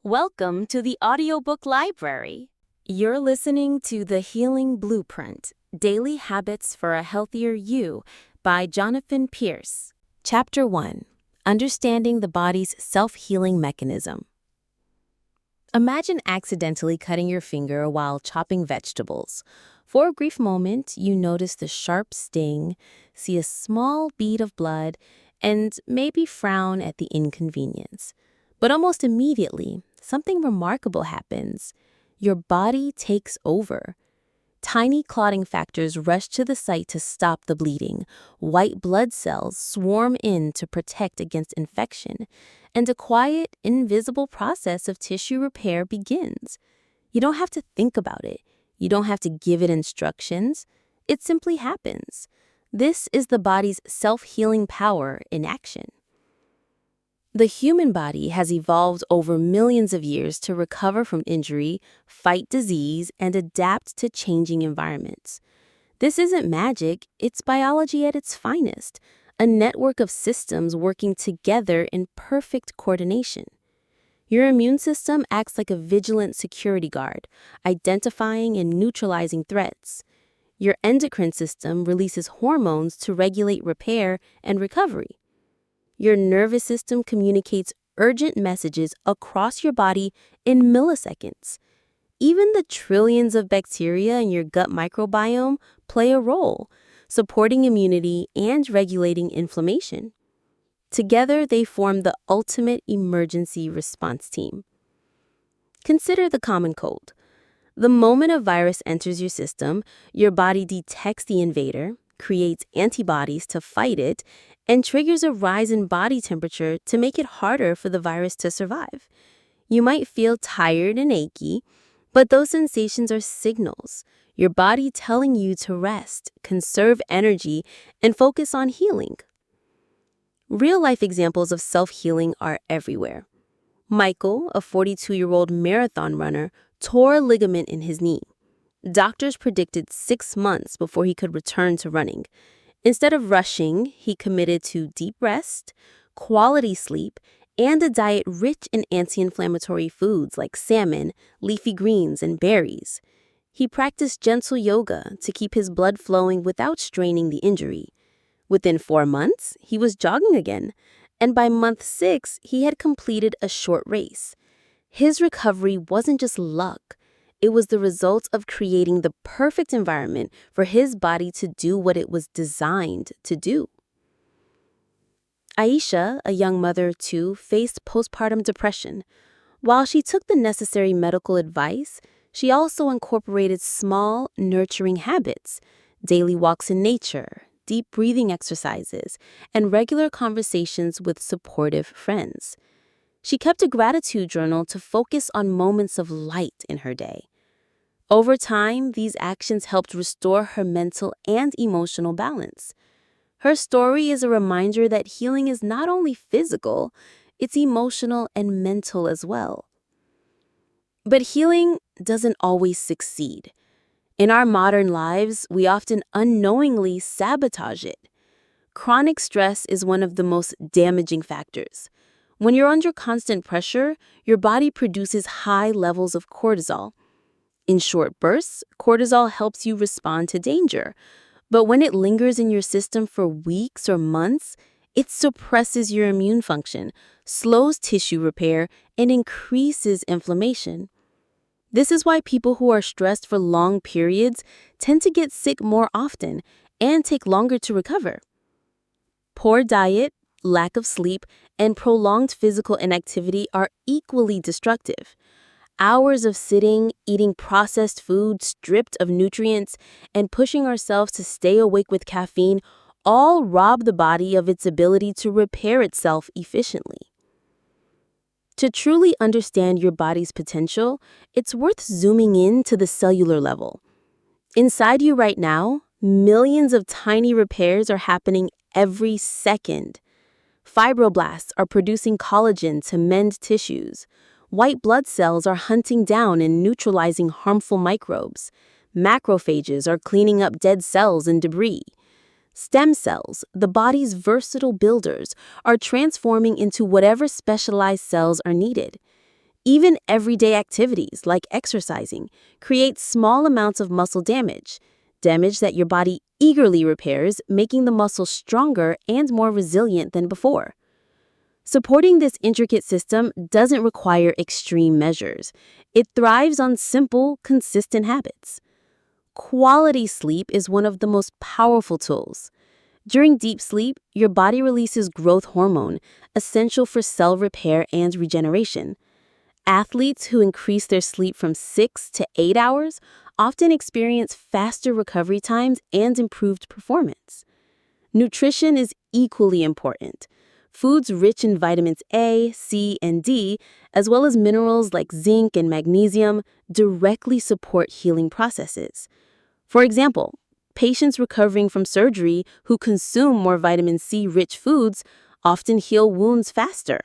Welcome to the Audiobook Library. You're listening to The Healing Blueprint, Daily Habits for a Healthier You by Jonathan Pierce. Chapter 1, Understanding the Body's Self-Healing Mechanism. Imagine accidentally cutting your finger while chopping vegetables. For a brief moment, you notice the sharp sting, see a small bead of blood, and maybe frown at the inconvenience. But almost immediately, something remarkable happens. Your body takes over. Tiny clotting factors rush to the site to stop the bleeding. White blood cells swarm in to protect against infection, and a quiet, invisible process of tissue repair begins. You don't have to think about it. You don't have to give it instructions. It simply happens. This is the body's self-healing power in action. The human body has evolved over millions of years to recover from injury, fight disease, and adapt to changing environments. This isn't magic, it's biology at its finest, a network of systems working together in perfect coordination. Your immune system acts like a vigilant security guard, identifying and neutralizing threats. Your endocrine system releases hormones to regulate repair and recovery. Your nervous system communicates urgent messages across your body in milliseconds. Even the trillions of bacteria in your gut microbiome play a role, supporting immunity and regulating inflammation. Together, they form the ultimate emergency response team. Consider the common cold. The moment a virus enters your system, your body detects the invader, creates antibodies to fight it, and triggers a rise in body temperature to make it harder for the virus to survive. You might feel tired and achy, but those sensations are signals. Your body telling you to rest, conserve energy, and focus on healing. Real-life examples of self-healing are everywhere. Michael, a 42-year-old marathon runner, tore a ligament in his knee. Doctors predicted 6 months before he could return to running. Instead of rushing, he committed to deep rest, quality sleep, and a diet rich in anti-inflammatory foods like salmon, leafy greens, and berries. He practiced gentle yoga to keep his blood flowing without straining the injury. Within 4 months, he was jogging again, and by month 6, he had completed a short race. His recovery wasn't just luck. It was the result of creating the perfect environment for his body to do what it was designed to do. Aisha, a young mother too, faced postpartum depression. While she took the necessary medical advice, she also incorporated small, nurturing habits, daily walks in nature, deep breathing exercises, and regular conversations with supportive friends. She kept a gratitude journal to focus on moments of light in her day. Over time, these actions helped restore her mental and emotional balance. Her story is a reminder that healing is not only physical, it's emotional and mental as well. But healing doesn't always succeed. In our modern lives, we often unknowingly sabotage it. Chronic stress is one of the most damaging factors. When you're under constant pressure, your body produces high levels of cortisol. In short bursts, cortisol helps you respond to danger. But when it lingers in your system for weeks or months, it suppresses your immune function, slows tissue repair, and increases inflammation. This is why people who are stressed for long periods tend to get sick more often and take longer to recover. Poor diet, lack of sleep, and prolonged physical inactivity are equally destructive. Hours of sitting, eating processed food stripped of nutrients, and pushing ourselves to stay awake with caffeine all rob the body of its ability to repair itself efficiently. To truly understand your body's potential, it's worth zooming in to the cellular level. Inside you right now, millions of tiny repairs are happening every second. Fibroblasts are producing collagen to mend tissues. White blood cells are hunting down and neutralizing harmful microbes. Macrophages are cleaning up dead cells and debris. Stem cells, the body's versatile builders, are transforming into whatever specialized cells are needed. Even everyday activities like exercising create small amounts of muscle damage that your body eagerly repairs, making the muscle stronger and more resilient than before. Supporting this intricate system doesn't require extreme measures. It thrives on simple, consistent habits. Quality sleep is one of the most powerful tools. During deep sleep, your body releases growth hormone, essential for cell repair and regeneration. Athletes who increase their sleep from 6 to 8 hours often experience faster recovery times and improved performance. Nutrition is equally important. Foods rich in vitamins A, C, and D, as well as minerals like zinc and magnesium, directly support healing processes. For example, patients recovering from surgery who consume more vitamin C-rich foods often heal wounds faster.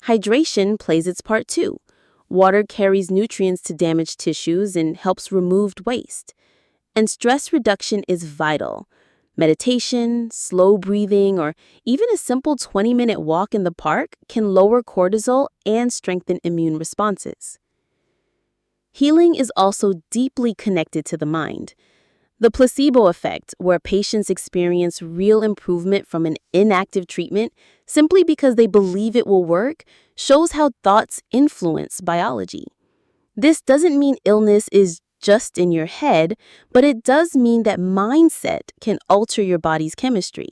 Hydration plays its part too. Water carries nutrients to damaged tissues and helps remove waste. And stress reduction is vital. Meditation, slow breathing, or even a simple 20-minute walk in the park can lower cortisol and strengthen immune responses. Healing is also deeply connected to the mind. The placebo effect, where patients experience real improvement from an inactive treatment simply because they believe it will work, shows how thoughts influence biology. This doesn't mean illness is just in your head, but it does mean that mindset can alter your body's chemistry.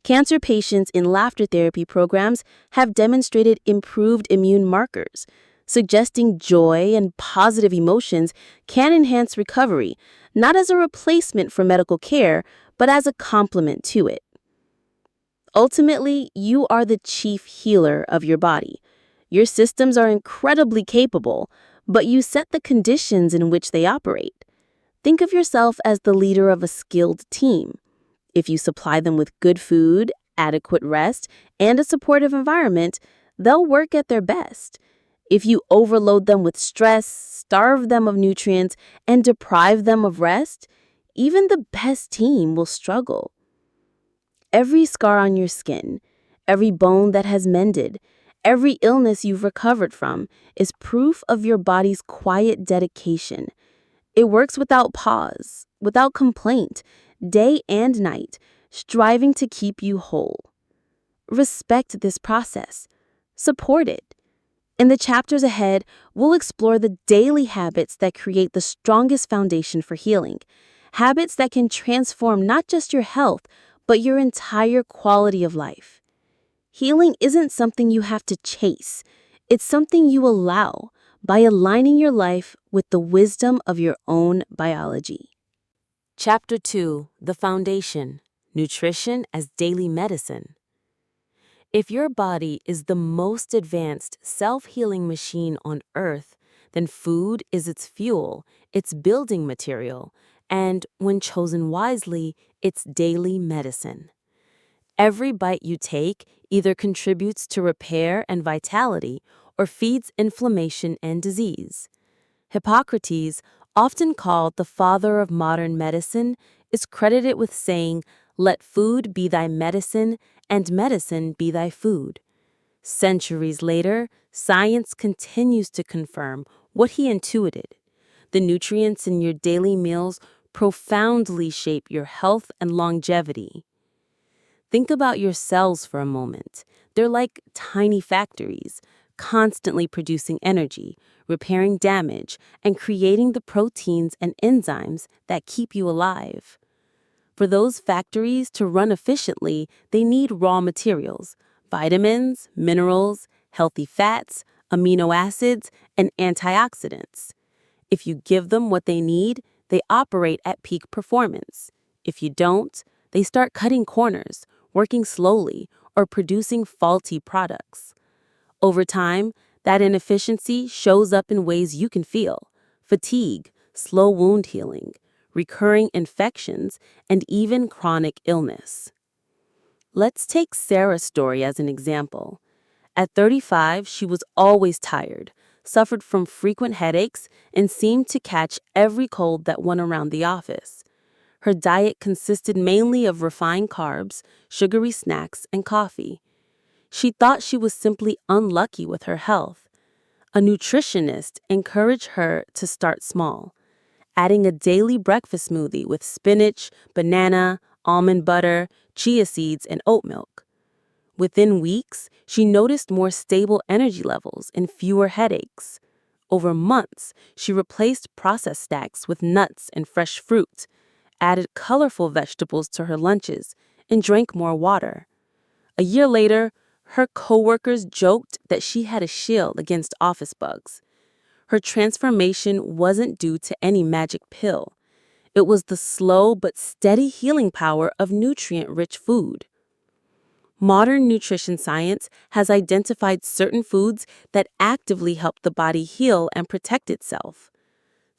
Cancer patients in laughter therapy programs have demonstrated improved immune markers, suggesting joy and positive emotions can enhance recovery, not as a replacement for medical care, but as a complement to it. Ultimately, you are the chief healer of your body. Your systems are incredibly capable, but you set the conditions in which they operate. Think of yourself as the leader of a skilled team. If you supply them with good food, adequate rest, and a supportive environment, they'll work at their best. If you overload them with stress, starve them of nutrients, and deprive them of rest, even the best team will struggle. Every scar on your skin, every bone that has mended, every illness you've recovered from is proof of your body's quiet dedication. It works without pause, without complaint, day and night, striving to keep you whole. Respect this process. Support it. In the chapters ahead, we'll explore the daily habits that create the strongest foundation for healing. Habits that can transform not just your health, but your entire quality of life. Healing isn't something you have to chase. It's something you allow by aligning your life with the wisdom of your own biology. Chapter 2: The Foundation: Nutrition as Daily Medicine. If your body is the most advanced self-healing machine on Earth, then food is its fuel, its building material, and, when chosen wisely, its daily medicine. Every bite you take either contributes to repair and vitality or feeds inflammation and disease. Hippocrates, often called the father of modern medicine, is credited with saying, "Let food be thy medicine, and medicine be thy food." Centuries later, science continues to confirm what he intuited. The nutrients in your daily meals profoundly shape your health and longevity. Think about your cells for a moment. They're like tiny factories, constantly producing energy, repairing damage, and creating the proteins and enzymes that keep you alive. For those factories to run efficiently, they need raw materials: vitamins, minerals, healthy fats, amino acids, and antioxidants. If you give them what they need, they operate at peak performance. If you don't, they start cutting corners, working slowly, or producing faulty products. Over time, that inefficiency shows up in ways you can feel: fatigue, slow wound healing, recurring infections, and even chronic illness. Let's take Sarah's story as an example. At 35, she was always tired, suffered from frequent headaches, and seemed to catch every cold that went around the office. Her diet consisted mainly of refined carbs, sugary snacks, and coffee. She thought she was simply unlucky with her health. A nutritionist encouraged her to start small, adding a daily breakfast smoothie with spinach, banana, almond butter, chia seeds, and oat milk. Within weeks, she noticed more stable energy levels and fewer headaches. Over months, she replaced processed snacks with nuts and fresh fruit, added colorful vegetables to her lunches, and drank more water. A year later, her coworkers joked that she had a shield against office bugs. Her transformation wasn't due to any magic pill. It was the slow but steady healing power of nutrient-rich food. Modern nutrition science has identified certain foods that actively help the body heal and protect itself.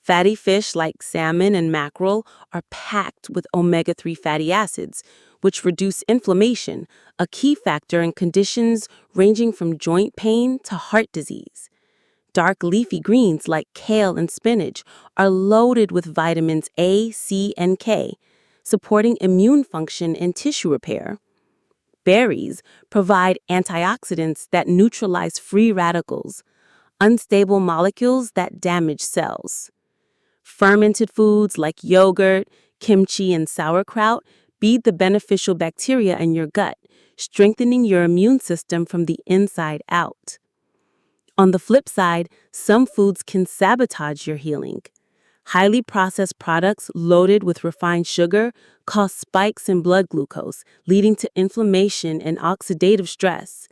Fatty fish like salmon and mackerel are packed with omega-3 fatty acids, which reduce inflammation, a key factor in conditions ranging from joint pain to heart disease. Dark leafy greens like kale and spinach are loaded with vitamins A, C, and K, supporting immune function and tissue repair. Berries provide antioxidants that neutralize free radicals, unstable molecules that damage cells. Fermented foods like yogurt, kimchi, and sauerkraut feed the beneficial bacteria in your gut, strengthening your immune system from the inside out. On the flip side, some foods can sabotage your healing. Highly processed products loaded with refined sugar cause spikes in blood glucose, leading to inflammation and oxidative stress.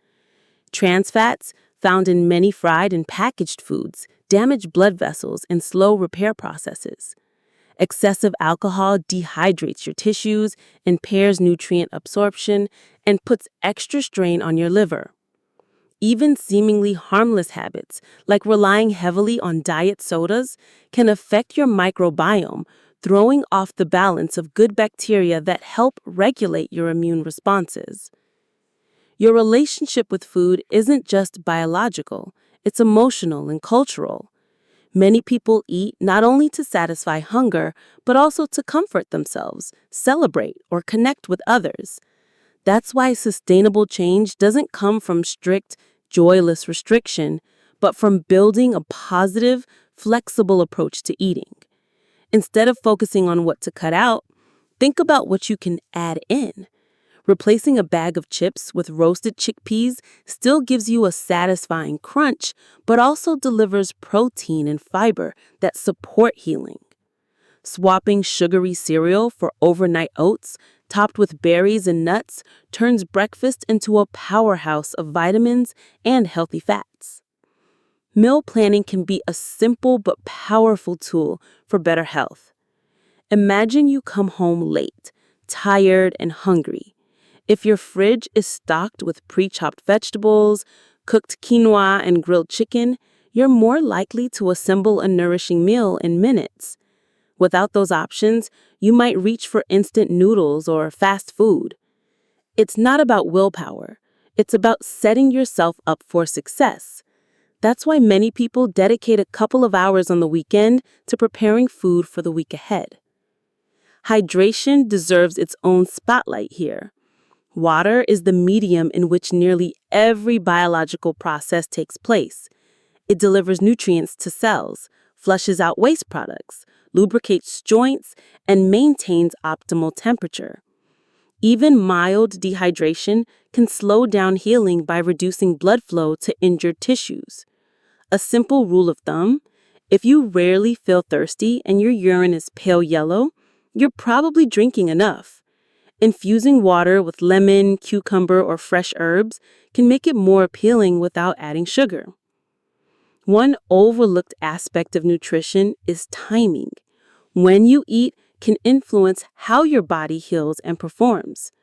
Trans fats, found in many fried and packaged foods, damage blood vessels and slow repair processes. Excessive alcohol dehydrates your tissues, impairs nutrient absorption, and puts extra strain on your liver. Even seemingly harmless habits, like relying heavily on diet sodas, can affect your microbiome, throwing off the balance of good bacteria that help regulate your immune responses. Your relationship with food isn't just biological, it's emotional and cultural. Many people eat not only to satisfy hunger, but also to comfort themselves, celebrate, or connect with others. That's why sustainable change doesn't come from strict, joyless restriction, but from building a positive, flexible approach to eating. Instead of focusing on what to cut out, think about what you can add in. Replacing a bag of chips with roasted chickpeas still gives you a satisfying crunch, but also delivers protein and fiber that support healing. Swapping sugary cereal for overnight oats, topped with berries and nuts, turns breakfast into a powerhouse of vitamins and healthy fats. Meal planning can be a simple but powerful tool for better health. Imagine you come home late, tired and hungry. If your fridge is stocked with pre-chopped vegetables, cooked quinoa, and grilled chicken, you're more likely to assemble a nourishing meal in minutes. Without those options, you might reach for instant noodles or fast food. It's not about willpower. It's about setting yourself up for success. That's why many people dedicate a couple of hours on the weekend to preparing food for the week ahead. Hydration deserves its own spotlight here. Water is the medium in which nearly every biological process takes place. It delivers nutrients to cells, flushes out waste products, lubricates joints, and maintains optimal temperature. Even mild dehydration can slow down healing by reducing blood flow to injured tissues. A simple rule of thumb: if you rarely feel thirsty and your urine is pale yellow, you're probably drinking enough. Infusing water with lemon, cucumber, or fresh herbs can make it more appealing without adding sugar. One overlooked aspect of nutrition is timing. When you eat can influence how your body heals and performs.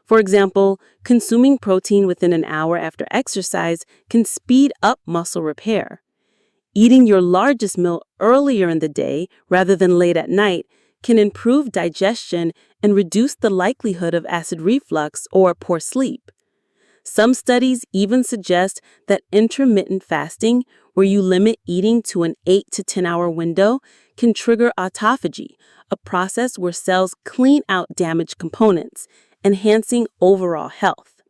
For example, consuming protein within an hour after exercise can speed up muscle repair. Eating your largest meal earlier in the day rather than late at night can improve digestion and reduce the likelihood of acid reflux or poor sleep. Some studies even suggest that intermittent fasting, where you limit eating to an 8 to 10 hour window, can trigger autophagy, a process where cells clean out damaged components, enhancing overall health.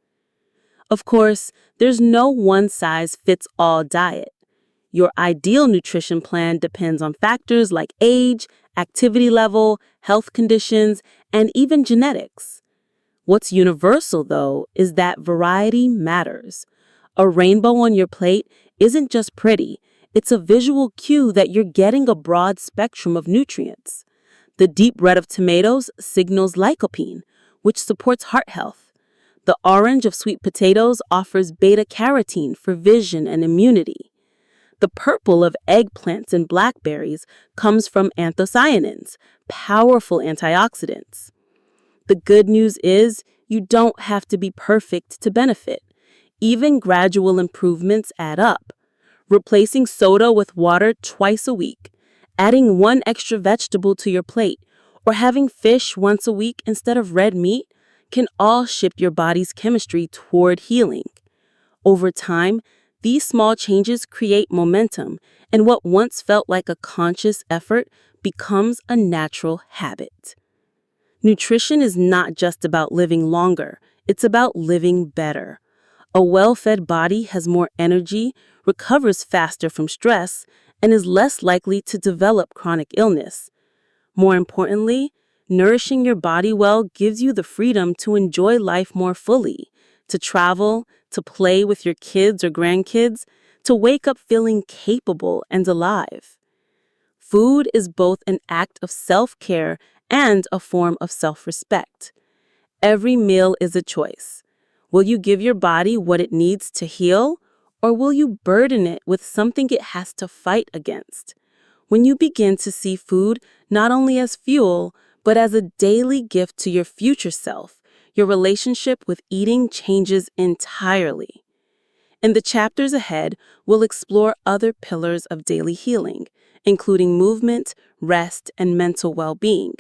Of course, there's no one-size-fits-all diet. Your ideal nutrition plan depends on factors like age, activity level, health conditions, and even genetics. What's universal, though, is that variety matters. A rainbow on your plate isn't just pretty, it's a visual cue that you're getting a broad spectrum of nutrients. The deep red of tomatoes signals lycopene, which supports heart health. The orange of sweet potatoes offers beta-carotene for vision and immunity. The purple of eggplants and blackberries comes from anthocyanins, powerful antioxidants. The good news is you don't have to be perfect to benefit. Even gradual improvements add up. Replacing soda with water twice a week, adding one extra vegetable to your plate, or having fish once a week instead of red meat can all shift your body's chemistry toward healing. Over time, these small changes create momentum, and what once felt like a conscious effort becomes a natural habit. Nutrition is not just about living longer, it's about living better. A well-fed body has more energy, recovers faster from stress, and is less likely to develop chronic illness. More importantly, nourishing your body well gives you the freedom to enjoy life more fully, to travel, to play with your kids or grandkids, to wake up feeling capable and alive. Food is both an act of self-care and a form of self-respect. Every meal is a choice. Will you give your body what it needs to heal, or will you burden it with something it has to fight against? When you begin to see food not only as fuel, but as a daily gift to your future self, your relationship with eating changes entirely. In the chapters ahead, we'll explore other pillars of daily healing, including movement, rest, and mental well-being.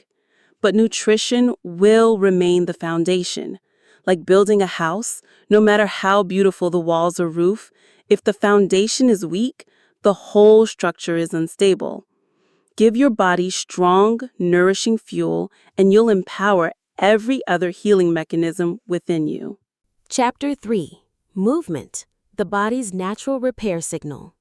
But nutrition will remain the foundation. Like building a house, no matter how beautiful the walls or roof, if the foundation is weak, the whole structure is unstable. Give your body strong, nourishing fuel, and you'll empower every other healing mechanism within you. Chapter 3. Movement, the body's natural repair signal.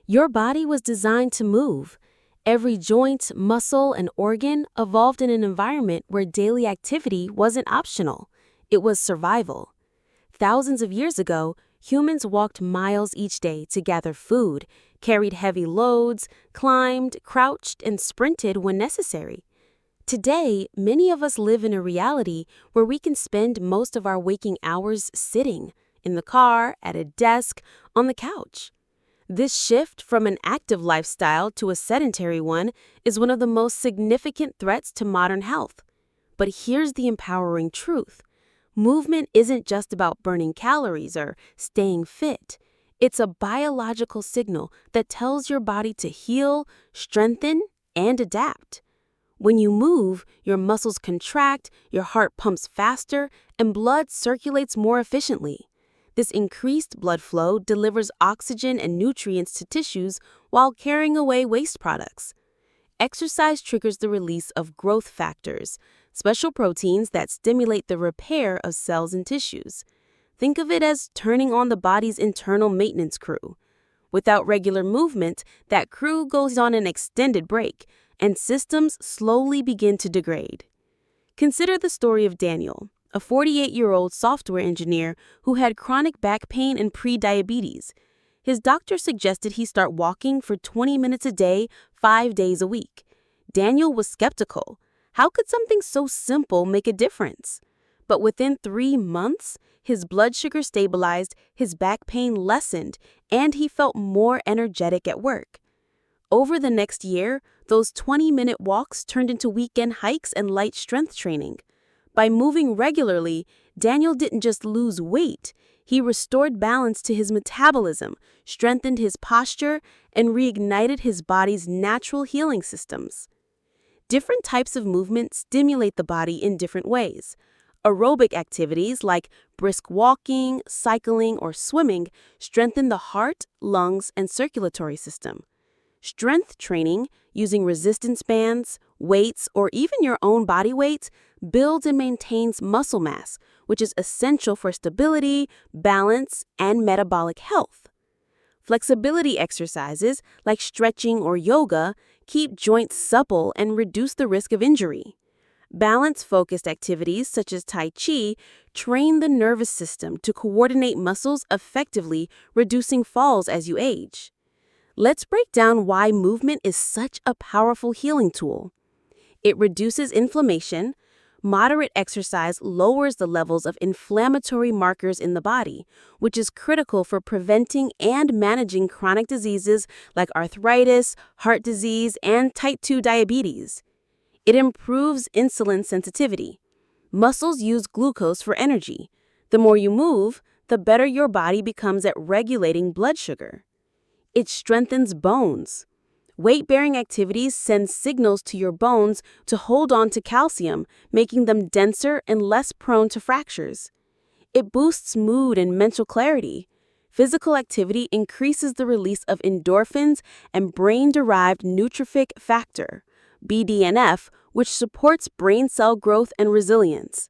Your body was designed to move. Every joint, muscle, and organ evolved in an environment where daily activity wasn't optional. It was survival. Thousands of years ago, humans walked miles each day to gather food, carried heavy loads, climbed, crouched, and sprinted when necessary. Today, many of us live in a reality where we can spend most of our waking hours sitting, in the car, at a desk, on the couch. This shift from an active lifestyle to a sedentary one is one of the most significant threats to modern health. But here's the empowering truth. Movement isn't just about burning calories or staying fit. It's a biological signal that tells your body to heal, strengthen, and adapt. When you move, your muscles contract, your heart pumps faster, and blood circulates more efficiently. This increased blood flow delivers oxygen and nutrients to tissues while carrying away waste products. Exercise triggers the release of growth factors, special proteins that stimulate the repair of cells and tissues. Think of it as turning on the body's internal maintenance crew. Without regular movement, that crew goes on an extended break, and systems slowly begin to degrade. Consider the story of Daniel, a 48-year-old software engineer who had chronic back pain and pre-diabetes. His doctor suggested he start walking for 20 minutes a day, 5 days a week. Daniel was skeptical. How could something so simple make a difference? But within 3 months, his blood sugar stabilized, his back pain lessened, and he felt more energetic at work. Over the next year, those 20-minute walks turned into weekend hikes and light strength training. By moving regularly, Daniel didn't just lose weight. He restored balance to his metabolism, strengthened his posture, and reignited his body's natural healing systems. Different types of movement stimulate the body in different ways. Aerobic activities like brisk walking, cycling, or swimming strengthen the heart, lungs, and circulatory system. Strength training, using resistance bands, weights, or even your own body weight, builds and maintains muscle mass, which is essential for stability, balance, and metabolic health. Flexibility exercises, like stretching or yoga, keep joints supple and reduce the risk of injury. Balance-focused activities such as Tai Chi train the nervous system to coordinate muscles effectively, reducing falls as you age. Let's break down why movement is such a powerful healing tool. It reduces inflammation. Moderate exercise lowers the levels of inflammatory markers in the body, which is critical for preventing and managing chronic diseases like arthritis, heart disease, and type 2 diabetes. It improves insulin sensitivity. Muscles use glucose for energy. The more you move, the better your body becomes at regulating blood sugar. It strengthens bones. Weight-bearing activities send signals to your bones to hold on to calcium, making them denser and less prone to fractures. It boosts mood and mental clarity. Physical activity increases the release of endorphins and brain-derived neutrophilic factor, BDNF, which supports brain cell growth and resilience.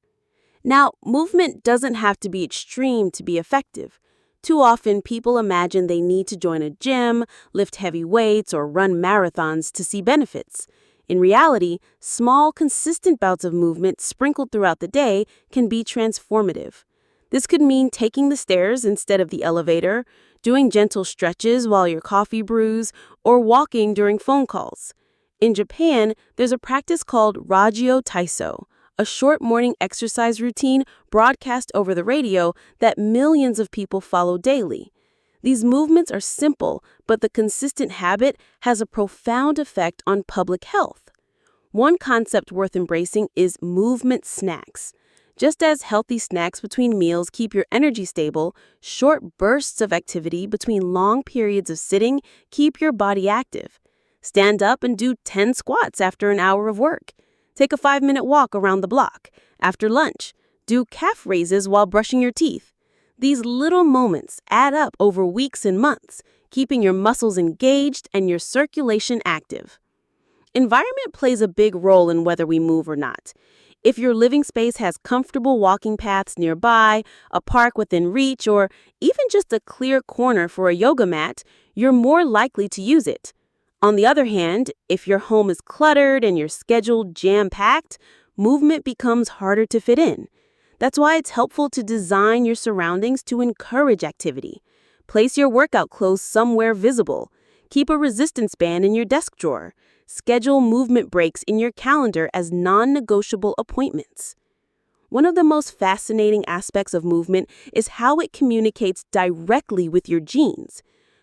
Now, movement doesn't have to be extreme to be effective. Too often, people imagine they need to join a gym, lift heavy weights, or run marathons to see benefits. In reality, small, consistent bouts of movement sprinkled throughout the day can be transformative. This could mean taking the stairs instead of the elevator, doing gentle stretches while your coffee brews, or walking during phone calls. In Japan, there's a practice called Ragyo Taiso, a short morning exercise routine broadcast over the radio that millions of people follow daily. These movements are simple, but the consistent habit has a profound effect on public health. One concept worth embracing is movement snacks. Just as healthy snacks between meals keep your energy stable, short bursts of activity between long periods of sitting keep your body active. Stand up and do 10 squats after an hour of work. Take a 5-minute walk around the block. After lunch, do calf raises while brushing your teeth. These little moments add up over weeks and months, keeping your muscles engaged and your circulation active. Environment plays a big role in whether we move or not. If your living space has comfortable walking paths nearby, a park within reach, or even just a clear corner for a yoga mat, you're more likely to use it. On the other hand, if your home is cluttered and your schedule jam-packed, movement becomes harder to fit in. That's why it's helpful to design your surroundings to encourage activity. Place your workout clothes somewhere visible. Keep a resistance band in your desk drawer. Schedule movement breaks in your calendar as non-negotiable appointments. One of the most fascinating aspects of movement is how it communicates directly with your genes.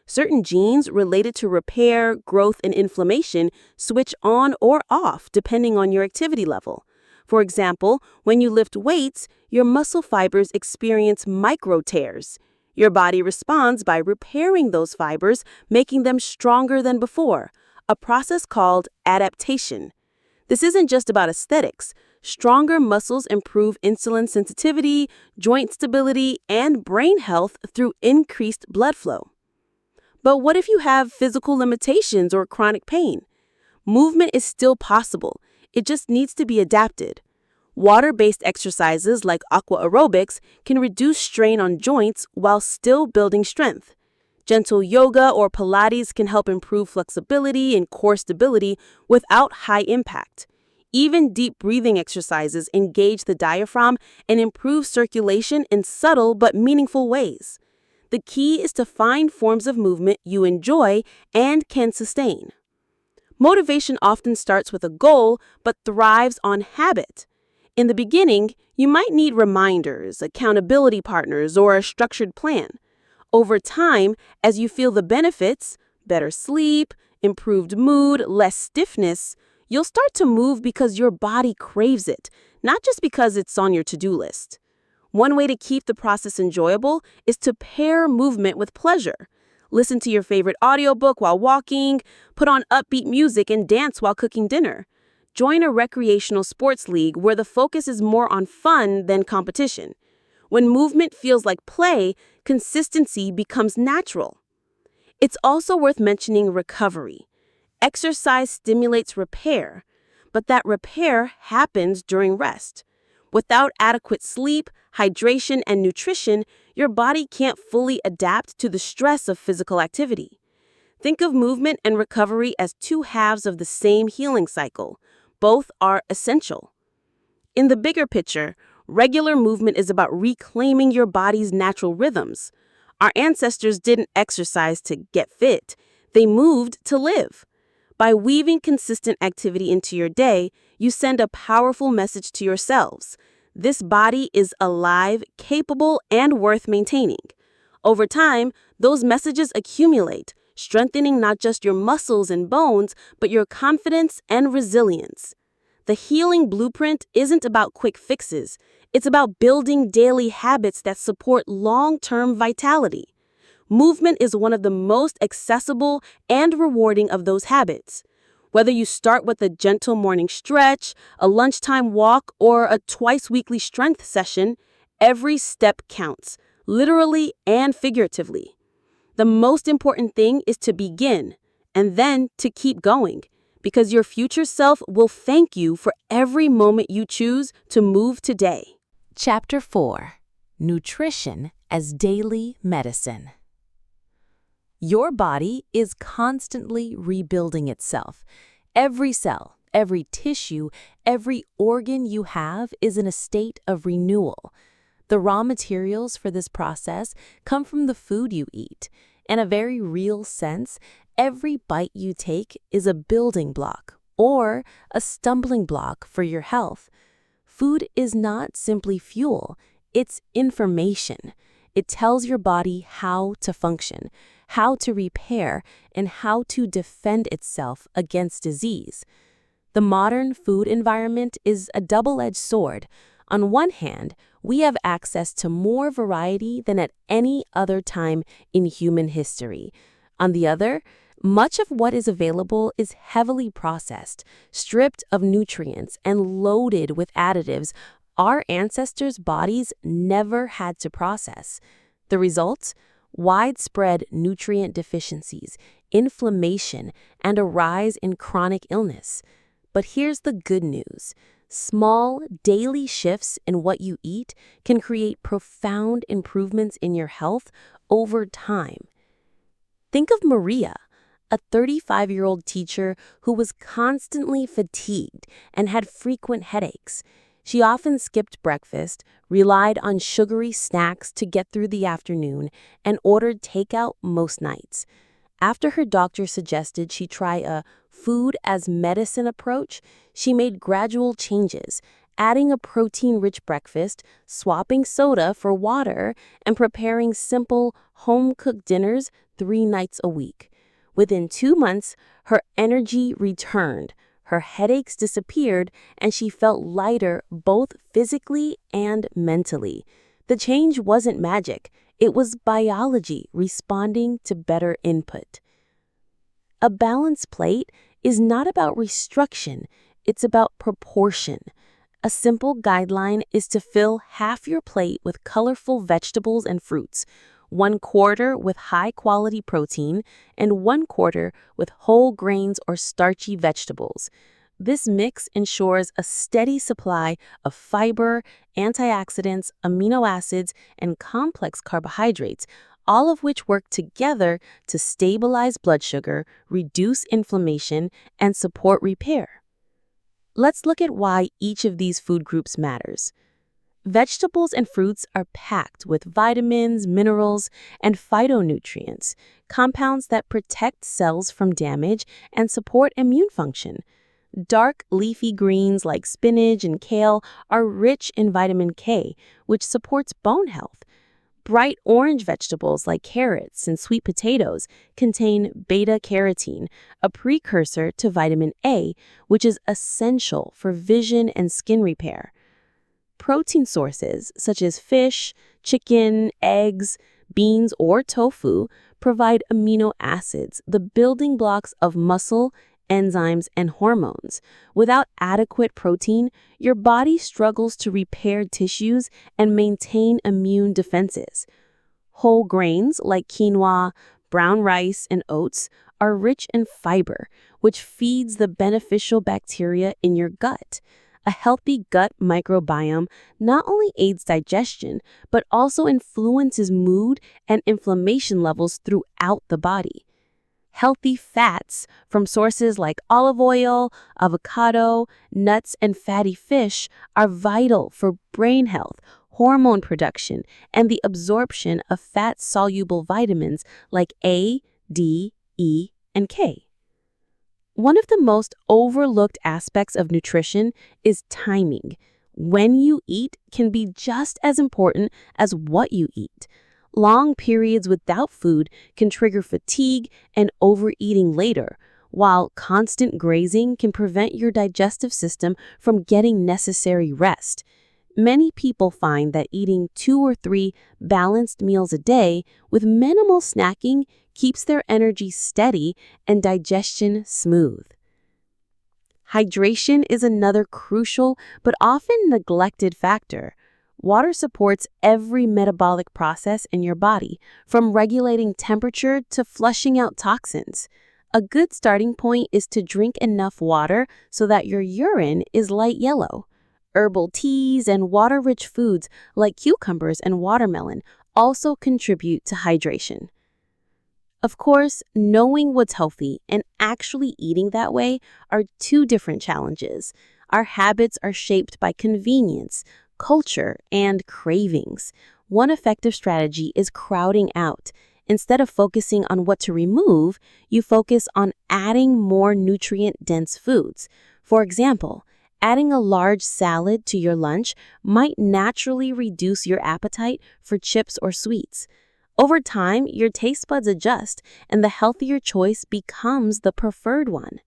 Certain genes related to repair, growth, and inflammation switch on or off depending on your activity level. For example, when you lift weights, your muscle fibers experience micro tears. Your body responds by repairing those fibers, making them stronger than before, a process called adaptation. This isn't just about aesthetics. Stronger muscles improve insulin sensitivity, joint stability, and brain health through increased blood flow. But what if you have physical limitations or chronic pain? Movement is still possible. It just needs to be adapted. Water-based exercises like aqua aerobics can reduce strain on joints while still building strength. Gentle yoga or Pilates can help improve flexibility and core stability without high impact. Even deep breathing exercises engage the diaphragm and improve circulation in subtle but meaningful ways. The key is to find forms of movement you enjoy and can sustain. Motivation often starts with a goal but thrives on habit. In the beginning, you might need reminders, accountability partners, or a structured plan. Over time, as you feel the benefits, better sleep, improved mood, less stiffness, you'll start to move because your body craves it, not just because it's on your to-do list. One way to keep the process enjoyable is to pair movement with pleasure. Listen to your favorite audiobook while walking, put on upbeat music, and dance while cooking dinner. Join a recreational sports league where the focus is more on fun than competition. When movement feels like play, consistency becomes natural. It's also worth mentioning recovery. Exercise stimulates repair, but that repair happens during rest. Without adequate sleep, hydration, and nutrition, your body can't fully adapt to the stress of physical activity. Think of movement and recovery as two halves of the same healing cycle. Both are essential. In the bigger picture, regular movement is about reclaiming your body's natural rhythms. Our ancestors didn't exercise to get fit, they moved to live. By weaving consistent activity into your day, you send a powerful message to yourselves. This body is alive, capable, and worth maintaining. Over time, those messages accumulate, strengthening not just your muscles and bones, but your confidence and resilience. The healing blueprint isn't about quick fixes. It's about building daily habits that support long-term vitality. Movement is one of the most accessible and rewarding of those habits. Whether you start with a gentle morning stretch, a lunchtime walk, or a twice-weekly strength session, every step counts, literally and figuratively. The most important thing is to begin, and then to keep going, because your future self will thank you for every moment you choose to move today. Chapter 4. Nutrition as Daily Medicine. Your body is constantly rebuilding itself. Every cell, every tissue, every organ you have is in a state of renewal. The raw materials for this process come from the food you eat. In a very real sense, every bite you take is a building block or a stumbling block for your health. Food is not simply fuel, it's information. It tells your body how to function, how to repair, and how to defend itself against disease. The modern food environment is a double-edged sword. On one hand, we have access to more variety than at any other time in human history. On the other, much of what is available is heavily processed, stripped of nutrients, and loaded with additives our ancestors' bodies never had to process. The result? Widespread nutrient deficiencies, inflammation, and a rise in chronic illness. But here's the good news. Small, daily shifts in what you eat can create profound improvements in your health over time. Think of Maria, a 35-year-old teacher who was constantly fatigued and had frequent headaches. She often skipped breakfast, relied on sugary snacks to get through the afternoon, and ordered takeout most nights. After her doctor suggested she try a food as medicine approach, she made gradual changes, adding a protein-rich breakfast, swapping soda for water, and preparing simple, home-cooked dinners 3 nights a week. Within 2 months, her energy returned, her headaches disappeared, and she felt lighter both physically and mentally. The change wasn't magic. It was biology responding to better input. A balanced plate is not about restriction, it's about proportion. A simple guideline is to fill half your plate with colorful vegetables and fruits, 1/4 with high-quality protein, and 1/4 with whole grains or starchy vegetables. This mix ensures a steady supply of fiber, antioxidants, amino acids, and complex carbohydrates, all of which work together to stabilize blood sugar, reduce inflammation, and support repair. Let's look at why each of these food groups matters. Vegetables and fruits are packed with vitamins, minerals, and phytonutrients, compounds that protect cells from damage and support immune function. Dark leafy greens like spinach and kale are rich in vitamin K, which supports bone health. Bright orange vegetables like carrots and sweet potatoes contain beta-carotene, a precursor to vitamin A, which is essential for vision and skin repair. Protein sources such as fish, chicken, eggs, beans, or tofu provide amino acids, the building blocks of muscle, enzymes, and hormones. Without adequate protein, your body struggles to repair tissues and maintain immune defenses. Whole grains like quinoa, brown rice, and oats are rich in fiber, which feeds the beneficial bacteria in your gut. A healthy gut microbiome not only aids digestion, but also influences mood and inflammation levels throughout the body. Healthy fats from sources like olive oil, avocado, nuts, and fatty fish are vital for brain health, hormone production, and the absorption of fat-soluble vitamins like A, D, E, and K. One of the most overlooked aspects of nutrition is timing. When you eat can be just as important as what you eat. Long periods without food can trigger fatigue and overeating later, while constant grazing can prevent your digestive system from getting necessary rest. Many people find that eating 2 or 3 balanced meals a day with minimal snacking keeps their energy steady and digestion smooth. Hydration is another crucial but often neglected factor. Water supports every metabolic process in your body, from regulating temperature to flushing out toxins. A good starting point is to drink enough water so that your urine is light yellow. Herbal teas and water-rich foods like cucumbers and watermelon also contribute to hydration. Of course, knowing what's healthy and actually eating that way are two different challenges. Our habits are shaped by convenience, culture, and cravings. One effective strategy is crowding out. Instead of focusing on what to remove, you focus on adding more nutrient-dense foods. For example, adding a large salad to your lunch might naturally reduce your appetite for chips or sweets. Over time, your taste buds adjust, and the healthier choice becomes the preferred one.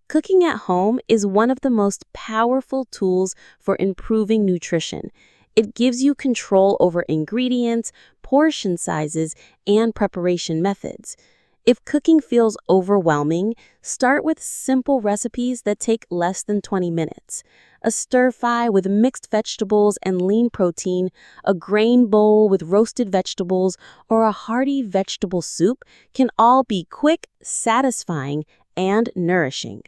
Cooking at home is one of the most powerful tools for improving nutrition. It gives you control over ingredients, portion sizes, and preparation methods. If cooking feels overwhelming, start with simple recipes that take less than 20 minutes. A stir-fry with mixed vegetables and lean protein, a grain bowl with roasted vegetables, or a hearty vegetable soup can all be quick, satisfying, and nourishing.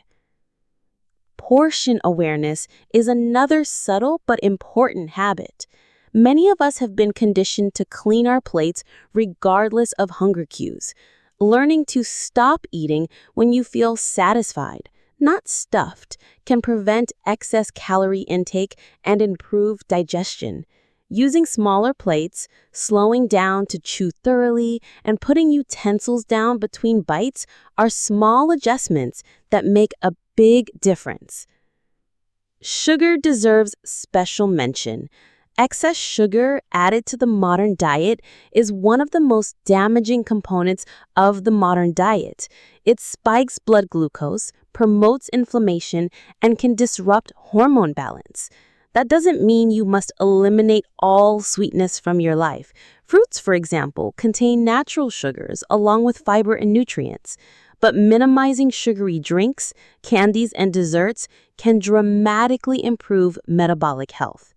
Portion awareness is another subtle but important habit. Many of us have been conditioned to clean our plates regardless of hunger cues. Learning to stop eating when you feel satisfied, not stuffed, can prevent excess calorie intake and improve digestion. Using smaller plates, slowing down to chew thoroughly, and putting utensils down between bites are small adjustments that make a big difference. Sugar deserves special mention. Excess sugar added to the modern diet is one of the most damaging components of the modern diet. It spikes blood glucose, promotes inflammation, and can disrupt hormone balance. That doesn't mean you must eliminate all sweetness from your life. Fruits, for example, contain natural sugars along with fiber and nutrients. But minimizing sugary drinks, candies, and desserts can dramatically improve metabolic health.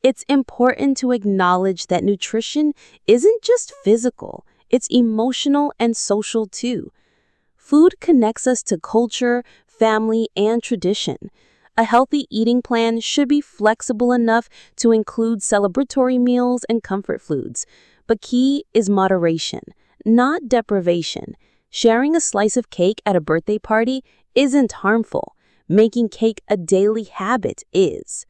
It's important to acknowledge that nutrition isn't just physical, it's emotional and social too. Food connects us to culture, family, and tradition. A healthy eating plan should be flexible enough to include celebratory meals and comfort foods. But key is moderation, not deprivation. Sharing a slice of cake at a birthday party isn't harmful. Making cake a daily habit is.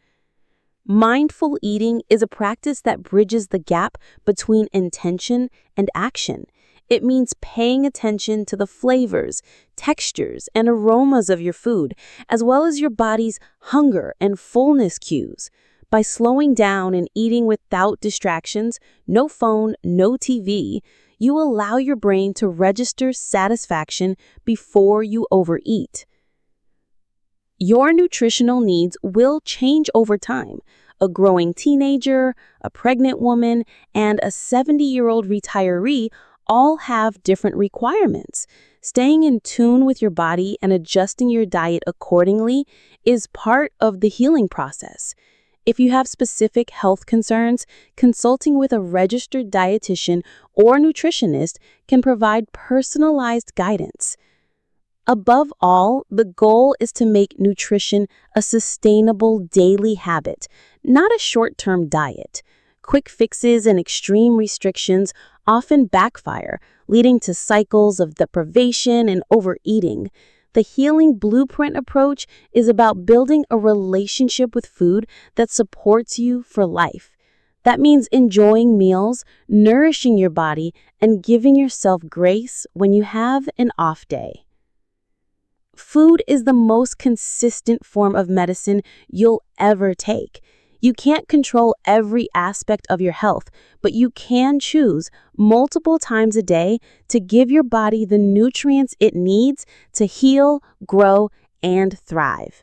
Mindful eating is a practice that bridges the gap between intention and action. It means paying attention to the flavors, textures, and aromas of your food, as well as your body's hunger and fullness cues. By slowing down and eating without distractions, no phone, no TV, you allow your brain to register satisfaction before you overeat. Your nutritional needs will change over time. A growing teenager, a pregnant woman, and a 70-year-old retiree all have different requirements. Staying in tune with your body and adjusting your diet accordingly is part of the healing process. If you have specific health concerns, consulting with a registered dietitian or nutritionist can provide personalized guidance. Above all, the goal is to make nutrition a sustainable daily habit, not a short-term diet. Quick fixes and extreme restrictions often backfire, leading to cycles of deprivation and overeating. The healing blueprint approach is about building a relationship with food that supports you for life. That means enjoying meals, nourishing your body, and giving yourself grace when you have an off day. Food is the most consistent form of medicine you'll ever take. You can't control every aspect of your health, but you can choose multiple times a day to give your body the nutrients it needs to heal, grow, and thrive.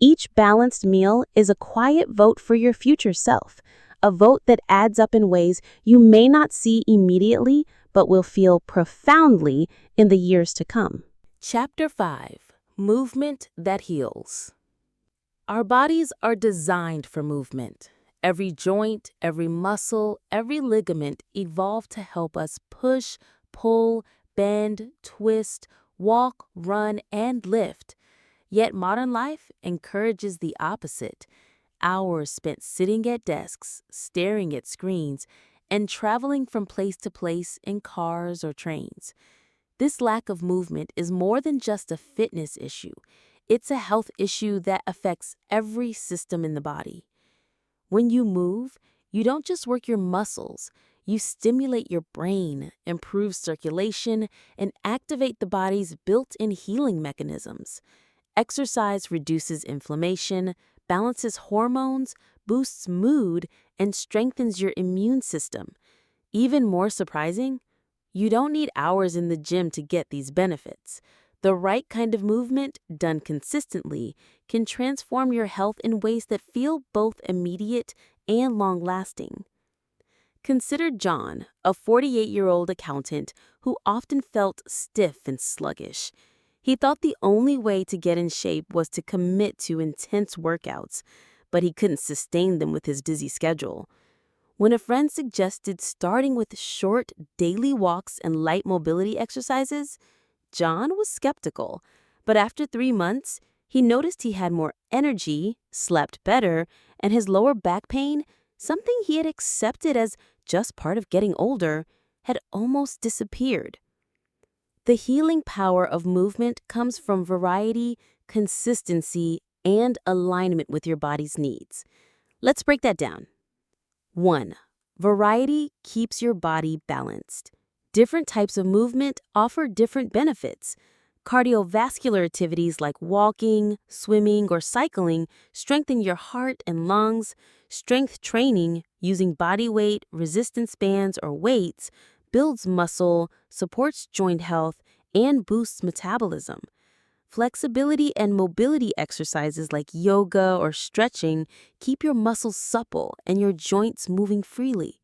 Each balanced meal is a quiet vote for your future self, a vote that adds up in ways you may not see immediately, but will feel profoundly in the years to come. Chapter 5. Movement that Heals. Our bodies are designed for movement. Every joint, every muscle, every ligament evolved to help us push, pull, bend, twist, walk, run, and lift. Yet modern life encourages the opposite. Hours spent sitting at desks, staring at screens, and traveling from place to place in cars or trains. This lack of movement is more than just a fitness issue. It's a health issue that affects every system in the body. When you move, you don't just work your muscles, you stimulate your brain, improve circulation, and activate the body's built-in healing mechanisms. Exercise reduces inflammation, balances hormones, boosts mood, and strengthens your immune system. Even more surprising, you don't need hours in the gym to get these benefits. The right kind of movement, done consistently, can transform your health in ways that feel both immediate and long-lasting. Consider John, a 48-year-old accountant who often felt stiff and sluggish. He thought the only way to get in shape was to commit to intense workouts, but he couldn't sustain them with his busy schedule. When a friend suggested starting with short daily walks and light mobility exercises, John was skeptical. But after 3 months, he noticed he had more energy, slept better, and his lower back pain, something he had accepted as just part of getting older, had almost disappeared. The healing power of movement comes from variety, consistency, and alignment with your body's needs. Let's break that down. 1. Variety keeps your body balanced. Different types of movement offer different benefits. Cardiovascular activities like walking, swimming, or cycling strengthen your heart and lungs. Strength training, using body weight, resistance bands, or weights, builds muscle, supports joint health, and boosts metabolism. Flexibility and mobility exercises like yoga or stretching keep your muscles supple and your joints moving freely.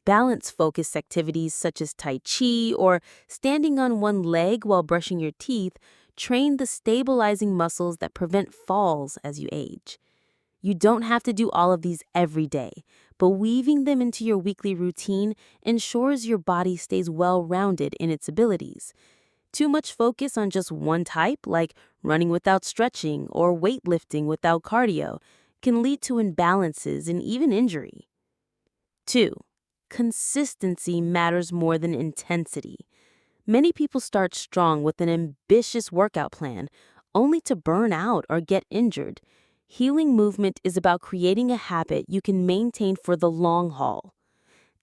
Balance-focused activities such as Tai Chi or standing on one leg while brushing your teeth train the stabilizing muscles that prevent falls as you age. You don't have to do all of these every day, but weaving them into your weekly routine ensures your body stays well-rounded in its abilities. Too much focus on just one type, like running without stretching or weightlifting without cardio, can lead to imbalances and even injury. 2. Consistency matters more than intensity. Many people start strong with an ambitious workout plan, only to burn out or get injured. Healing movement is about creating a habit you can maintain for the long haul.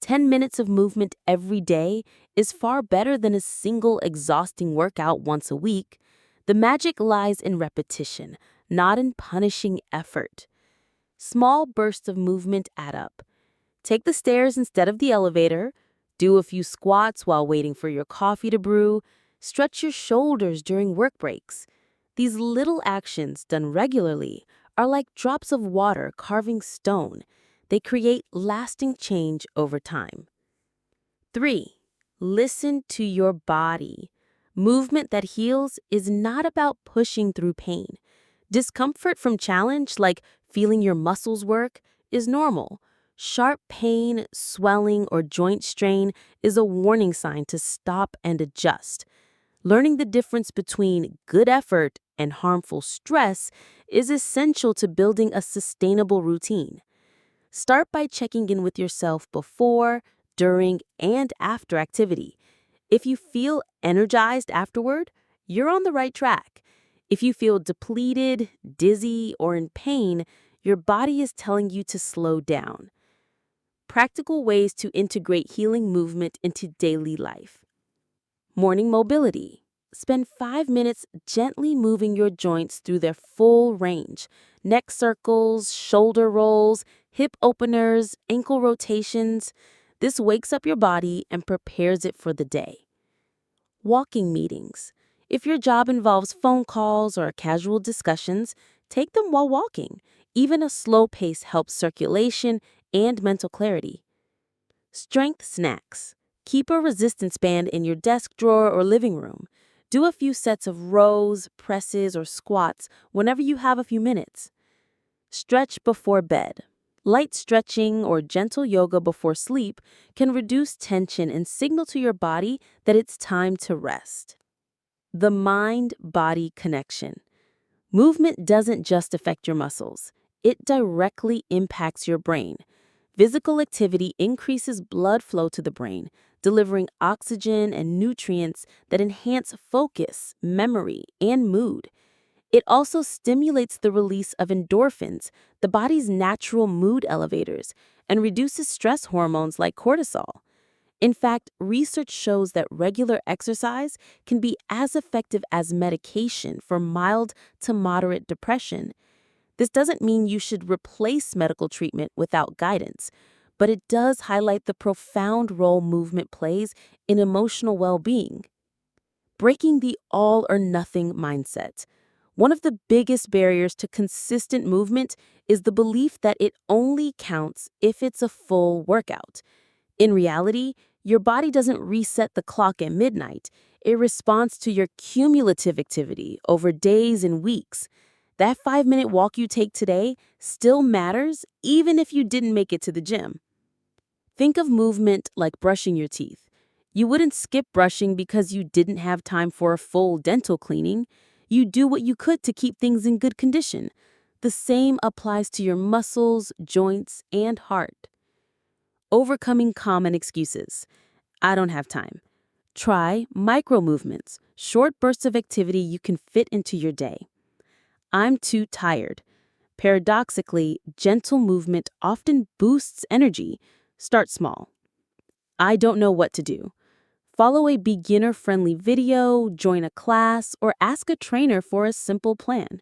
10 minutes of movement every day is far better than a single exhausting workout once a week. The magic lies in repetition, not in punishing effort. Small bursts of movement add up. Take the stairs instead of the elevator. Do a few squats while waiting for your coffee to brew. Stretch your shoulders during work breaks. These little actions done regularly are like drops of water carving stone. They create lasting change over time. 3. Listen to your body. Movement that heals is not about pushing through pain. Discomfort from challenge, like feeling your muscles work, is normal. Sharp pain, swelling, or joint strain is a warning sign to stop and adjust. Learning the difference between good effort and harmful stress is essential to building a sustainable routine. Start by checking in with yourself before, during, and after activity. If you feel energized afterward, you're on the right track. If you feel depleted, dizzy, or in pain, your body is telling you to slow down. Practical ways to integrate healing movement into daily life. Morning mobility. Spend 5 minutes gently moving your joints through their full range. Neck circles, shoulder rolls, hip openers, ankle rotations. This wakes up your body and prepares it for the day. Walking meetings. If your job involves phone calls or casual discussions, take them while walking. Even a slow pace helps circulation and mental clarity. Strength snacks. Keep a resistance band in your desk drawer or living room. Do a few sets of rows, presses, or squats whenever you have a few minutes. Stretch before bed. Light stretching or gentle yoga before sleep can reduce tension and signal to your body that it's time to rest. The mind-body connection. Movement doesn't just affect your muscles. It directly impacts your brain. Physical activity increases blood flow to the brain, delivering oxygen and nutrients that enhance focus, memory, and mood. It also stimulates the release of endorphins, the body's natural mood elevators, and reduces stress hormones like cortisol. In fact, research shows that regular exercise can be as effective as medication for mild to moderate depression. This doesn't mean you should replace medical treatment without guidance, but it does highlight the profound role movement plays in emotional well-being. Breaking the all-or-nothing mindset. One of the biggest barriers to consistent movement is the belief that it only counts if it's a full workout. In reality, your body doesn't reset the clock at midnight. It responds to your cumulative activity over days and weeks. That 5-minute walk you take today still matters even if you didn't make it to the gym. Think of movement like brushing your teeth. You wouldn't skip brushing because you didn't have time for a full dental cleaning. You do what you could to keep things in good condition. The same applies to your muscles, joints, and heart. Overcoming common excuses. I don't have time. Try micro movements, short bursts of activity you can fit into your day. I'm too tired. Paradoxically, gentle movement often boosts energy. Start small. I don't know what to do. Follow a beginner-friendly video, join a class, or ask a trainer for a simple plan.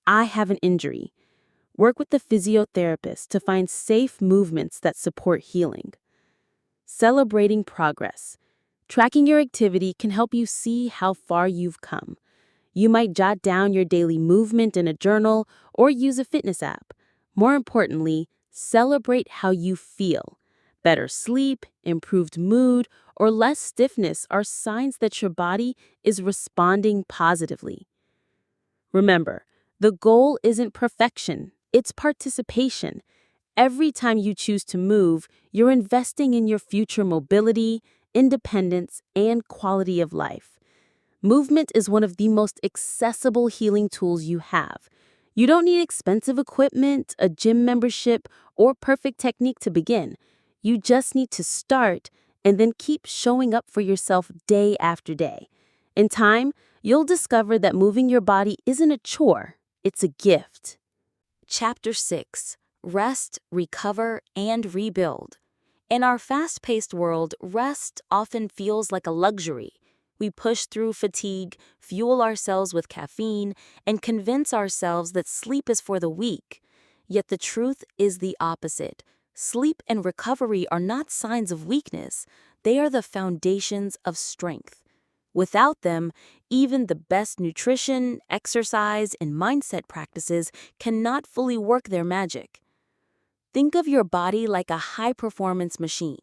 I have an injury. Work with the physiotherapist to find safe movements that support healing. Celebrating progress. Tracking your activity can help you see how far you've come. You might jot down your daily movement in a journal or use a fitness app. More importantly, celebrate how you feel. Better sleep, improved mood, or less stiffness are signs that your body is responding positively. Remember, the goal isn't perfection, it's participation. Every time you choose to move, you're investing in your future mobility, independence, and quality of life. Movement is one of the most accessible healing tools you have. You don't need expensive equipment, a gym membership, or perfect technique to begin. You just need to start and then keep showing up for yourself day after day. In time, you'll discover that moving your body isn't a chore, it's a gift. Chapter 6. Rest, Recover, and Rebuild. In our fast-paced world, rest often feels like a luxury. We push through fatigue, fuel ourselves with caffeine, and convince ourselves that sleep is for the weak. Yet the truth is the opposite. Sleep and recovery are not signs of weakness. They are the foundations of strength. Without them, even the best nutrition, exercise, and mindset practices cannot fully work their magic. Think of your body like a high-performance machine.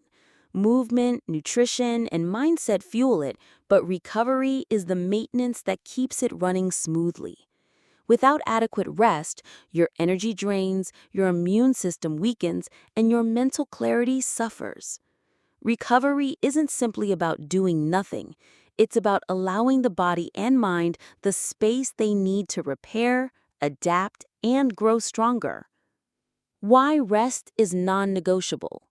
Movement, nutrition, and mindset fuel it, but recovery is the maintenance that keeps it running smoothly. Without adequate rest, your energy drains, your immune system weakens, and your mental clarity suffers. Recovery isn't simply about doing nothing. It's about allowing the body and mind the space they need to repair, adapt, and grow stronger. Why rest is non-negotiable.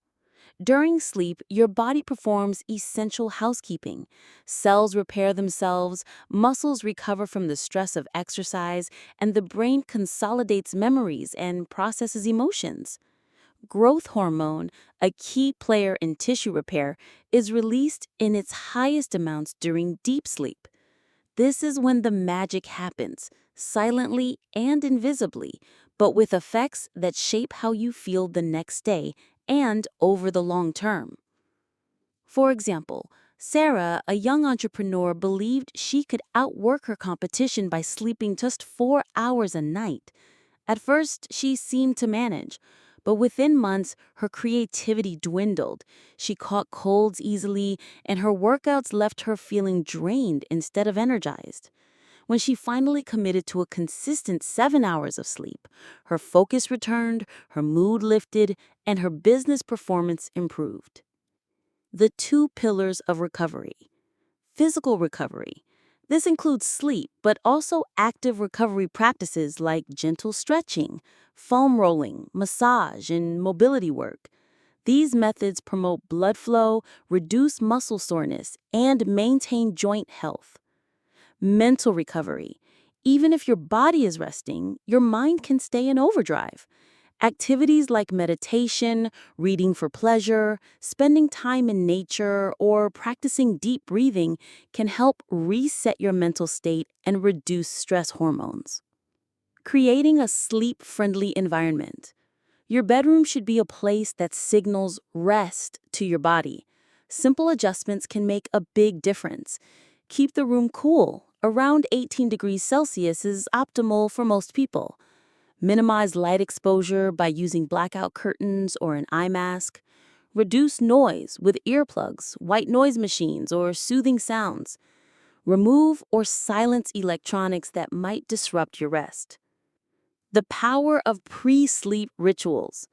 During sleep, your body performs essential housekeeping. Cells repair themselves, muscles recover from the stress of exercise, and the brain consolidates memories and processes emotions. Growth hormone, a key player in tissue repair, is released in its highest amounts during deep sleep. This is when the magic happens, silently and invisibly, but with effects that shape how you feel the next day and over the long term. For example, Sarah, a young entrepreneur, believed she could outwork her competition by sleeping just 4 hours a night. At first, she seemed to manage, but within months, her creativity dwindled. She caught colds easily, and her workouts left her feeling drained instead of energized. When she finally committed to a consistent 7 hours of sleep, her focus returned, her mood lifted, and her business performance improved. The two pillars of recovery. Physical recovery. This includes sleep, but also active recovery practices like gentle stretching, foam rolling, massage, and mobility work. These methods promote blood flow, reduce muscle soreness, and maintain joint health. Mental recovery. Even if your body is resting, your mind can stay in overdrive. Activities like meditation, reading for pleasure, spending time in nature, or practicing deep breathing can help reset your mental state and reduce stress hormones. Creating a sleep-friendly environment. Your bedroom should be a place that signals rest to your body. Simple adjustments can make a big difference. Keep the room cool. Around 18 degrees Celsius is optimal for most people. Minimize light exposure by using blackout curtains or an eye mask. Reduce noise with earplugs, white noise machines, or soothing sounds. Remove or silence electronics that might disrupt your rest. The power of pre-sleep rituals.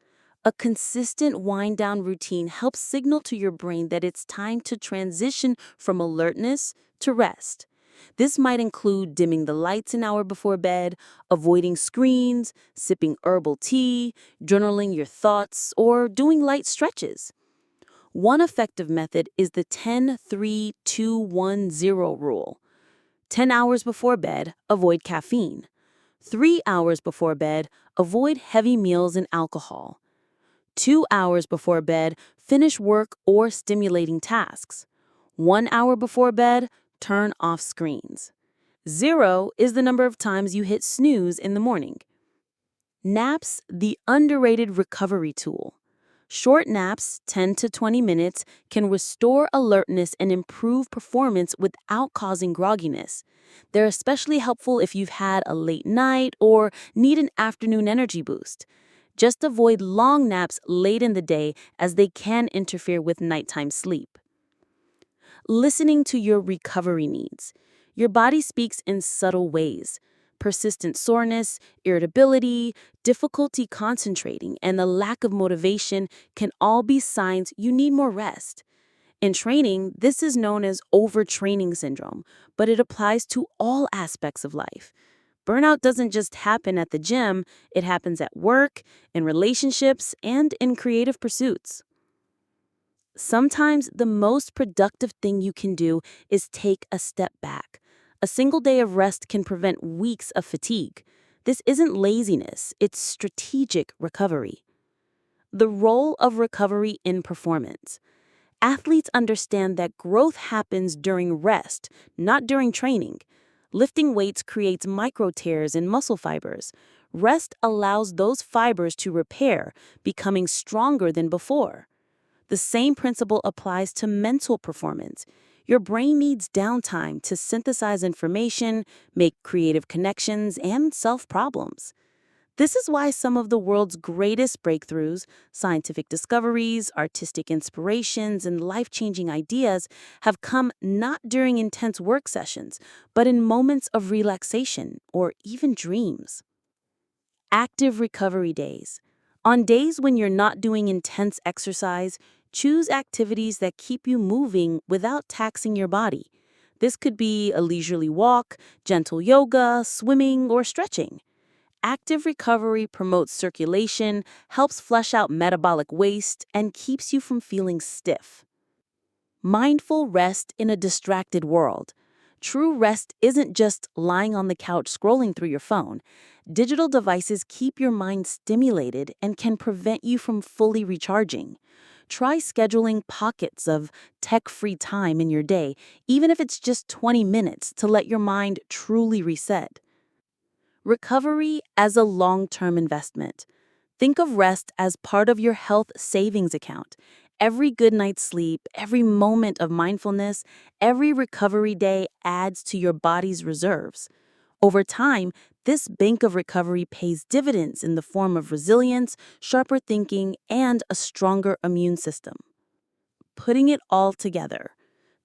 A consistent wind-down routine helps signal to your brain that it's time to transition from alertness to rest. This might include dimming the lights an hour before bed, avoiding screens, sipping herbal tea, journaling your thoughts, or doing light stretches. One effective method is the 10-3-2-1-0 rule. 10 hours before bed, avoid caffeine. 3 hours before bed, avoid heavy meals and alcohol. 2 hours before bed, finish work or stimulating tasks. 1 hour before bed, turn off screens. 0 is the number of times you hit snooze in the morning. Naps, the underrated recovery tool. Short naps, 10 to 20 minutes, can restore alertness and improve performance without causing grogginess. They're especially helpful if you've had a late night or need an afternoon energy boost. Just avoid long naps late in the day as they can interfere with nighttime sleep. Listening to your recovery needs. Your body speaks in subtle ways. Persistent soreness, irritability, difficulty concentrating, and the lack of motivation can all be signs you need more rest. In training, this is known as overtraining syndrome, but it applies to all aspects of life. Burnout doesn't just happen at the gym, it happens at work, in relationships, and in creative pursuits. Sometimes the most productive thing you can do is take a step back. A single day of rest can prevent weeks of fatigue. This isn't laziness, it's strategic recovery. The role of recovery in performance. Athletes understand that growth happens during rest, not during training. Lifting weights creates micro tears in muscle fibers. Rest allows those fibers to repair, becoming stronger than before. The same principle applies to mental performance. Your brain needs downtime to synthesize information, make creative connections, and solve problems. This is why some of the world's greatest breakthroughs, scientific discoveries, artistic inspirations, and life-changing ideas have come not during intense work sessions, but in moments of relaxation or even dreams. Active recovery days. On days when you're not doing intense exercise, choose activities that keep you moving without taxing your body. This could be a leisurely walk, gentle yoga, swimming, or stretching. Active recovery promotes circulation, helps flush out metabolic waste, and keeps you from feeling stiff. Mindful rest in a distracted world. True rest isn't just lying on the couch scrolling through your phone. Digital devices keep your mind stimulated and can prevent you from fully recharging. Try scheduling pockets of tech-free time in your day, even if it's just 20 minutes, to let your mind truly reset. Recovery as a long-term investment. Think of rest as part of your health savings account. Every good night's sleep, every moment of mindfulness, every recovery day adds to your body's reserves. Over time, this bank of recovery pays dividends in the form of resilience, sharper thinking, and a stronger immune system. Putting it all together.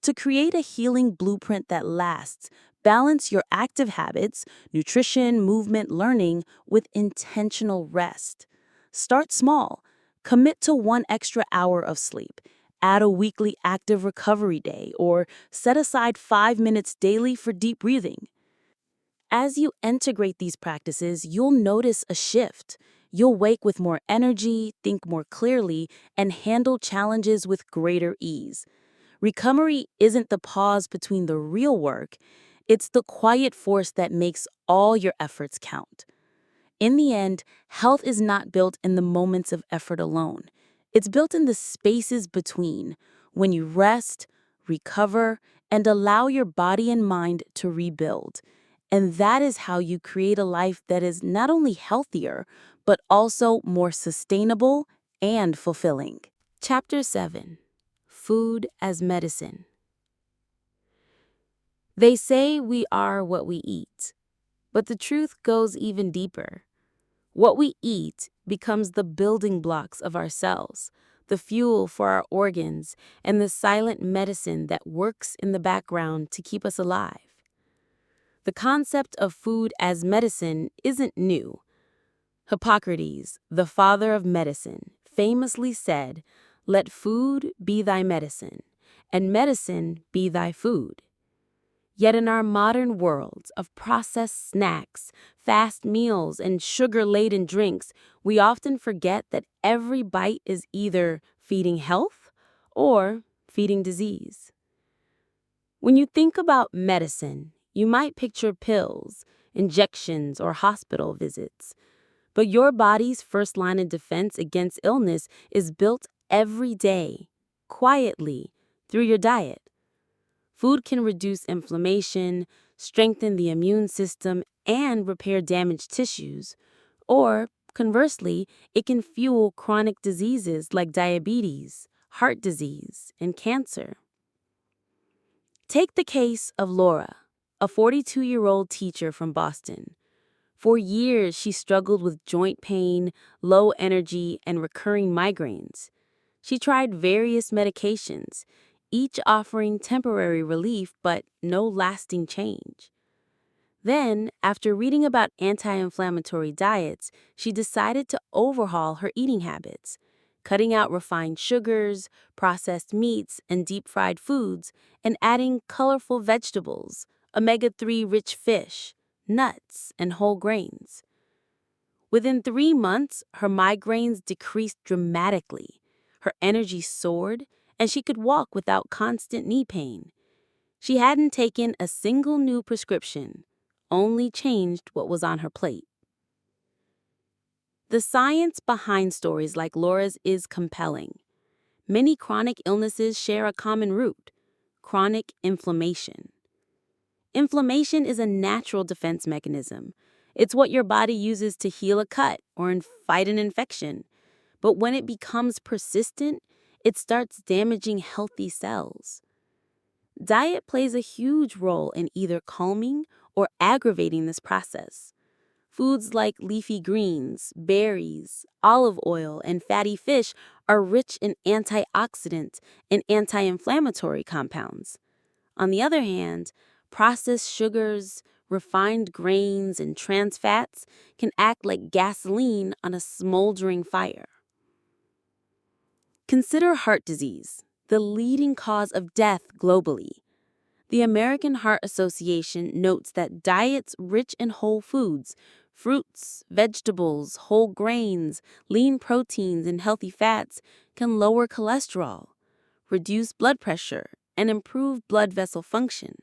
To create a healing blueprint that lasts, balance your active habits, nutrition, movement, learning with intentional rest. Start small. Commit to 1 extra hour of sleep. Add a weekly active recovery day, or set aside 5 minutes daily for deep breathing. As you integrate these practices, you'll notice a shift. You'll wake with more energy, think more clearly, and handle challenges with greater ease. Recovery isn't the pause between the real work, it's the quiet force that makes all your efforts count. In the end, health is not built in the moments of effort alone. It's built in the spaces between, when you rest, recover, and allow your body and mind to rebuild. And that is how you create a life that is not only healthier, but also more sustainable and fulfilling. Chapter 7. Food as Medicine. They say we are what we eat, but the truth goes even deeper. What we eat becomes the building blocks of our cells, the fuel for our organs, and the silent medicine that works in the background to keep us alive. The concept of food as medicine isn't new. Hippocrates, the father of medicine, famously said, "Let food be thy medicine, and medicine be thy food." Yet in our modern world of processed snacks, fast meals, and sugar-laden drinks, we often forget that every bite is either feeding health or feeding disease. When you think about medicine, you might picture pills, injections, or hospital visits. But your body's first line of defense against illness is built every day, quietly, through your diet. Food can reduce inflammation, strengthen the immune system, and repair damaged tissues. Or, conversely, it can fuel chronic diseases like diabetes, heart disease, and cancer. Take the case of Laura, a 42-year-old teacher from Boston. For years, she struggled with joint pain, low energy, and recurring migraines. She tried various medications, each offering temporary relief but no lasting change. Then, after reading about anti-inflammatory diets, she decided to overhaul her eating habits, cutting out refined sugars, processed meats, and deep-fried foods, and adding colorful vegetables, omega-3 rich fish, nuts, and whole grains. Within 3 months, her migraines decreased dramatically. Her energy soared, and she could walk without constant knee pain. She hadn't taken a single new prescription, only changed what was on her plate. The science behind stories like Laura's is compelling. Many chronic illnesses share a common root: chronic inflammation. Inflammation is a natural defense mechanism. It's what your body uses to heal a cut or fight an infection. But when it becomes persistent, it starts damaging healthy cells. Diet plays a huge role in either calming or aggravating this process. Foods like leafy greens, berries, olive oil, and fatty fish are rich in antioxidants and anti-inflammatory compounds. On the other hand, processed sugars, refined grains, and trans fats can act like gasoline on a smoldering fire. Consider heart disease, the leading cause of death globally. The American Heart Association notes that diets rich in whole foods, fruits, vegetables, whole grains, lean proteins, and healthy fats can lower cholesterol, reduce blood pressure, and improve blood vessel function.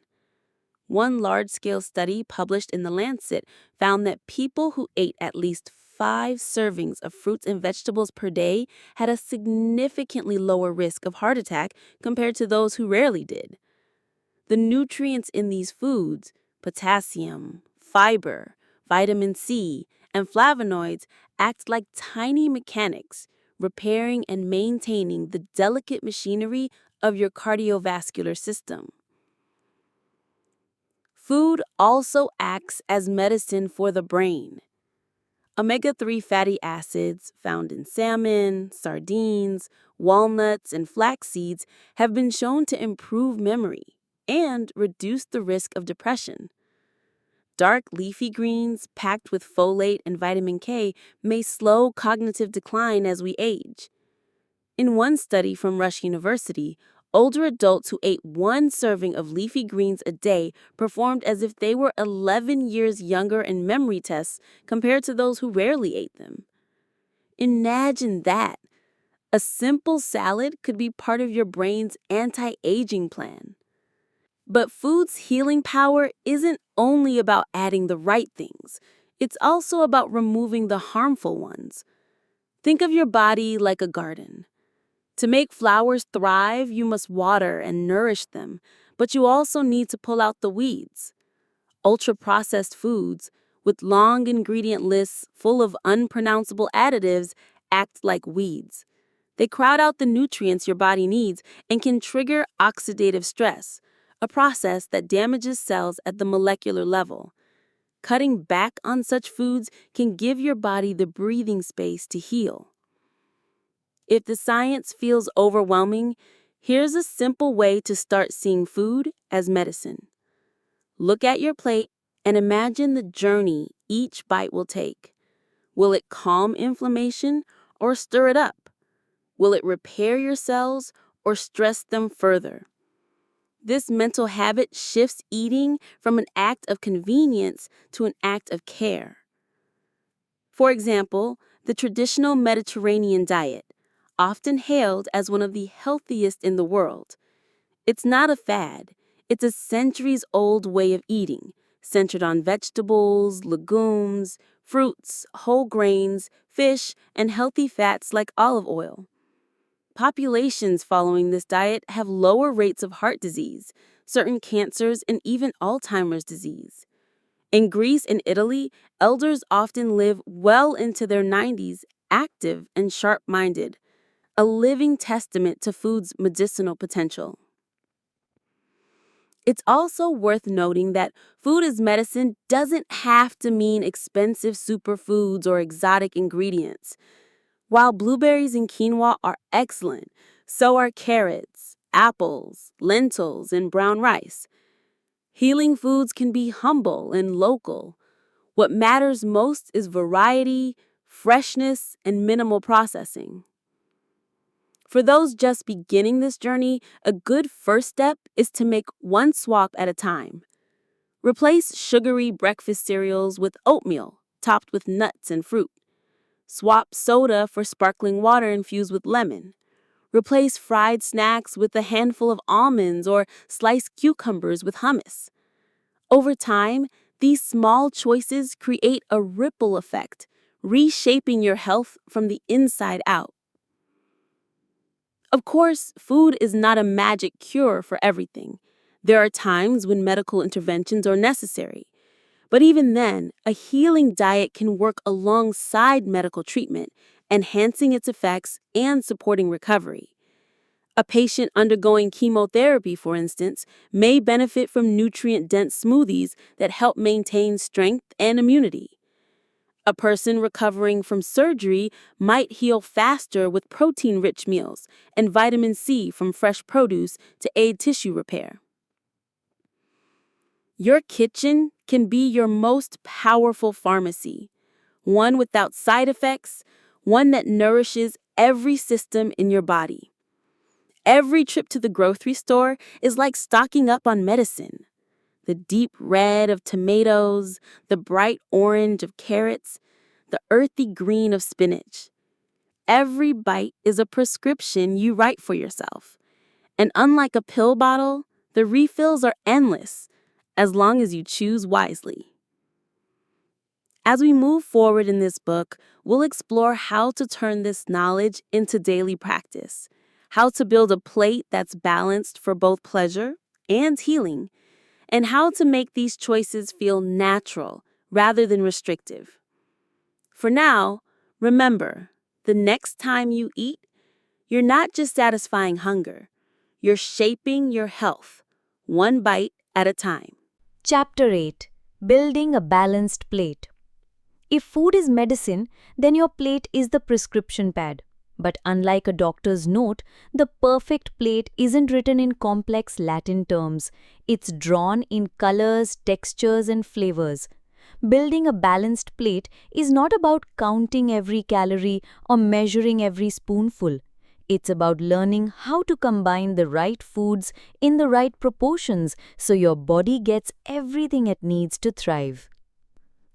One large-scale study published in The Lancet found that people who ate at least 5 servings of fruits and vegetables per day had a significantly lower risk of heart attack compared to those who rarely did. The nutrients in these foods, potassium, fiber, vitamin C, and flavonoids, act like tiny mechanics, repairing and maintaining the delicate machinery of your cardiovascular system. Food also acts as medicine for the brain. Omega-3 fatty acids found in salmon, sardines, walnuts, and flax seeds have been shown to improve memory and reduce the risk of depression. Dark leafy greens packed with folate and vitamin K may slow cognitive decline as we age. In one study from Rush University, older adults who ate 1 serving of leafy greens a day performed as if they were 11 years younger in memory tests compared to those who rarely ate them. Imagine that. A simple salad could be part of your brain's anti-aging plan. But food's healing power isn't only about adding the right things. It's also about removing the harmful ones. Think of your body like a garden. To make flowers thrive, you must water and nourish them, but you also need to pull out the weeds. Ultra-processed foods, with long ingredient lists full of unpronounceable additives, act like weeds. They crowd out the nutrients your body needs and can trigger oxidative stress, a process that damages cells at the molecular level. Cutting back on such foods can give your body the breathing space to heal. If the science feels overwhelming, here's a simple way to start seeing food as medicine. Look at your plate and imagine the journey each bite will take. Will it calm inflammation or stir it up? Will it repair your cells or stress them further? This mental habit shifts eating from an act of convenience to an act of care. For example, the traditional Mediterranean diet, often hailed as one of the healthiest in the world. It's not a fad. It's a centuries-old way of eating, centered on vegetables, legumes, fruits, whole grains, fish, and healthy fats like olive oil. Populations following this diet have lower rates of heart disease, certain cancers, and even Alzheimer's disease. In Greece and Italy, elders often live well into their 90s, active and sharp-minded, a living testament to food's medicinal potential. It's also worth noting that food as medicine doesn't have to mean expensive superfoods or exotic ingredients. While blueberries and quinoa are excellent, so are carrots, apples, lentils, and brown rice. Healing foods can be humble and local. What matters most is variety, freshness, and minimal processing. For those just beginning this journey, a good first step is to make one swap at a time. Replace sugary breakfast cereals with oatmeal, topped with nuts and fruit. Swap soda for sparkling water infused with lemon. Replace fried snacks with a handful of almonds or sliced cucumbers with hummus. Over time, these small choices create a ripple effect, reshaping your health from the inside out. Of course, food is not a magic cure for everything. There are times when medical interventions are necessary. But even then, a healing diet can work alongside medical treatment, enhancing its effects and supporting recovery. A patient undergoing chemotherapy, for instance, may benefit from nutrient-dense smoothies that help maintain strength and immunity. A person recovering from surgery might heal faster with protein-rich meals and vitamin C from fresh produce to aid tissue repair. Your kitchen can be your most powerful pharmacy, one without side effects, one that nourishes every system in your body. Every trip to the grocery store is like stocking up on medicine. The deep red of tomatoes, the bright orange of carrots, the earthy green of spinach. Every bite is a prescription you write for yourself. And unlike a pill bottle, the refills are endless, as long as you choose wisely. As we move forward in this book, we'll explore how to turn this knowledge into daily practice, how to build a plate that's balanced for both pleasure and healing, and how to make these choices feel natural rather than restrictive. For now, remember, the next time you eat, you're not just satisfying hunger, you're shaping your health, one bite at a time. Chapter 8. Building a Balanced Plate. If food is medicine, then your plate is the prescription pad. But unlike a doctor's note, the perfect plate isn't written in complex Latin terms. It's drawn in colors, textures, and flavors. Building a balanced plate is not about counting every calorie or measuring every spoonful. It's about learning how to combine the right foods in the right proportions so your body gets everything it needs to thrive.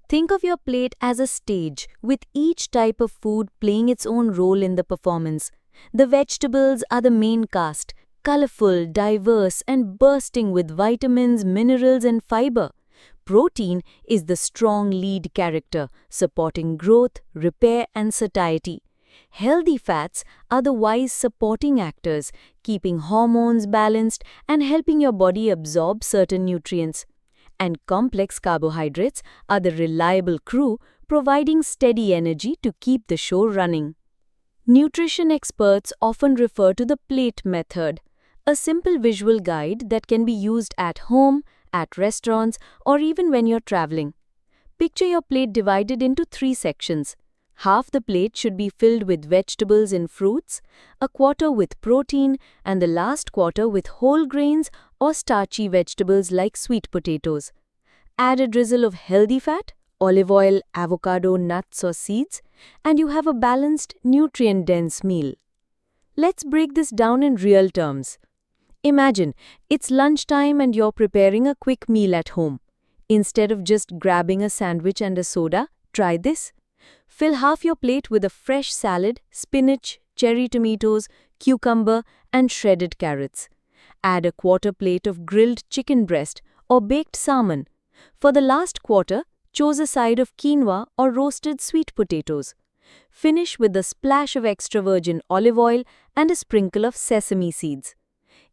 Think of your plate as a stage, with each type of food playing its own role in the performance. The vegetables are the main cast, colorful, diverse, and bursting with vitamins, minerals, and fiber. Protein is the strong lead character, supporting growth, repair, and satiety. Healthy fats are the wise supporting actors, keeping hormones balanced and helping your body absorb certain nutrients. And complex carbohydrates are the reliable crew, providing steady energy to keep the show running. Nutrition experts often refer to the plate method, a simple visual guide that can be used at home, at restaurants, or even when you're traveling. Picture your plate divided into 3 sections. Half the plate should be filled with vegetables and fruits, a quarter with protein, and the last quarter with whole grains or starchy vegetables like sweet potatoes. Add a drizzle of healthy fat, olive oil, avocado, nuts, or seeds, and you have a balanced, nutrient-dense meal. Let's break this down in real terms. Imagine it's lunchtime and you're preparing a quick meal at home. Instead of just grabbing a sandwich and a soda, try this. Fill half your plate with a fresh salad, spinach, cherry tomatoes, cucumber, and shredded carrots. Add a quarter plate of grilled chicken breast or baked salmon. For the last quarter, choose a side of quinoa or roasted sweet potatoes. Finish with a splash of extra virgin olive oil and a sprinkle of sesame seeds.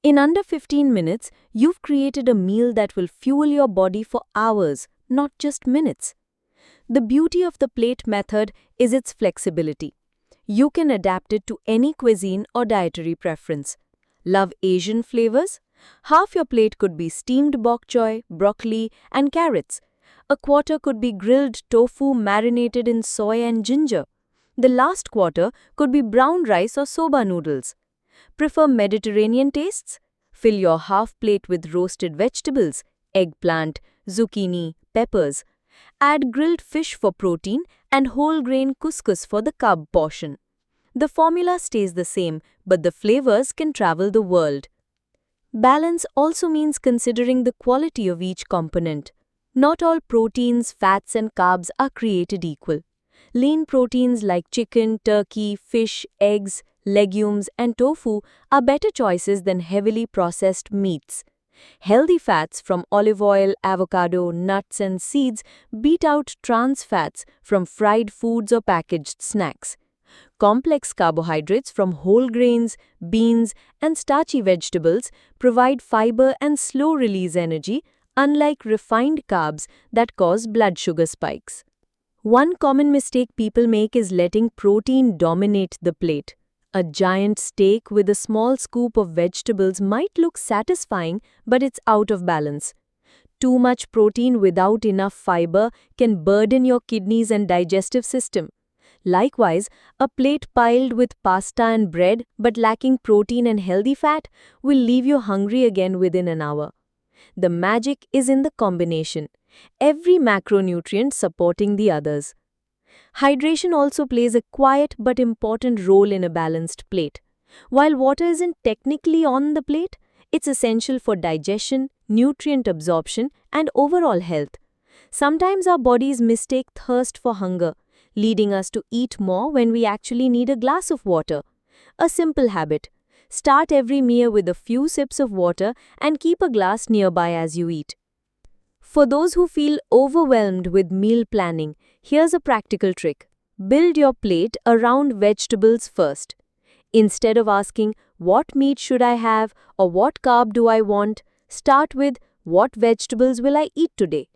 In under 15 minutes, you've created a meal that will fuel your body for hours, not just minutes. The beauty of the plate method is its flexibility. You can adapt it to any cuisine or dietary preference. Love Asian flavors? Half your plate could be steamed bok choy, broccoli, and carrots. A quarter could be grilled tofu marinated in soy and ginger. The last quarter could be brown rice or soba noodles. Prefer Mediterranean tastes? Fill your half plate with roasted vegetables, eggplant, zucchini, peppers. Add grilled fish for protein and whole grain couscous for the carb portion. The formula stays the same, but the flavors can travel the world. Balance also means considering the quality of each component. Not all proteins, fats, and carbs are created equal. Lean proteins like chicken, turkey, fish, eggs, legumes, and tofu are better choices than heavily processed meats. Healthy fats from olive oil, avocado, nuts, and seeds beat out trans fats from fried foods or packaged snacks. Complex carbohydrates from whole grains, beans, and starchy vegetables provide fiber and slow-release energy, unlike refined carbs that cause blood sugar spikes. One common mistake people make is letting protein dominate the plate. A giant steak with a small scoop of vegetables might look satisfying, but it's out of balance. Too much protein without enough fiber can burden your kidneys and digestive system. Likewise, a plate piled with pasta and bread but lacking protein and healthy fat will leave you hungry again within an hour. The magic is in the combination, every macronutrient supporting the others. Hydration also plays a quiet but important role in a balanced plate. While water isn't technically on the plate, it's essential for digestion, nutrient absorption, and overall health. Sometimes our bodies mistake thirst for hunger, leading us to eat more when we actually need a glass of water. A simple habit. Start every meal with a few sips of water and keep a glass nearby as you eat. For those who feel overwhelmed with meal planning, here's a practical trick. Build your plate around vegetables first. Instead of asking, what meat should I have or what carb do I want, start with, what vegetables will I eat today?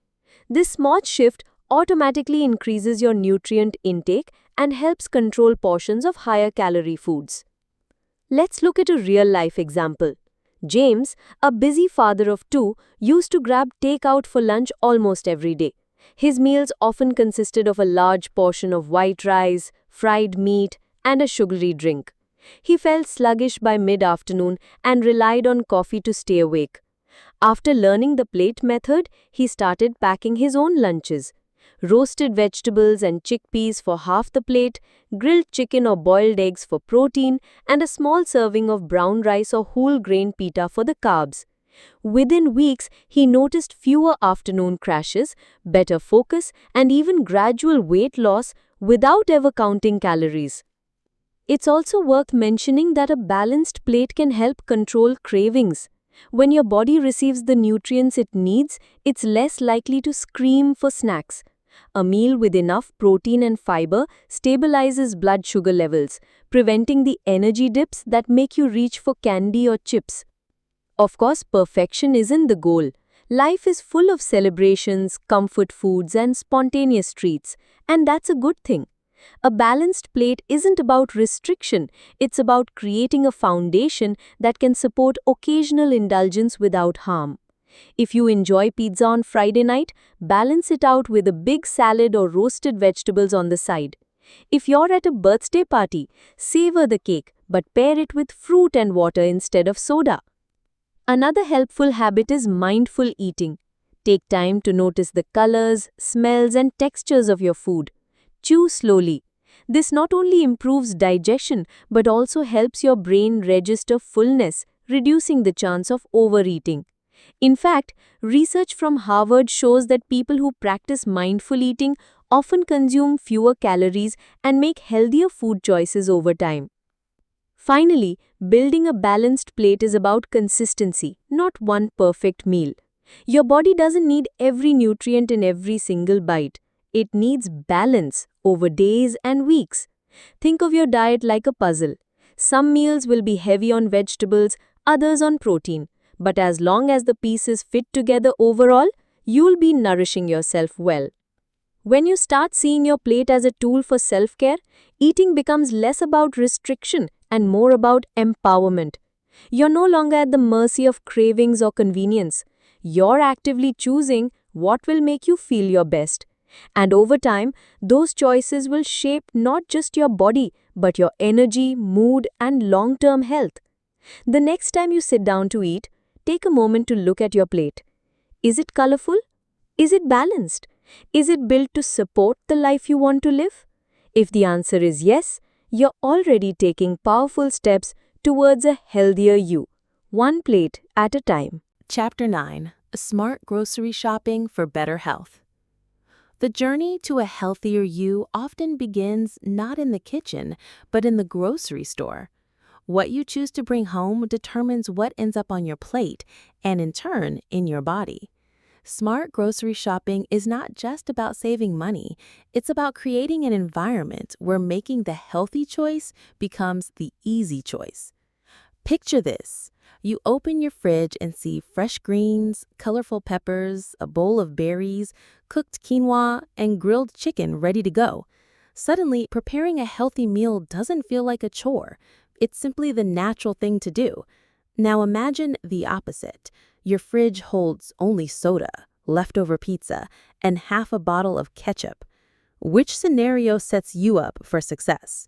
This small shift automatically increases your nutrient intake and helps control portions of higher calorie foods. Let's look at a real-life example. James, a busy father of two, used to grab takeout for lunch almost every day. His meals often consisted of a large portion of white rice, fried meat, and a sugary drink. He felt sluggish by mid-afternoon and relied on coffee to stay awake. After learning the plate method, he started packing his own lunches. Roasted vegetables and chickpeas for half the plate, grilled chicken or boiled eggs for protein, and a small serving of brown rice or whole grain pita for the carbs. Within weeks, he noticed fewer afternoon crashes, better focus, and even gradual weight loss without ever counting calories. It's also worth mentioning that a balanced plate can help control cravings. When your body receives the nutrients it needs, it's less likely to scream for snacks. A meal with enough protein and fiber stabilizes blood sugar levels, preventing the energy dips that make you reach for candy or chips. Of course, perfection isn't the goal. Life is full of celebrations, comfort foods, and spontaneous treats, and that's a good thing. A balanced plate isn't about restriction, it's about creating a foundation that can support occasional indulgence without harm. If you enjoy pizza on Friday night, balance it out with a big salad or roasted vegetables on the side. If you're at a birthday party, savor the cake but pair it with fruit and water instead of soda. Another helpful habit is mindful eating. Take time to notice the colors, smells, and textures of your food. Chew slowly. This not only improves digestion but also helps your brain register fullness, reducing the chance of overeating. In fact, research from Harvard shows that people who practice mindful eating often consume fewer calories and make healthier food choices over time. Finally, building a balanced plate is about consistency, not one perfect meal. Your body doesn't need every nutrient in every single bite. It needs balance over days and weeks. Think of your diet like a puzzle. Some meals will be heavy on vegetables, others on protein. But as long as the pieces fit together overall, you'll be nourishing yourself well. When you start seeing your plate as a tool for self-care, eating becomes less about restriction and more about empowerment. You're no longer at the mercy of cravings or convenience. You're actively choosing what will make you feel your best. And over time, those choices will shape not just your body, but your energy, mood, and long-term health. The next time you sit down to eat, take a moment to look at your plate. Is it colorful? Is it balanced? Is it built to support the life you want to live? If the answer is yes, you're already taking powerful steps towards a healthier you, one plate at a time. Chapter 9. Smart Grocery Shopping for Better Health. The journey to a healthier you often begins not in the kitchen, but in the grocery store. What you choose to bring home determines what ends up on your plate and, in turn, in your body. Smart grocery shopping is not just about saving money. It's about creating an environment where making the healthy choice becomes the easy choice. Picture this. You open your fridge and see fresh greens, colorful peppers, a bowl of berries, cooked quinoa, and grilled chicken ready to go. Suddenly, preparing a healthy meal doesn't feel like a chore. It's simply the natural thing to do. Now imagine the opposite. Your fridge holds only soda, leftover pizza, and half a bottle of ketchup. Which scenario sets you up for success?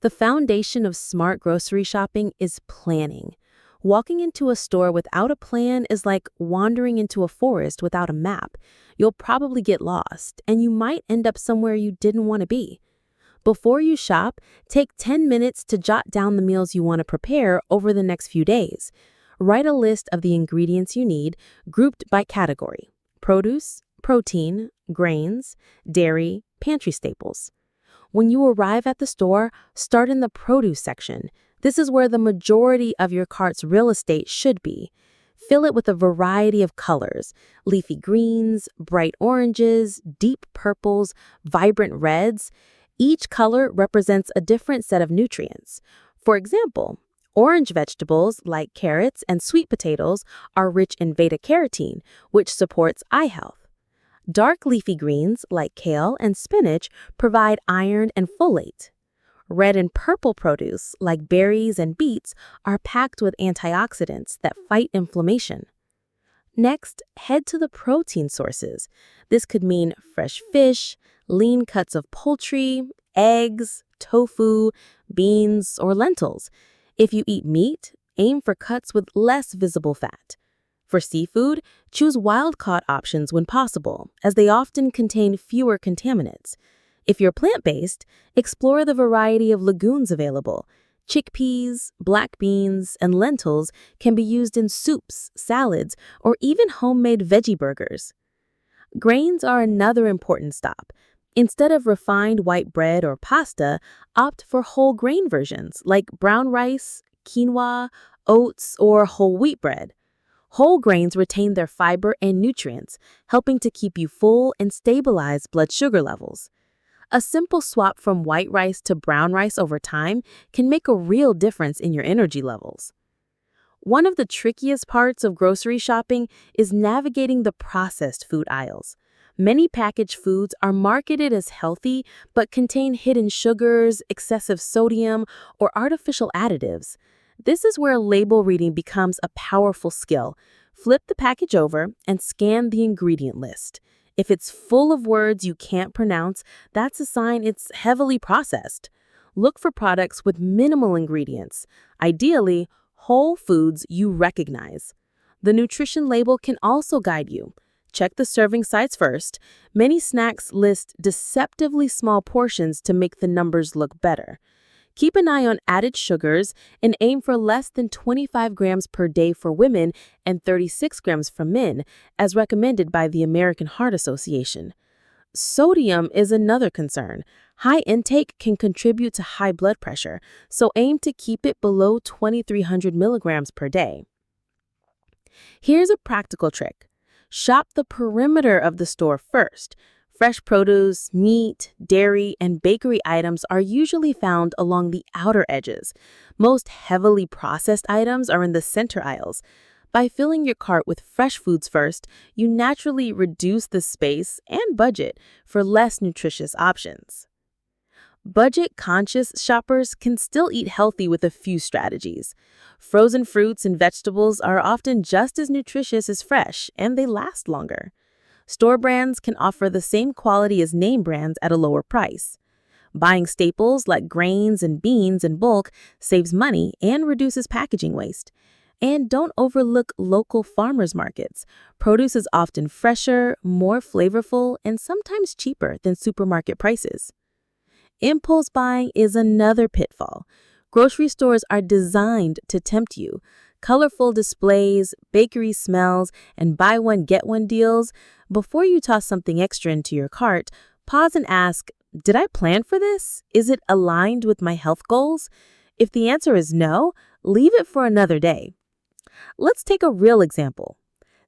The foundation of smart grocery shopping is planning. Walking into a store without a plan is like wandering into a forest without a map. You'll probably get lost, and you might end up somewhere you didn't want to be. Before you shop, take 10 minutes to jot down the meals you want to prepare over the next few days. Write a list of the ingredients you need, grouped by category: produce, protein, grains, dairy, pantry staples. When you arrive at the store, start in the produce section. This is where the majority of your cart's real estate should be. Fill it with a variety of colors: leafy greens, bright oranges, deep purples, vibrant reds. Each color represents a different set of nutrients. For example, orange vegetables like carrots and sweet potatoes are rich in beta-carotene, which supports eye health. Dark leafy greens like kale and spinach provide iron and folate. Red and purple produce like berries and beets are packed with antioxidants that fight inflammation. Next, head to the protein sources. This could mean fresh fish, lean cuts of poultry, eggs, tofu, beans, or lentils. If you eat meat, aim for cuts with less visible fat. For seafood, choose wild-caught options when possible, as they often contain fewer contaminants. If you're plant-based, explore the variety of legumes available. Chickpeas, black beans, and lentils can be used in soups, salads, or even homemade veggie burgers. Grains are another important stop. Instead of refined white bread or pasta, opt for whole grain versions like brown rice, quinoa, oats, or whole wheat bread. Whole grains retain their fiber and nutrients, helping to keep you full and stabilize blood sugar levels. A simple swap from white rice to brown rice over time can make a real difference in your energy levels. One of the trickiest parts of grocery shopping is navigating the processed food aisles. Many packaged foods are marketed as healthy but contain hidden sugars, excessive sodium, or artificial additives. This is where label reading becomes a powerful skill. Flip the package over and scan the ingredient list. If it's full of words you can't pronounce, that's a sign it's heavily processed. Look for products with minimal ingredients, ideally whole foods you recognize. The nutrition label can also guide you. Check the serving size first. Many snacks list deceptively small portions to make the numbers look better. Keep an eye on added sugars and aim for less than 25 grams per day for women and 36 grams for men, as recommended by the American Heart Association. Sodium is another concern. High intake can contribute to high blood pressure, so aim to keep it below 2,300 milligrams per day. Here's a practical trick. Shop the perimeter of the store first. Fresh produce, meat, dairy, and bakery items are usually found along the outer edges. Most heavily processed items are in the center aisles. By filling your cart with fresh foods first, you naturally reduce the space and budget for less nutritious options. Budget-conscious shoppers can still eat healthy with a few strategies. Frozen fruits and vegetables are often just as nutritious as fresh, and they last longer. Store brands can offer the same quality as name brands at a lower price. Buying staples like grains and beans in bulk saves money and reduces packaging waste. And don't overlook local farmers markets. Produce is often fresher, more flavorful, and sometimes cheaper than supermarket prices. Impulse buying is another pitfall. Grocery stores are designed to tempt you. Colorful displays, bakery smells, and buy one get one deals. Before you toss something extra into your cart, pause and ask, did I plan for this? Is it aligned with my health goals? If the answer is no, leave it for another day. Let's take a real example.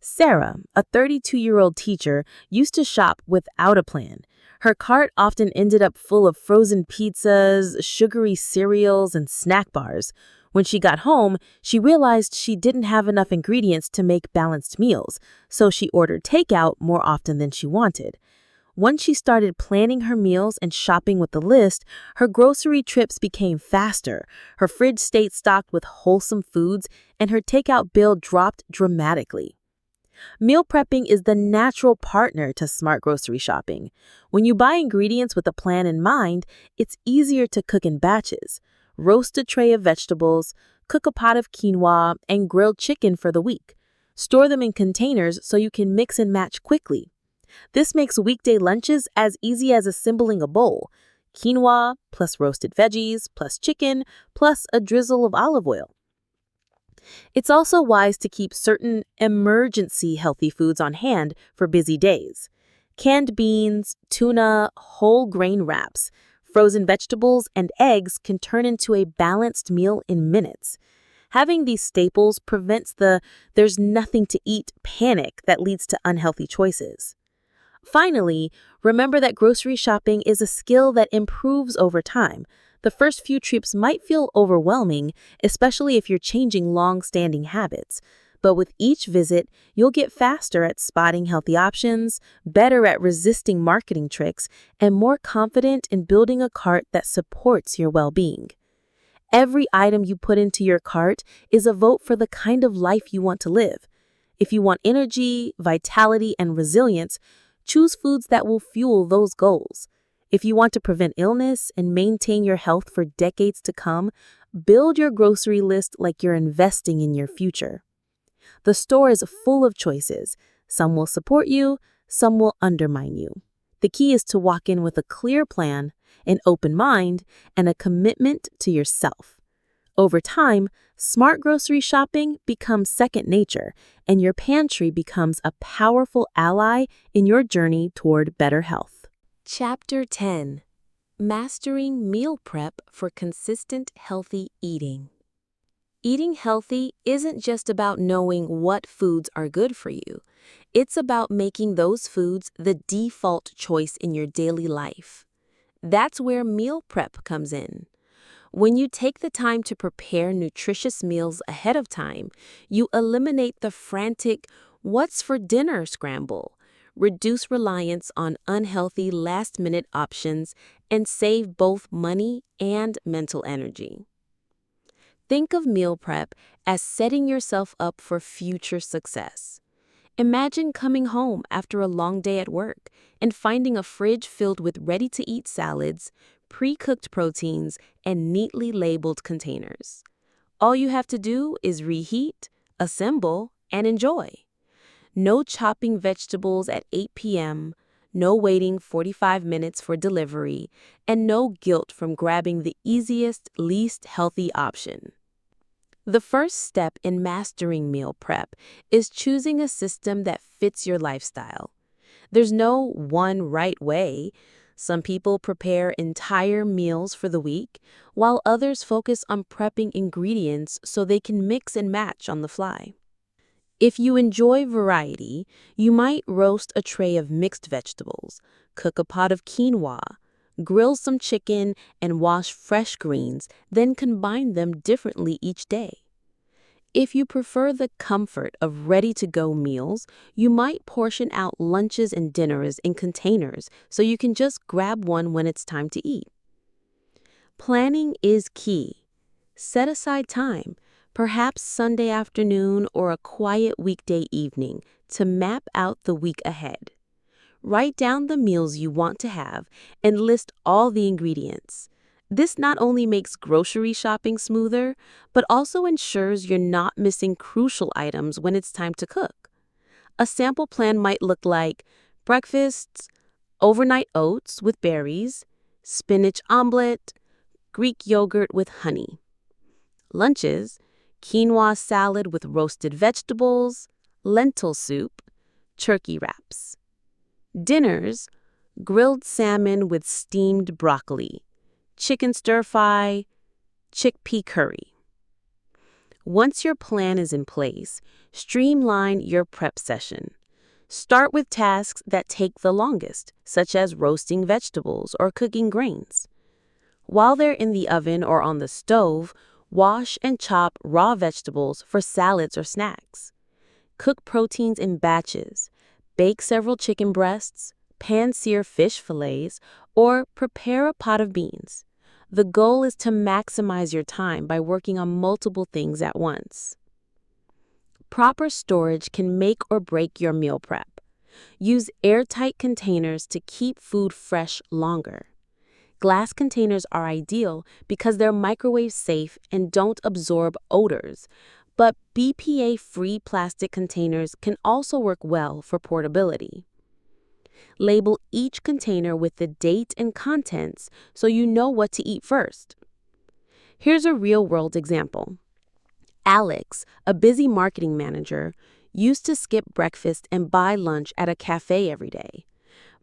Sarah, a 32-year-old teacher, used to shop without a plan. Her cart often ended up full of frozen pizzas, sugary cereals, and snack bars. When she got home, she realized she didn't have enough ingredients to make balanced meals, so she ordered takeout more often than she wanted. Once she started planning her meals and shopping with the list, her grocery trips became faster, her fridge stayed stocked with wholesome foods, and her takeout bill dropped dramatically. Meal prepping is the natural partner to smart grocery shopping. When you buy ingredients with a plan in mind, it's easier to cook in batches. Roast a tray of vegetables, cook a pot of quinoa, and grilled chicken for the week. Store them in containers so you can mix and match quickly. This makes weekday lunches as easy as assembling a bowl. quinoa, plus roasted veggies, plus chicken, plus a drizzle of olive oil. It's also wise to keep certain emergency healthy foods on hand for busy days. Canned beans, tuna, whole grain wraps, frozen vegetables, and eggs can turn into a balanced meal in minutes. Having these staples prevents the "there's nothing to eat" panic that leads to unhealthy choices. Finally, remember that grocery shopping is a skill that improves over time. The first few trips might feel overwhelming, especially if you're changing long-standing habits. But with each visit, you'll get faster at spotting healthy options, better at resisting marketing tricks, and more confident in building a cart that supports your well-being. Every item you put into your cart is a vote for the kind of life you want to live. If you want energy, vitality, and resilience, choose foods that will fuel those goals. If you want to prevent illness and maintain your health for decades to come, build your grocery list like you're investing in your future. The store is full of choices. Some will support you, some will undermine you. The key is to walk in with a clear plan, an open mind, and a commitment to yourself. Over time, smart grocery shopping becomes second nature, and your pantry becomes a powerful ally in your journey toward better health. Chapter 10. Mastering Meal Prep for Consistent Healthy Eating. Eating healthy isn't just about knowing what foods are good for you. It's about making those foods the default choice in your daily life. That's where meal prep comes in. When you take the time to prepare nutritious meals ahead of time, you eliminate the frantic "what's for dinner" scramble, reduce reliance on unhealthy last-minute options, and save both money and mental energy. Think of meal prep as setting yourself up for future success. Imagine coming home after a long day at work and finding a fridge filled with ready-to-eat salads, pre-cooked proteins, and neatly labeled containers. All you have to do is reheat, assemble, and enjoy. No chopping vegetables at 8 p.m., no waiting 45 minutes for delivery, and no guilt from grabbing the easiest, least healthy option. The first step in mastering meal prep is choosing a system that fits your lifestyle. There's no one right way. Some people prepare entire meals for the week, while others focus on prepping ingredients so they can mix and match on the fly. If you enjoy variety, you might roast a tray of mixed vegetables, cook a pot of quinoa, grill some chicken, and wash fresh greens, then combine them differently each day. If you prefer the comfort of ready-to-go meals, you might portion out lunches and dinners in containers so you can just grab one when it's time to eat. Planning is key. Set aside time, perhaps Sunday afternoon or a quiet weekday evening, to map out the week ahead. Write down the meals you want to have and list all the ingredients. This not only makes grocery shopping smoother, but also ensures you're not missing crucial items when it's time to cook. A sample plan might look like breakfasts: overnight oats with berries, spinach omelet, Greek yogurt with honey. Lunches: quinoa salad with roasted vegetables, lentil soup, turkey wraps. Dinners: grilled salmon with steamed broccoli, chicken stir-fry, chickpea curry. Once your plan is in place, streamline your prep session. Start with tasks that take the longest, such as roasting vegetables or cooking grains. While they're in the oven or on the stove, wash and chop raw vegetables for salads or snacks. Cook proteins in batches. Bake several chicken breasts, pan-sear fish fillets, or prepare a pot of beans. The goal is to maximize your time by working on multiple things at once. Proper storage can make or break your meal prep. Use airtight containers to keep food fresh longer. Glass containers are ideal because they're microwave safe and don't absorb odors, but BPA-free plastic containers can also work well for portability. Label each container with the date and contents so you know what to eat first. Here's a real-world example. Alex, a busy marketing manager, used to skip breakfast and buy lunch at a cafe every day.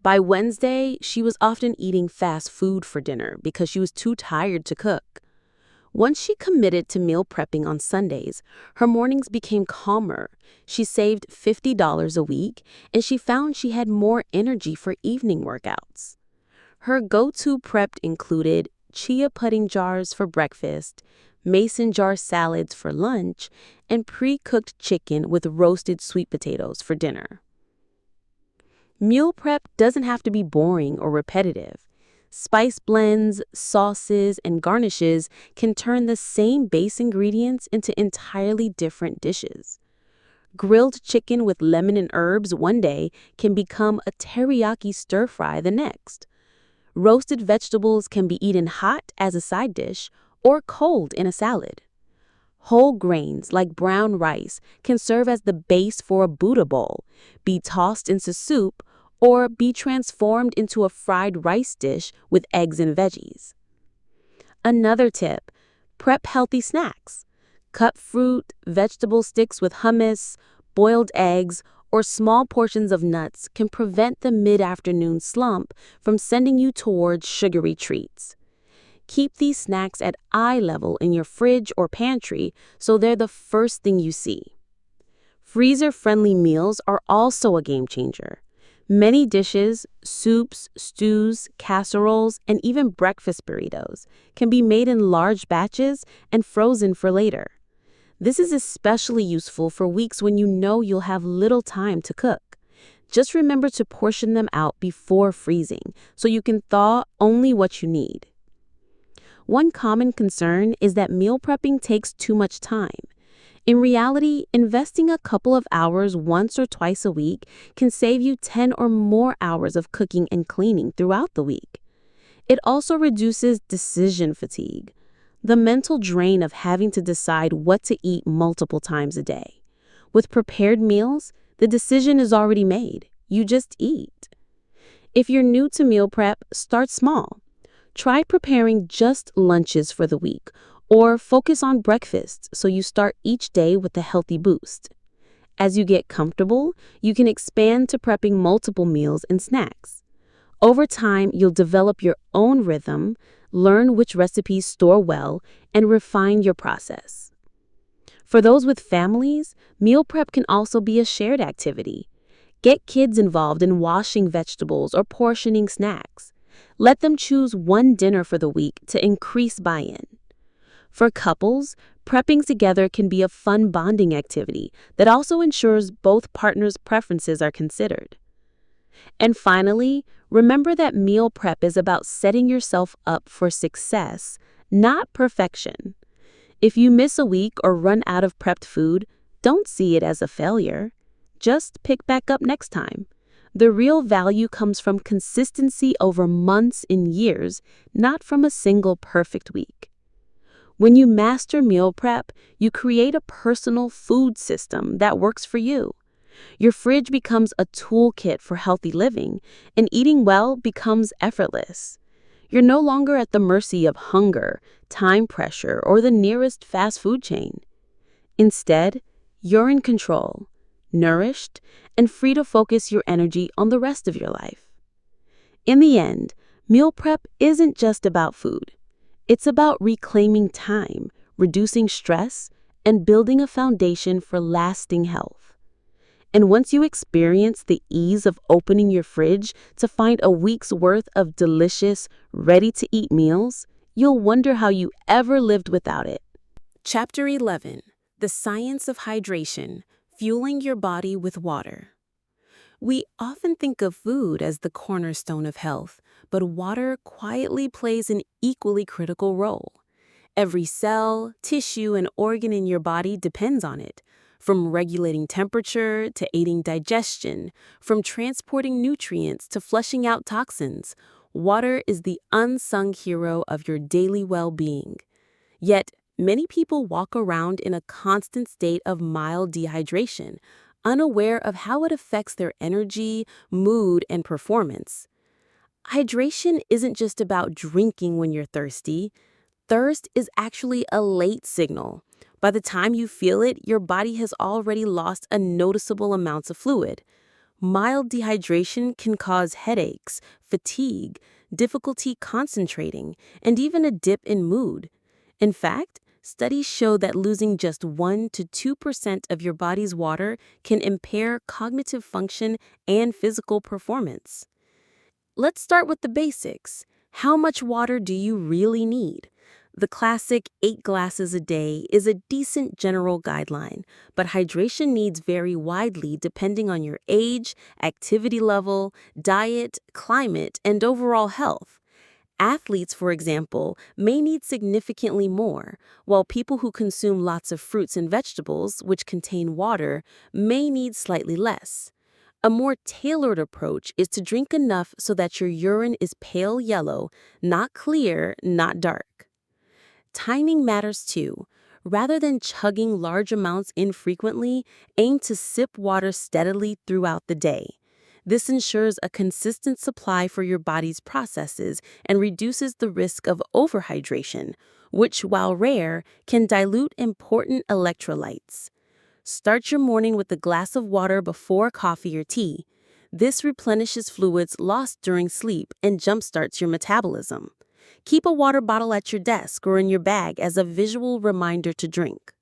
By Wednesday, she was often eating fast food for dinner because she was too tired to cook. Once she committed to meal prepping on Sundays, her mornings became calmer. She saved $50 a week, and she found she had more energy for evening workouts. Her go-to prep included chia pudding jars for breakfast, mason jar salads for lunch, and pre-cooked chicken with roasted sweet potatoes for dinner. Meal prep doesn't have to be boring or repetitive. Spice blends, sauces, and garnishes can turn the same base ingredients into entirely different dishes. Grilled chicken with lemon and herbs one day can become a teriyaki stir-fry the next. Roasted vegetables can be eaten hot as a side dish or cold in a salad. Whole grains like brown rice can serve as the base for a Buddha bowl, be tossed into soup, or be transformed into a fried rice dish with eggs and veggies. Another tip, prep healthy snacks. Cut fruit, vegetable sticks with hummus, boiled eggs, or small portions of nuts can prevent the mid-afternoon slump from sending you towards sugary treats. Keep these snacks at eye level in your fridge or pantry so they're the first thing you see. Freezer-friendly meals are also a game changer. Many dishes, soups, stews, casseroles, and even breakfast burritos can be made in large batches and frozen for later. This is especially useful for weeks when you know you'll have little time to cook. Just remember to portion them out before freezing so you can thaw only what you need. One common concern is that meal prepping takes too much time. In reality, investing a couple of hours once or twice a week can save you 10 or more hours of cooking and cleaning throughout the week. It also reduces decision fatigue, the mental drain of having to decide what to eat multiple times a day. With prepared meals, the decision is already made. You just eat. If you're new to meal prep, start small. Try preparing just lunches for the week, or focus on breakfast so you start each day with a healthy boost. As you get comfortable, you can expand to prepping multiple meals and snacks. Over time, you'll develop your own rhythm, learn which recipes store well, and refine your process. For those with families, meal prep can also be a shared activity. Get kids involved in washing vegetables or portioning snacks. Let them choose one dinner for the week to increase buy-in. For couples, prepping together can be a fun bonding activity that also ensures both partners' preferences are considered. And finally, remember that meal prep is about setting yourself up for success, not perfection. If you miss a week or run out of prepped food, don't see it as a failure. Just pick back up next time. The real value comes from consistency over months and years, not from a single perfect week. When you master meal prep, you create a personal food system that works for you. Your fridge becomes a toolkit for healthy living, and eating well becomes effortless. You're no longer at the mercy of hunger, time pressure, or the nearest fast food chain. Instead, you're in control, nourished, and free to focus your energy on the rest of your life. In the end, meal prep isn't just about food. It's about reclaiming time, reducing stress, and building a foundation for lasting health. And once you experience the ease of opening your fridge to find a week's worth of delicious, ready-to-eat meals, you'll wonder how you ever lived without it. Chapter 11. The Science of Hydration, Fueling Your Body with Water. We often think of food as the cornerstone of health, but water quietly plays an equally critical role. Every cell, tissue, and organ in your body depends on it, from regulating temperature to aiding digestion, from transporting nutrients to flushing out toxins. Water is the unsung hero of your daily well-being. Yet, many people walk around in a constant state of mild dehydration, unaware of how it affects their energy, mood, and performance. Hydration isn't just about drinking when you're thirsty. Thirst is actually a late signal. By the time you feel it, your body has already lost a noticeable amount of fluid. Mild dehydration can cause headaches, fatigue, difficulty concentrating, and even a dip in mood. In fact, studies show that losing just 1 to 2% of your body's water can impair cognitive function and physical performance. Let's start with the basics. How much water do you really need? The classic 8 glasses a day is a decent general guideline, but hydration needs vary widely depending on your age, activity level, diet, climate, and overall health. Athletes, for example, may need significantly more, while people who consume lots of fruits and vegetables, which contain water, may need slightly less. A more tailored approach is to drink enough so that your urine is pale yellow, not clear, not dark. Timing matters too. Rather than chugging large amounts infrequently, aim to sip water steadily throughout the day. This ensures a consistent supply for your body's processes and reduces the risk of overhydration, which, while rare, can dilute important electrolytes. Start your morning with a glass of water before coffee or tea. This replenishes fluids lost during sleep and jumpstarts your metabolism. Keep a water bottle at your desk or in your bag as a visual reminder to drink.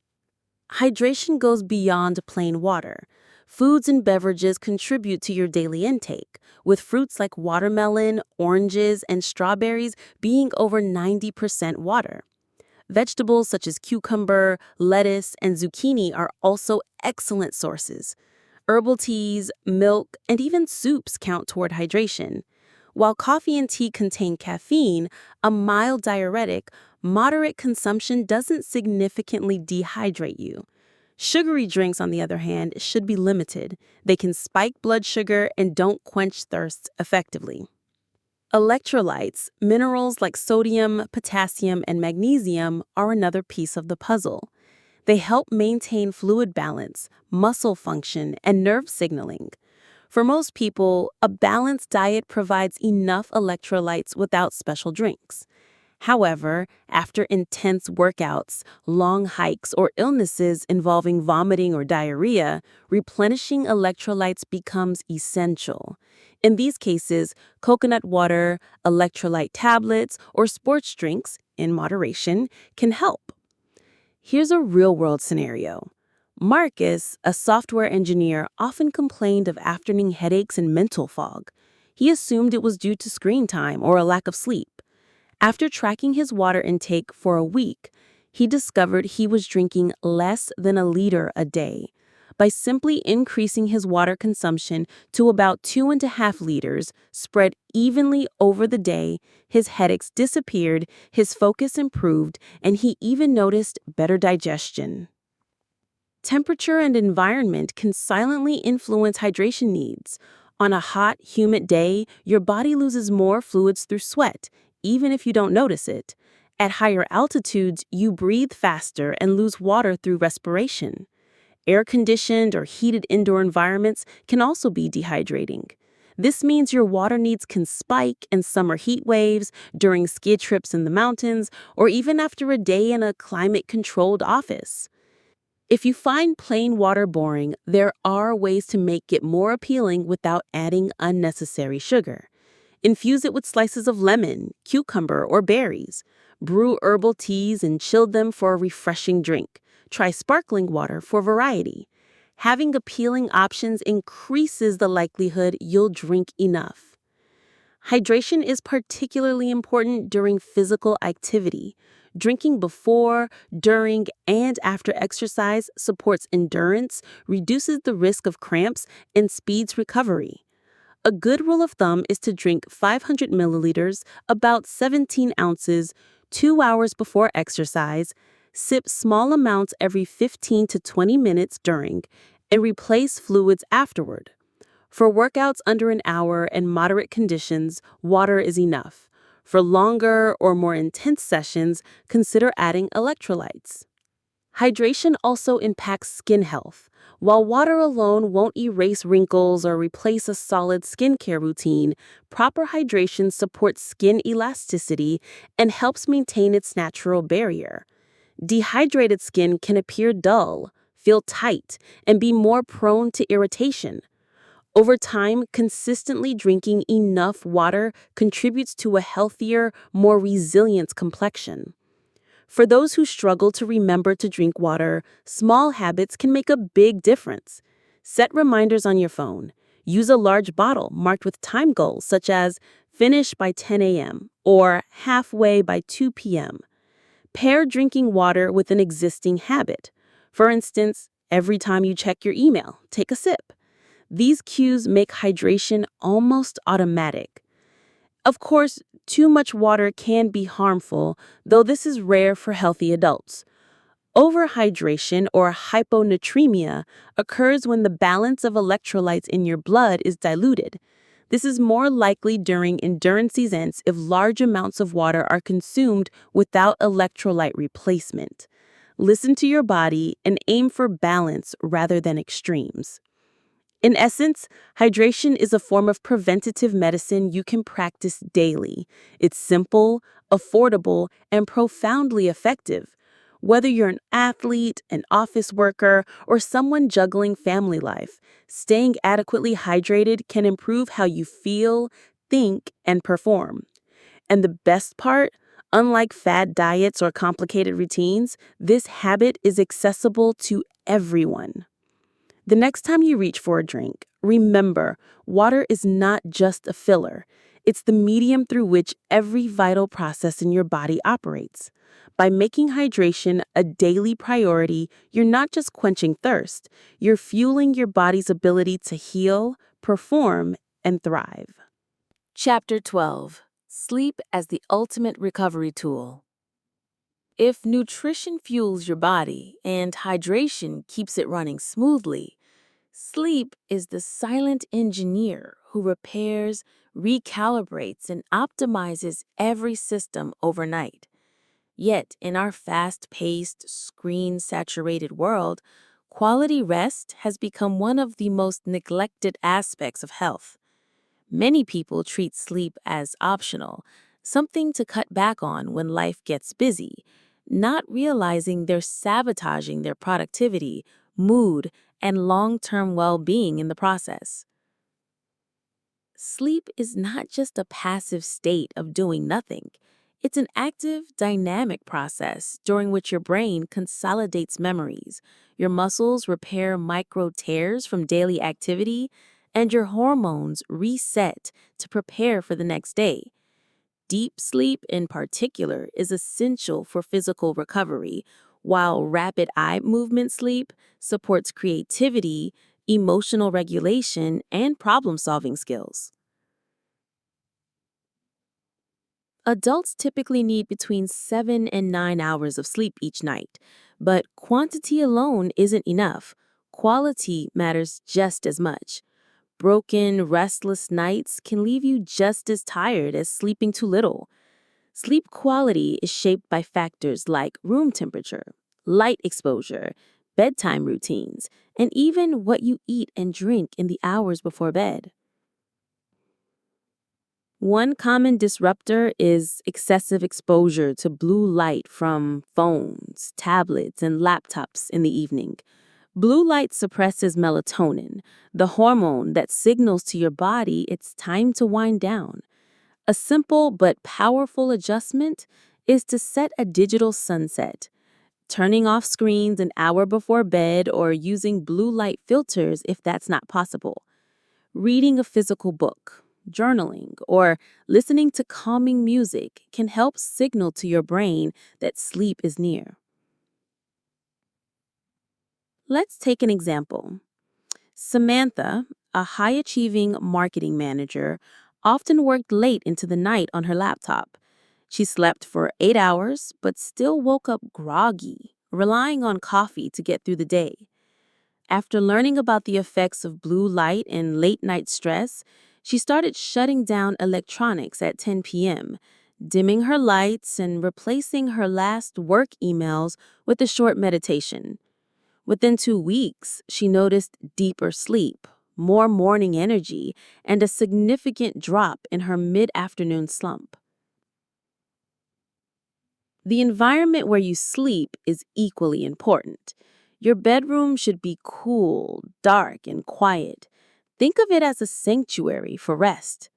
Hydration goes beyond plain water. Foods and beverages contribute to your daily intake, with fruits like watermelon, oranges, and strawberries being over 90% water. Vegetables such as cucumber, lettuce, and zucchini are also excellent sources. Herbal teas, milk, and even soups count toward hydration. While coffee and tea contain caffeine, a mild diuretic, moderate consumption doesn't significantly dehydrate you. Sugary drinks, on the other hand, should be limited. They can spike blood sugar and don't quench thirst effectively. Electrolytes, minerals like sodium, potassium, and magnesium, are another piece of the puzzle. They help maintain fluid balance, muscle function, and nerve signaling. For most people, a balanced diet provides enough electrolytes without special drinks. However, after intense workouts, long hikes, or illnesses involving vomiting or diarrhea, replenishing electrolytes becomes essential. In these cases, coconut water, electrolyte tablets, or sports drinks, in moderation, can help. Here's a real-world scenario. Marcus, a software engineer, often complained of afternoon headaches and mental fog. He assumed it was due to screen time or a lack of sleep. After tracking his water intake for a week, he discovered he was drinking less than a liter a day. By simply increasing his water consumption to about 2.5 liters, spread evenly over the day, his headaches disappeared, his focus improved, and he even noticed better digestion. Temperature and environment can silently influence hydration needs. On a hot, humid day, your body loses more fluids through sweat, even if you don't notice it. At higher altitudes, you breathe faster and lose water through respiration. Air-conditioned or heated indoor environments can also be dehydrating. This means your water needs can spike in summer heat waves, during ski trips in the mountains, or even after a day in a climate-controlled office. If you find plain water boring, there are ways to make it more appealing without adding unnecessary sugar. Infuse it with slices of lemon, cucumber, or berries. Brew herbal teas and chill them for a refreshing drink. Try sparkling water for variety. Having appealing options increases the likelihood you'll drink enough. Hydration is particularly important during physical activity. Drinking before, during, and after exercise supports endurance, reduces the risk of cramps, and speeds recovery. A good rule of thumb is to drink 500 milliliters, about 17 ounces, 2 hours before exercise, sip small amounts every 15 to 20 minutes during, and replace fluids afterward. For workouts under an hour and moderate conditions, water is enough. For longer or more intense sessions, consider adding electrolytes. Hydration also impacts skin health. While water alone won't erase wrinkles or replace a solid skincare routine, proper hydration supports skin elasticity and helps maintain its natural barrier. Dehydrated skin can appear dull, feel tight, and be more prone to irritation. Over time, consistently drinking enough water contributes to a healthier, more resilient complexion. For those who struggle to remember to drink water, small habits can make a big difference. Set reminders on your phone. Use a large bottle marked with time goals such as finish by 10 a.m. or halfway by 2 p.m. Pair drinking water with an existing habit. For instance, every time you check your email, take a sip. These cues make hydration almost automatic. Of course, too much water can be harmful, though this is rare for healthy adults. Overhydration or hyponatremia occurs when the balance of electrolytes in your blood is diluted. This is more likely during endurance events if large amounts of water are consumed without electrolyte replacement. Listen to your body and aim for balance rather than extremes. In essence, hydration is a form of preventative medicine you can practice daily. It's simple, affordable, and profoundly effective. Whether you're an athlete, an office worker, or someone juggling family life, staying adequately hydrated can improve how you feel, think, and perform. And the best part, unlike fad diets or complicated routines, this habit is accessible to everyone. The next time you reach for a drink, remember, water is not just a filler. It's the medium through which every vital process in your body operates. By making hydration a daily priority, you're not just quenching thirst, you're fueling your body's ability to heal, perform, and thrive. Chapter 12. Sleep as the Ultimate Recovery Tool. If nutrition fuels your body and hydration keeps it running smoothly, sleep is the silent engineer who repairs, recalibrates, and optimizes every system overnight. Yet, in our fast-paced, screen-saturated world, quality rest has become one of the most neglected aspects of health. Many people treat sleep as optional, something to cut back on when life gets busy, not realizing they're sabotaging their productivity, mood, and long-term well-being in the process. Sleep is not just a passive state of doing nothing. It's an active, dynamic process during which your brain consolidates memories, your muscles repair micro tears from daily activity, and your hormones reset to prepare for the next day. Deep sleep, in particular, is essential for physical recovery, while rapid eye movement sleep supports creativity, emotional regulation, and problem-solving skills. Adults typically need between 7 and 9 hours of sleep each night, but quantity alone isn't enough. Quality matters just as much. Broken, restless nights can leave you just as tired as sleeping too little. Sleep quality is shaped by factors like room temperature, light exposure, bedtime routines, and even what you eat and drink in the hours before bed. One common disruptor is excessive exposure to blue light from phones, tablets, and laptops in the evening. Blue light suppresses melatonin, the hormone that signals to your body it's time to wind down. A simple but powerful adjustment is to set a digital sunset, turning off screens an hour before bed or using blue light filters if that's not possible. Reading a physical book, journaling, or listening to calming music can help signal to your brain that sleep is near. Let's take an example. Samantha, a high-achieving marketing manager, often worked late into the night on her laptop. She slept for 8 hours, but still woke up groggy, relying on coffee to get through the day. After learning about the effects of blue light and late-night stress, she started shutting down electronics at 10 p.m., dimming her lights and replacing her last work emails with a short meditation. Within 2 weeks, she noticed deeper sleep, more morning energy, and a significant drop in her mid-afternoon slump. The environment where you sleep is equally important. Your bedroom should be cool, dark, and quiet. Think of it as a sanctuary for rest.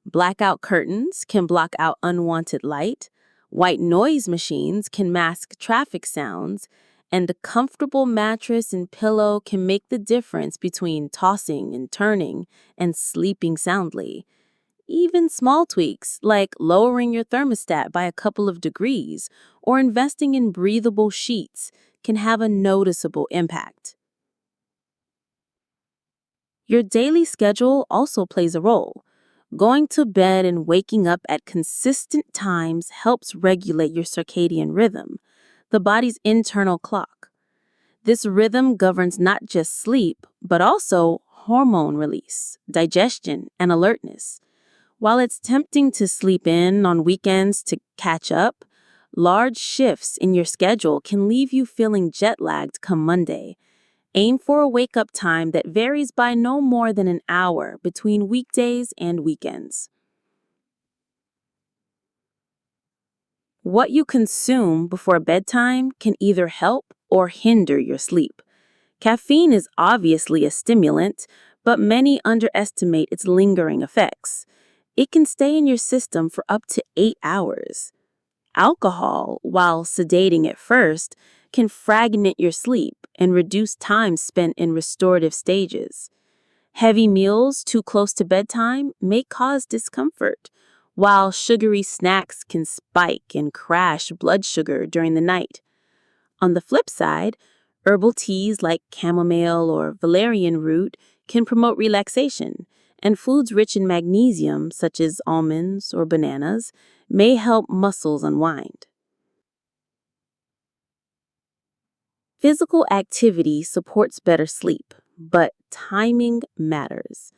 Blackout curtains can block out unwanted light, white noise machines can mask traffic sounds, and a comfortable mattress and pillow can make the difference between tossing and turning and sleeping soundly. Even small tweaks, like lowering your thermostat by a couple of degrees or investing in breathable sheets, can have a noticeable impact. Your daily schedule also plays a role. Going to bed and waking up at consistent times helps regulate your circadian rhythm, the body's internal clock. This rhythm governs not just sleep, but also hormone release, digestion, and alertness. While it's tempting to sleep in on weekends to catch up, large shifts in your schedule can leave you feeling jet-lagged come Monday. Aim for a wake-up time that varies by no more than an hour between weekdays and weekends. What you consume before bedtime can either help or hinder your sleep. Caffeine is obviously a stimulant, but many underestimate its lingering effects. It can stay in your system for up to 8 hours. Alcohol, while sedating at first, can fragment your sleep and reduce time spent in restorative stages. Heavy meals too close to bedtime may cause discomfort, while sugary snacks can spike and crash blood sugar during the night. On the flip side, herbal teas like chamomile or valerian root can promote relaxation, and foods rich in magnesium, such as almonds or bananas, may help muscles unwind. Physical activity supports better sleep, but timing matters.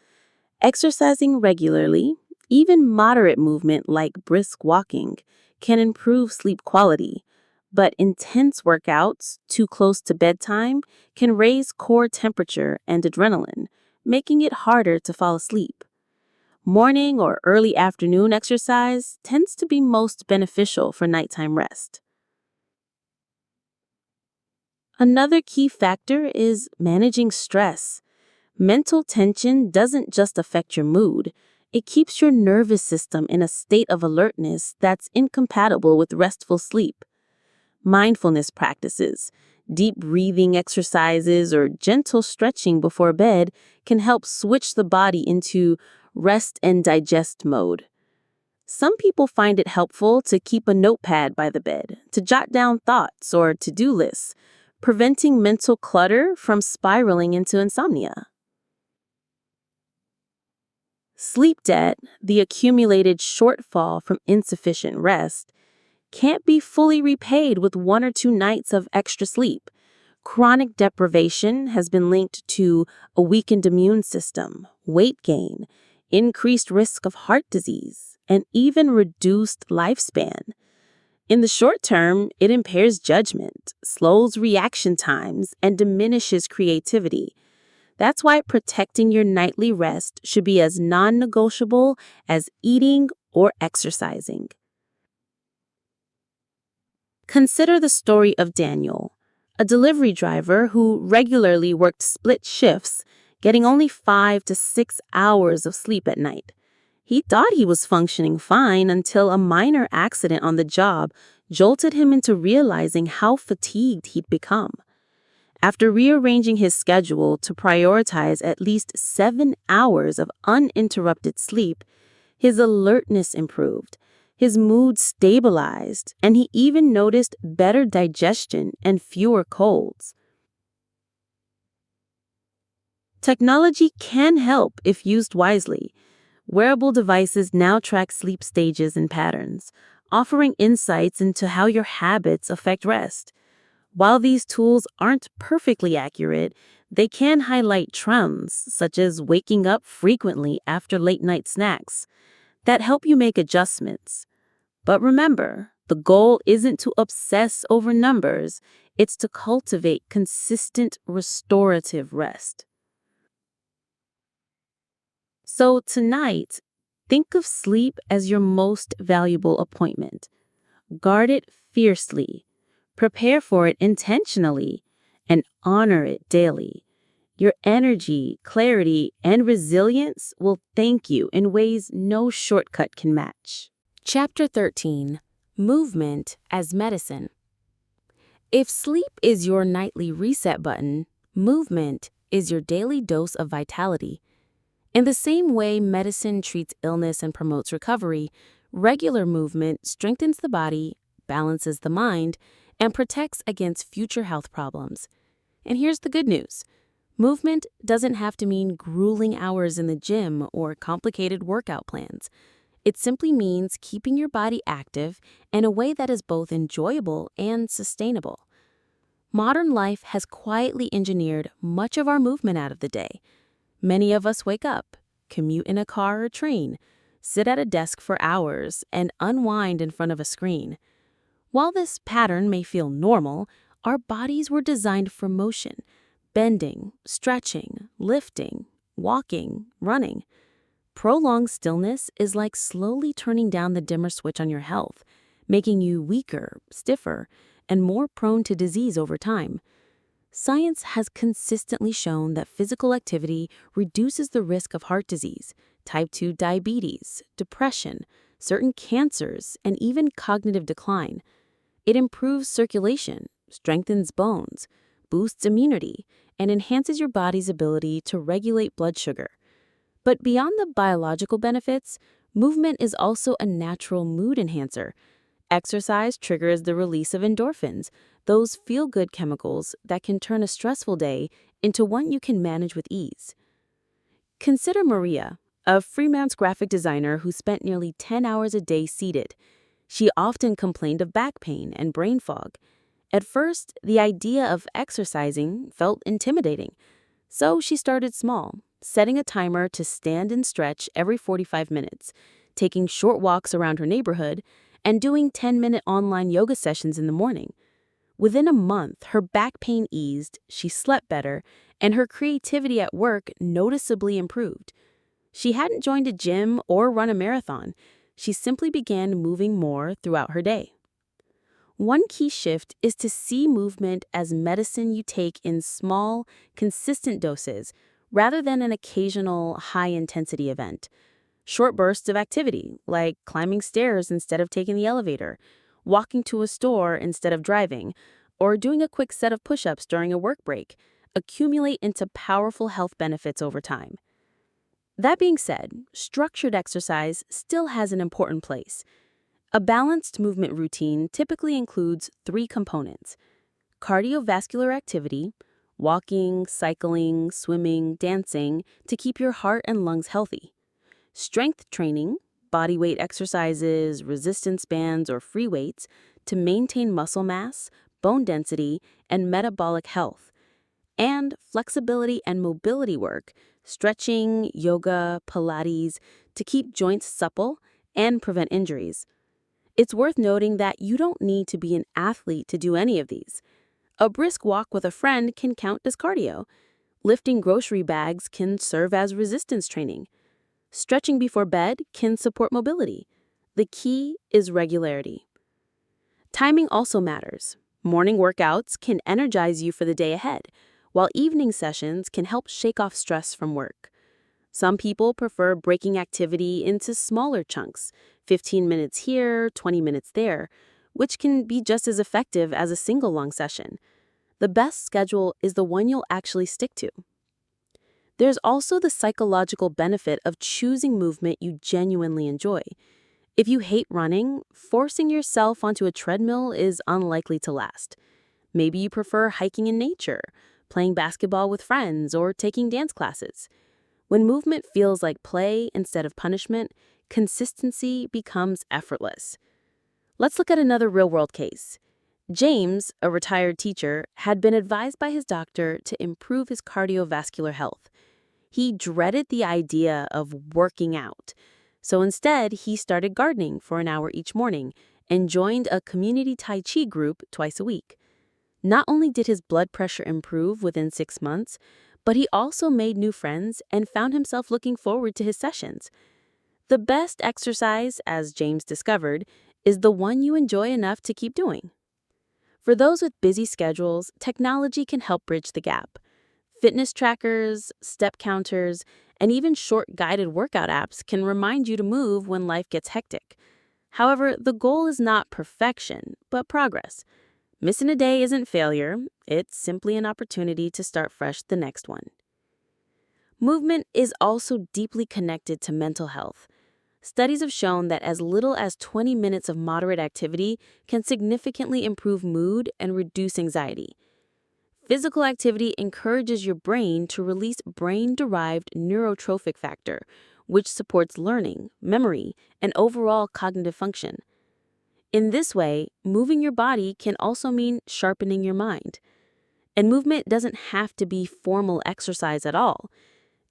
Exercising regularly, even moderate movement like brisk walking, can improve sleep quality, but intense workouts too close to bedtime can raise core temperature and adrenaline, making it harder to fall asleep. Morning or early afternoon exercise tends to be most beneficial for nighttime rest. Another key factor is managing stress. Mental tension doesn't just affect your mood, it keeps your nervous system in a state of alertness that's incompatible with restful sleep. Mindfulness practices, deep breathing exercises, or gentle stretching before bed can help switch the body into rest and digest mode. Some people find it helpful to keep a notepad by the bed, to jot down thoughts or to-do lists, preventing mental clutter from spiraling into insomnia. Sleep debt, the accumulated shortfall from insufficient rest, can't be fully repaid with 1 or 2 nights of extra sleep. Chronic deprivation has been linked to a weakened immune system, weight gain, increased risk of heart disease, and even reduced lifespan. In the short term, it impairs judgment, slows reaction times, and diminishes creativity. That's why protecting your nightly rest should be as non-negotiable as eating or exercising. Consider the story of Daniel, a delivery driver who regularly worked split shifts, getting only 5 to 6 hours of sleep at night. He thought he was functioning fine until a minor accident on the job jolted him into realizing how fatigued he'd become. After rearranging his schedule to prioritize at least 7 hours of uninterrupted sleep, his alertness improved, his mood stabilized, and he even noticed better digestion and fewer colds. Technology can help if used wisely. Wearable devices now track sleep stages and patterns, offering insights into how your habits affect rest. While these tools aren't perfectly accurate, they can highlight trends, such as waking up frequently after late-night snacks, that help you make adjustments. But remember, The goal isn't to obsess over numbers, it's to cultivate consistent restorative rest. So tonight, think of sleep as your most valuable appointment. Guard it fiercely, prepare for it intentionally, and honor it daily. Your energy, clarity, and resilience will thank you in ways no shortcut can match. Chapter 13. Movement as Medicine. If sleep is your nightly reset button, movement is your daily dose of vitality. In the same way medicine treats illness and promotes recovery, regular movement strengthens the body, balances the mind, and protects against future health problems. And here's the good news. Movement doesn't have to mean grueling hours in the gym or complicated workout plans. It simply means keeping your body active in a way that is both enjoyable and sustainable. Modern life has quietly engineered much of our movement out of the day. Many of us wake up, commute in a car or train, sit at a desk for hours, and unwind in front of a screen. While this pattern may feel normal, our bodies were designed for motion, bending, stretching, lifting, walking, running. Prolonged stillness is like slowly turning down the dimmer switch on your health, making you weaker, stiffer, and more prone to disease over time. Science has consistently shown that physical activity reduces the risk of heart disease, type 2 diabetes, depression, certain cancers, and even cognitive decline. It improves circulation, strengthens bones, boosts immunity, and enhances your body's ability to regulate blood sugar. But beyond the biological benefits, movement is also a natural mood enhancer. Exercise triggers the release of endorphins, those feel-good chemicals that can turn a stressful day into one you can manage with ease. Consider Maria, a freelance graphic designer who spent nearly 10 hours a day seated. She often complained of back pain and brain fog. At first, the idea of exercising felt intimidating, so she started small, setting a timer to stand and stretch every 45 minutes, taking short walks around her neighborhood, and doing 10-minute online yoga sessions in the morning. Within a month, her back pain eased, she slept better, and her creativity at work noticeably improved. She hadn't joined a gym or run a marathon. She simply began moving more throughout her day. One key shift is to see movement as medicine you take in small, consistent doses, rather than an occasional, high-intensity event. Short bursts of activity, like climbing stairs instead of taking the elevator, walking to a store instead of driving, or doing a quick set of push-ups during a work break, accumulate into powerful health benefits over time. That being said, structured exercise still has an important place. A balanced movement routine typically includes 3 components: cardiovascular activity, walking, cycling, swimming, dancing, to keep your heart and lungs healthy; strength training, body weight exercises, resistance bands, or free weights, to maintain muscle mass, bone density, and metabolic health; and flexibility and mobility work, stretching, yoga, Pilates, to keep joints supple and prevent injuries. It's worth noting that you don't need to be an athlete to do any of these. A brisk walk with a friend can count as cardio. Lifting grocery bags can serve as resistance training. Stretching before bed can support mobility. The key is regularity. Timing also matters. Morning workouts can energize you for the day ahead, while evening sessions can help shake off stress from work. Some people prefer breaking activity into smaller chunks, 15 minutes here, 20 minutes there, which can be just as effective as a single long session. The best schedule is the one you'll actually stick to. There's also the psychological benefit of choosing movement you genuinely enjoy. If you hate running, forcing yourself onto a treadmill is unlikely to last. Maybe you prefer hiking in nature, playing basketball with friends, or taking dance classes. When movement feels like play instead of punishment, consistency becomes effortless. Let's look at another real-world case. James, a retired teacher, had been advised by his doctor to improve his cardiovascular health. He dreaded the idea of working out, so instead he started gardening for an hour each morning and joined a community Tai Chi group twice a week. Not only did his blood pressure improve within 6 months, but he also made new friends and found himself looking forward to his sessions. The best exercise, as James discovered, is the one you enjoy enough to keep doing. For those with busy schedules, technology can help bridge the gap. Fitness trackers, step counters, and even short guided workout apps can remind you to move when life gets hectic. However, the goal is not perfection, but progress. Missing a day isn't failure, it's simply an opportunity to start fresh the next one. Movement is also deeply connected to mental health. Studies have shown that as little as 20 minutes of moderate activity can significantly improve mood and reduce anxiety. Physical activity encourages your brain to release brain-derived neurotrophic factor, which supports learning, memory, and overall cognitive function. In this way, moving your body can also mean sharpening your mind. And movement doesn't have to be formal exercise at all.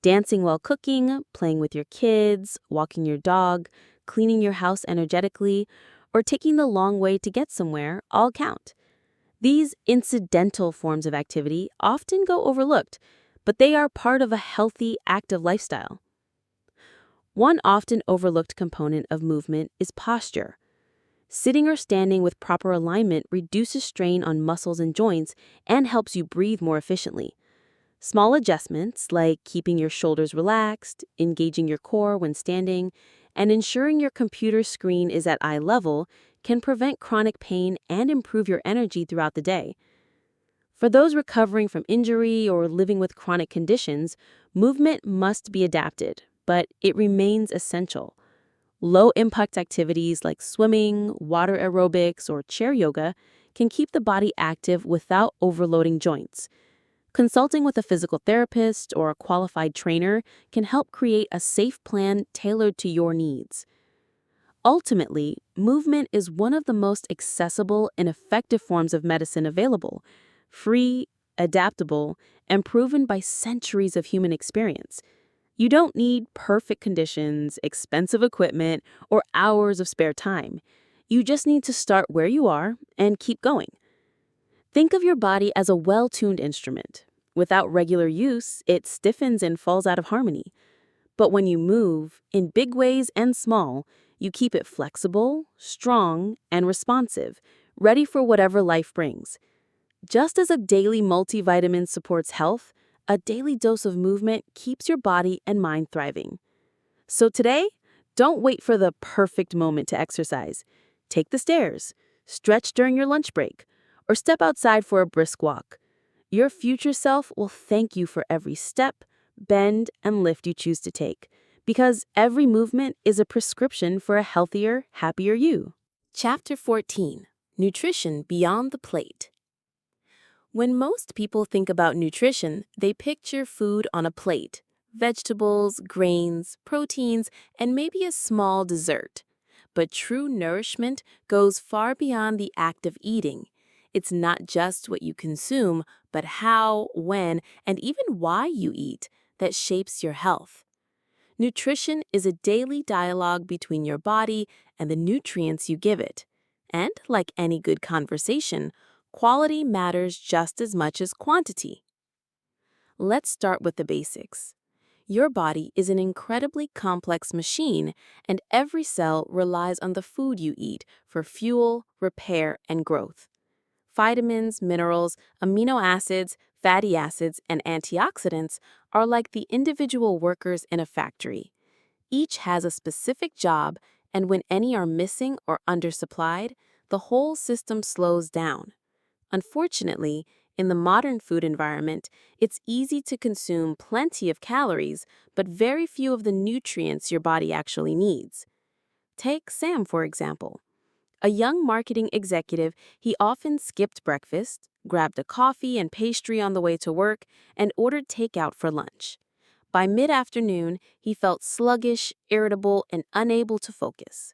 Dancing while cooking, playing with your kids, walking your dog, cleaning your house energetically, or taking the long way to get somewhere all count. These incidental forms of activity often go overlooked, but they are part of a healthy, active lifestyle. One often overlooked component of movement is posture. Sitting or standing with proper alignment reduces strain on muscles and joints and helps you breathe more efficiently. Small adjustments, like keeping your shoulders relaxed, engaging your core when standing, and ensuring your computer screen is at eye level, can prevent chronic pain and improve your energy throughout the day. For those recovering from injury or living with chronic conditions, movement must be adapted, but it remains essential. Low-impact activities like swimming, water aerobics, or chair yoga can keep the body active without overloading joints. Consulting with a physical therapist or a qualified trainer can help create a safe plan tailored to your needs. Ultimately, movement is one of the most accessible and effective forms of medicine available, free, adaptable, and proven by centuries of human experience. You don't need perfect conditions, expensive equipment, or hours of spare time. You just need to start where you are and keep going. Think of your body as a well-tuned instrument. Without regular use, it stiffens and falls out of harmony. But when you move, in big ways and small, you keep it flexible, strong, and responsive, ready for whatever life brings. Just as a daily multivitamin supports health, a daily dose of movement keeps your body and mind thriving. So today, don't wait for the perfect moment to exercise. Take the stairs, stretch during your lunch break, or step outside for a brisk walk. Your future self will thank you for every step, bend, and lift you choose to take, because every movement is a prescription for a healthier, happier you. Chapter 14: Nutrition Beyond the Plate. When most people think about nutrition, they picture food on a plate: vegetables, grains, proteins, and maybe a small dessert. But true nourishment goes far beyond the act of eating. It's not just what you consume, but how, when, and even why you eat that shapes your health. Nutrition is a daily dialogue between your body and the nutrients you give it. And like any good conversation, quality matters just as much as quantity. Let's start with the basics. Your body is an incredibly complex machine, and every cell relies on the food you eat for fuel, repair, and growth. Vitamins, minerals, amino acids, fatty acids, and antioxidants are like the individual workers in a factory. Each has a specific job, and when any are missing or undersupplied, the whole system slows down. Unfortunately, in the modern food environment, it's easy to consume plenty of calories, but very few of the nutrients your body actually needs. Take Sam, for example. A young marketing executive, he often skipped breakfast, grabbed a coffee and pastry on the way to work, and ordered takeout for lunch. By mid-afternoon, he felt sluggish, irritable, and unable to focus.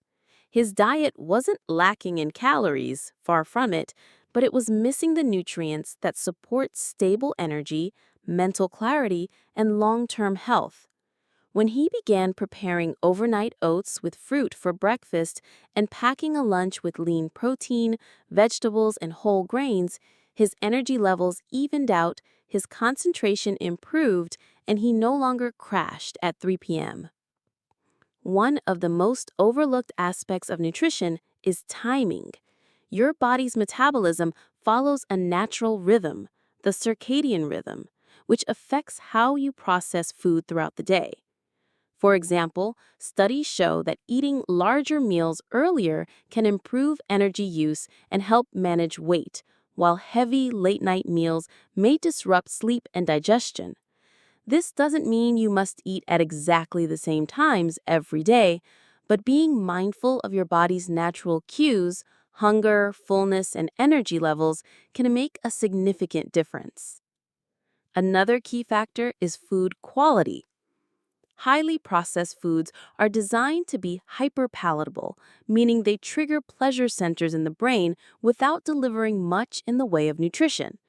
His diet wasn't lacking in calories, far from it, but it was missing the nutrients that support stable energy, mental clarity, and long-term health. When he began preparing overnight oats with fruit for breakfast and packing a lunch with lean protein, vegetables, and whole grains, his energy levels evened out, his concentration improved, and he no longer crashed at 3 p.m. One of the most overlooked aspects of nutrition is timing. Your body's metabolism follows a natural rhythm, the circadian rhythm, which affects how you process food throughout the day. For example, studies show that eating larger meals earlier can improve energy use and help manage weight, while heavy late-night meals may disrupt sleep and digestion. This doesn't mean you must eat at exactly the same times every day, but being mindful of your body's natural cues, hunger, fullness, and energy levels can make a significant difference. Another key factor is food quality. Highly processed foods are designed to be hyperpalatable, meaning they trigger pleasure centers in the brain without delivering much in the way of nutrition.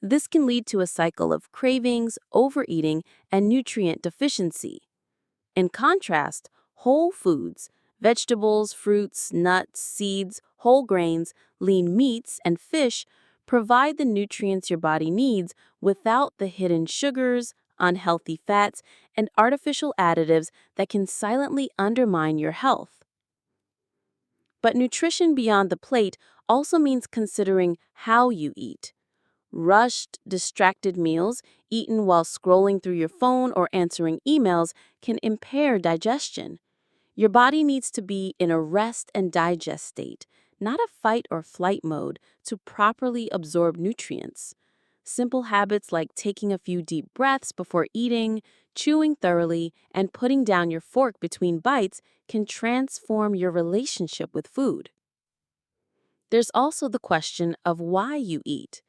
This can lead to a cycle of cravings, overeating, and nutrient deficiency. In contrast, whole foods, vegetables, fruits, nuts, seeds, whole grains, lean meats, and fish provide the nutrients your body needs without the hidden sugars, unhealthy fats, and artificial additives that can silently undermine your health. But nutrition beyond the plate also means considering how you eat. Rushed, distracted meals, eaten while scrolling through your phone or answering emails, can impair digestion. Your body needs to be in a rest and digest state, not a fight or flight mode, to properly absorb nutrients. Simple habits like taking a few deep breaths before eating, chewing thoroughly, and putting down your fork between bites can transform your relationship with food. There's also the question of why you eat.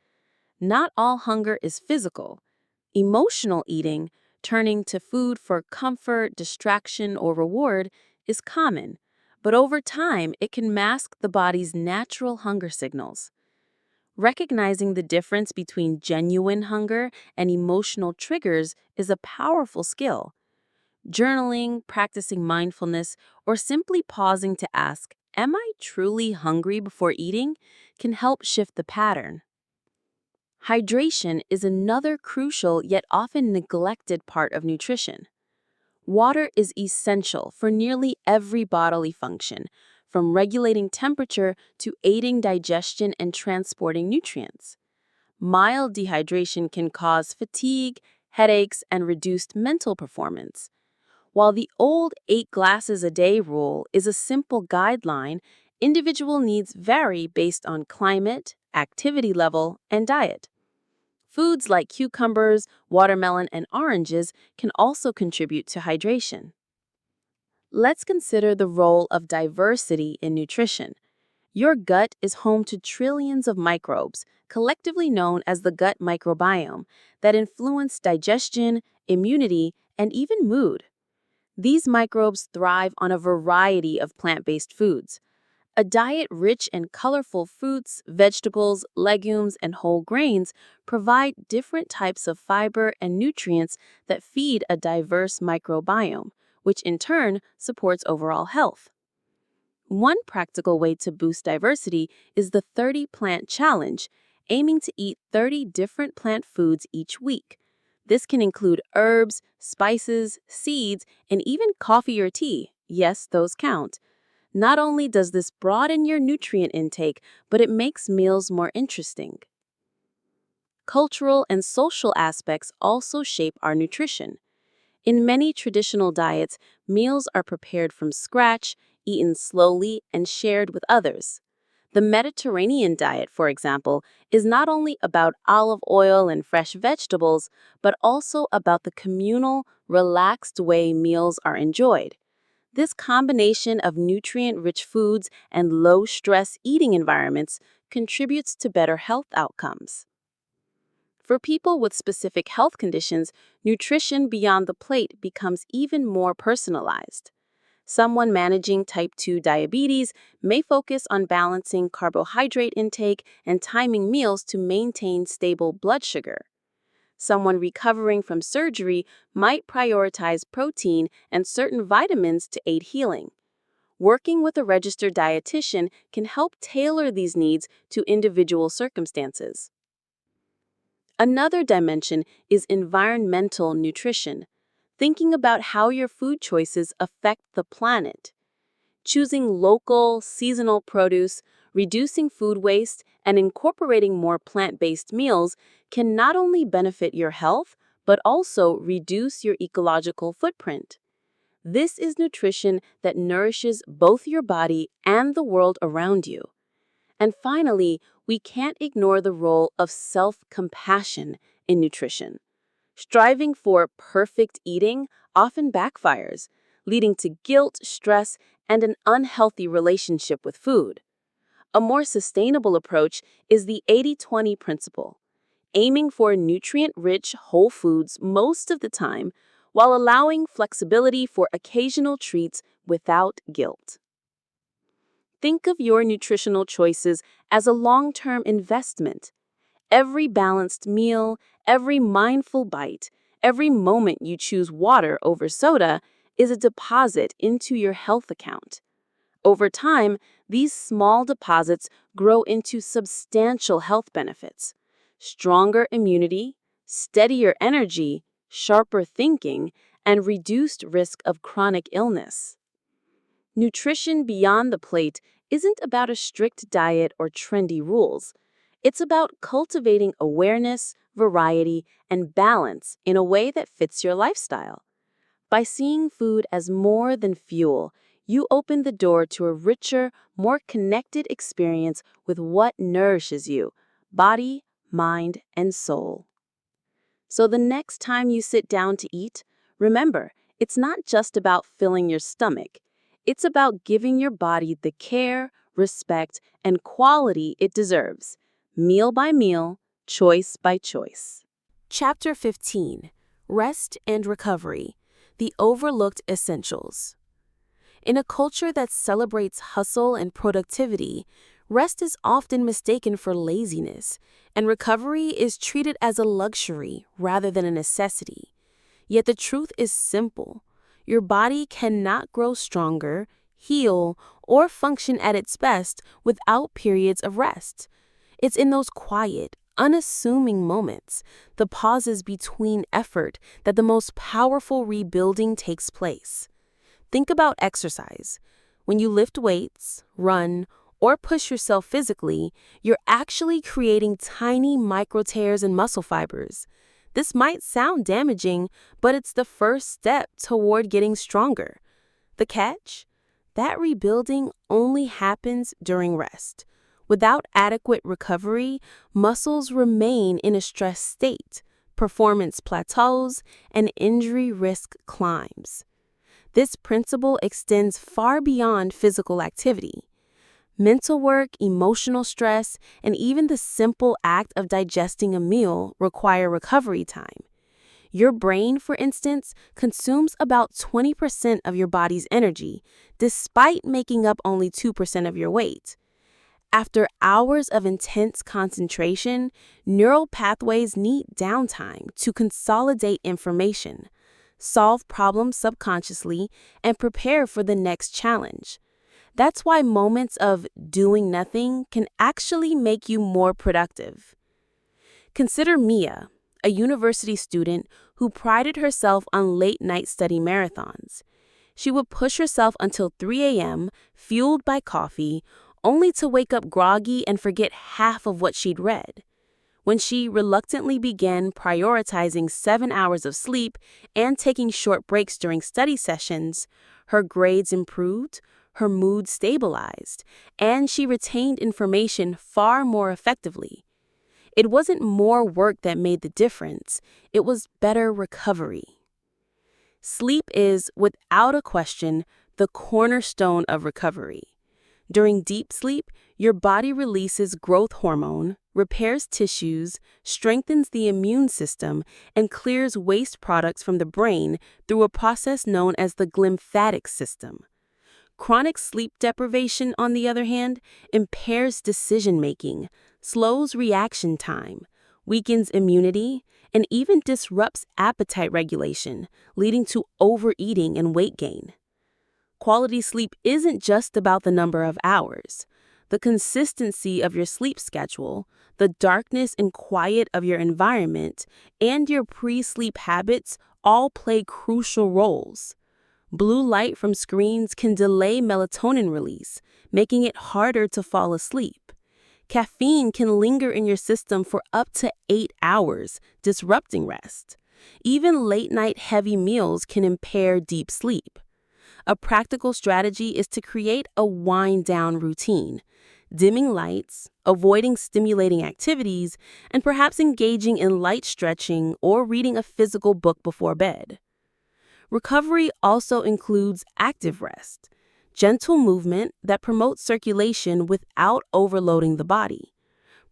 Not all hunger is physical. Emotional eating, turning to food for comfort, distraction, or reward, is common, but over time it can mask the body's natural hunger signals. Recognizing the difference between genuine hunger and emotional triggers is a powerful skill. Journaling, practicing mindfulness, or simply pausing to ask, "Am I truly hungry before eating?" can help shift the pattern. Hydration is another crucial yet often neglected part of nutrition. Water is essential for nearly every bodily function, from regulating temperature to aiding digestion and transporting nutrients. Mild dehydration can cause fatigue, headaches, and reduced mental performance. While the old 8 glasses a day rule is a simple guideline, individual needs vary based on climate, activity level, and diet. Foods like cucumbers, watermelon, and oranges can also contribute to hydration. Let's consider the role of diversity in nutrition. Your gut is home to trillions of microbes, collectively known as the gut microbiome, that influence digestion, immunity, and even mood. These microbes thrive on a variety of plant-based foods. A diet rich in colorful fruits, vegetables, legumes, and whole grains provide different types of fiber and nutrients that feed a diverse microbiome, which in turn supports overall health. One practical way to boost diversity is the 30 Plant Challenge, aiming to eat 30 different plant foods each week. This can include herbs, spices, seeds, and even coffee or tea. Yes, those count. Not only does this broaden your nutrient intake, but it makes meals more interesting. Cultural and social aspects also shape our nutrition. In many traditional diets, meals are prepared from scratch, eaten slowly, and shared with others. The Mediterranean diet, for example, is not only about olive oil and fresh vegetables, but also about the communal, relaxed way meals are enjoyed. This combination of nutrient-rich foods and low-stress eating environments contributes to better health outcomes. For people with specific health conditions, nutrition beyond the plate becomes even more personalized. Someone managing type 2 diabetes may focus on balancing carbohydrate intake and timing meals to maintain stable blood sugar. Someone recovering from surgery might prioritize protein and certain vitamins to aid healing. Working with a registered dietitian can help tailor these needs to individual circumstances. Another dimension is environmental nutrition, thinking about how your food choices affect the planet. Choosing local, seasonal produce, reducing food waste, and incorporating more plant-based meals can not only benefit your health, but also reduce your ecological footprint. This is nutrition that nourishes both your body and the world around you. And finally, we can't ignore the role of self-compassion in nutrition. Striving for perfect eating often backfires, leading to guilt, stress, and an unhealthy relationship with food. A more sustainable approach is the 80-20 principle, aiming for nutrient-rich whole foods most of the time while allowing flexibility for occasional treats without guilt. Think of your nutritional choices as a long-term investment. Every balanced meal, every mindful bite, every moment you choose water over soda is a deposit into your health account. Over time, these small deposits grow into substantial health benefits: stronger immunity, steadier energy, sharper thinking, and reduced risk of chronic illness. Nutrition beyond the plate isn't about a strict diet or trendy rules. It's about cultivating awareness, variety, and balance in a way that fits your lifestyle. By seeing food as more than fuel, you open the door to a richer, more connected experience with what nourishes you, body, mind, and soul. So the next time you sit down to eat, remember, it's not just about filling your stomach. It's about giving your body the care, respect, and quality it deserves, meal by meal, choice by choice. Chapter 15: Rest and Recovery, the Overlooked Essentials. In a culture that celebrates hustle and productivity, rest is often mistaken for laziness, and recovery is treated as a luxury rather than a necessity. Yet the truth is simple. Your body cannot grow stronger, heal, or function at its best without periods of rest. It's in those quiet, unassuming moments, the pauses between effort, that the most powerful rebuilding takes place. Think about exercise. When you lift weights, run, or push yourself physically, you're actually creating tiny micro tears in muscle fibers. This might sound damaging, but it's the first step toward getting stronger. The catch? That rebuilding only happens during rest. Without adequate recovery, muscles remain in a stressed state, performance plateaus, and injury risk climbs. This principle extends far beyond physical activity. Mental work, emotional stress, and even the simple act of digesting a meal require recovery time. Your brain, for instance, consumes about 20% of your body's energy, despite making up only 2% of your weight. After hours of intense concentration, neural pathways need downtime to consolidate information, solve problems subconsciously, and prepare for the next challenge. That's why moments of doing nothing can actually make you more productive. Consider Mia, a university student who prided herself on late-night study marathons. She would push herself until 3 a.m., fueled by coffee, only to wake up groggy and forget half of what she'd read. When she reluctantly began prioritizing 7 hours of sleep and taking short breaks during study sessions, her grades improved, her mood stabilized, and she retained information far more effectively. It wasn't more work that made the difference, it was better recovery. Sleep is, without a question, the cornerstone of recovery. During deep sleep, your body releases growth hormone, repairs tissues, strengthens the immune system, and clears waste products from the brain through a process known as the glymphatic system. Chronic sleep deprivation, on the other hand, impairs decision-making, slows reaction time, weakens immunity, and even disrupts appetite regulation, leading to overeating and weight gain. Quality sleep isn't just about the number of hours. The consistency of your sleep schedule, the darkness and quiet of your environment, and your pre-sleep habits all play crucial roles. Blue light from screens can delay melatonin release, making it harder to fall asleep. Caffeine can linger in your system for up to 8 hours, disrupting rest. Even late-night heavy meals can impair deep sleep. A practical strategy is to create a wind-down routine, dimming lights, avoiding stimulating activities, and perhaps engaging in light stretching or reading a physical book before bed. Recovery also includes active rest, gentle movement that promotes circulation without overloading the body.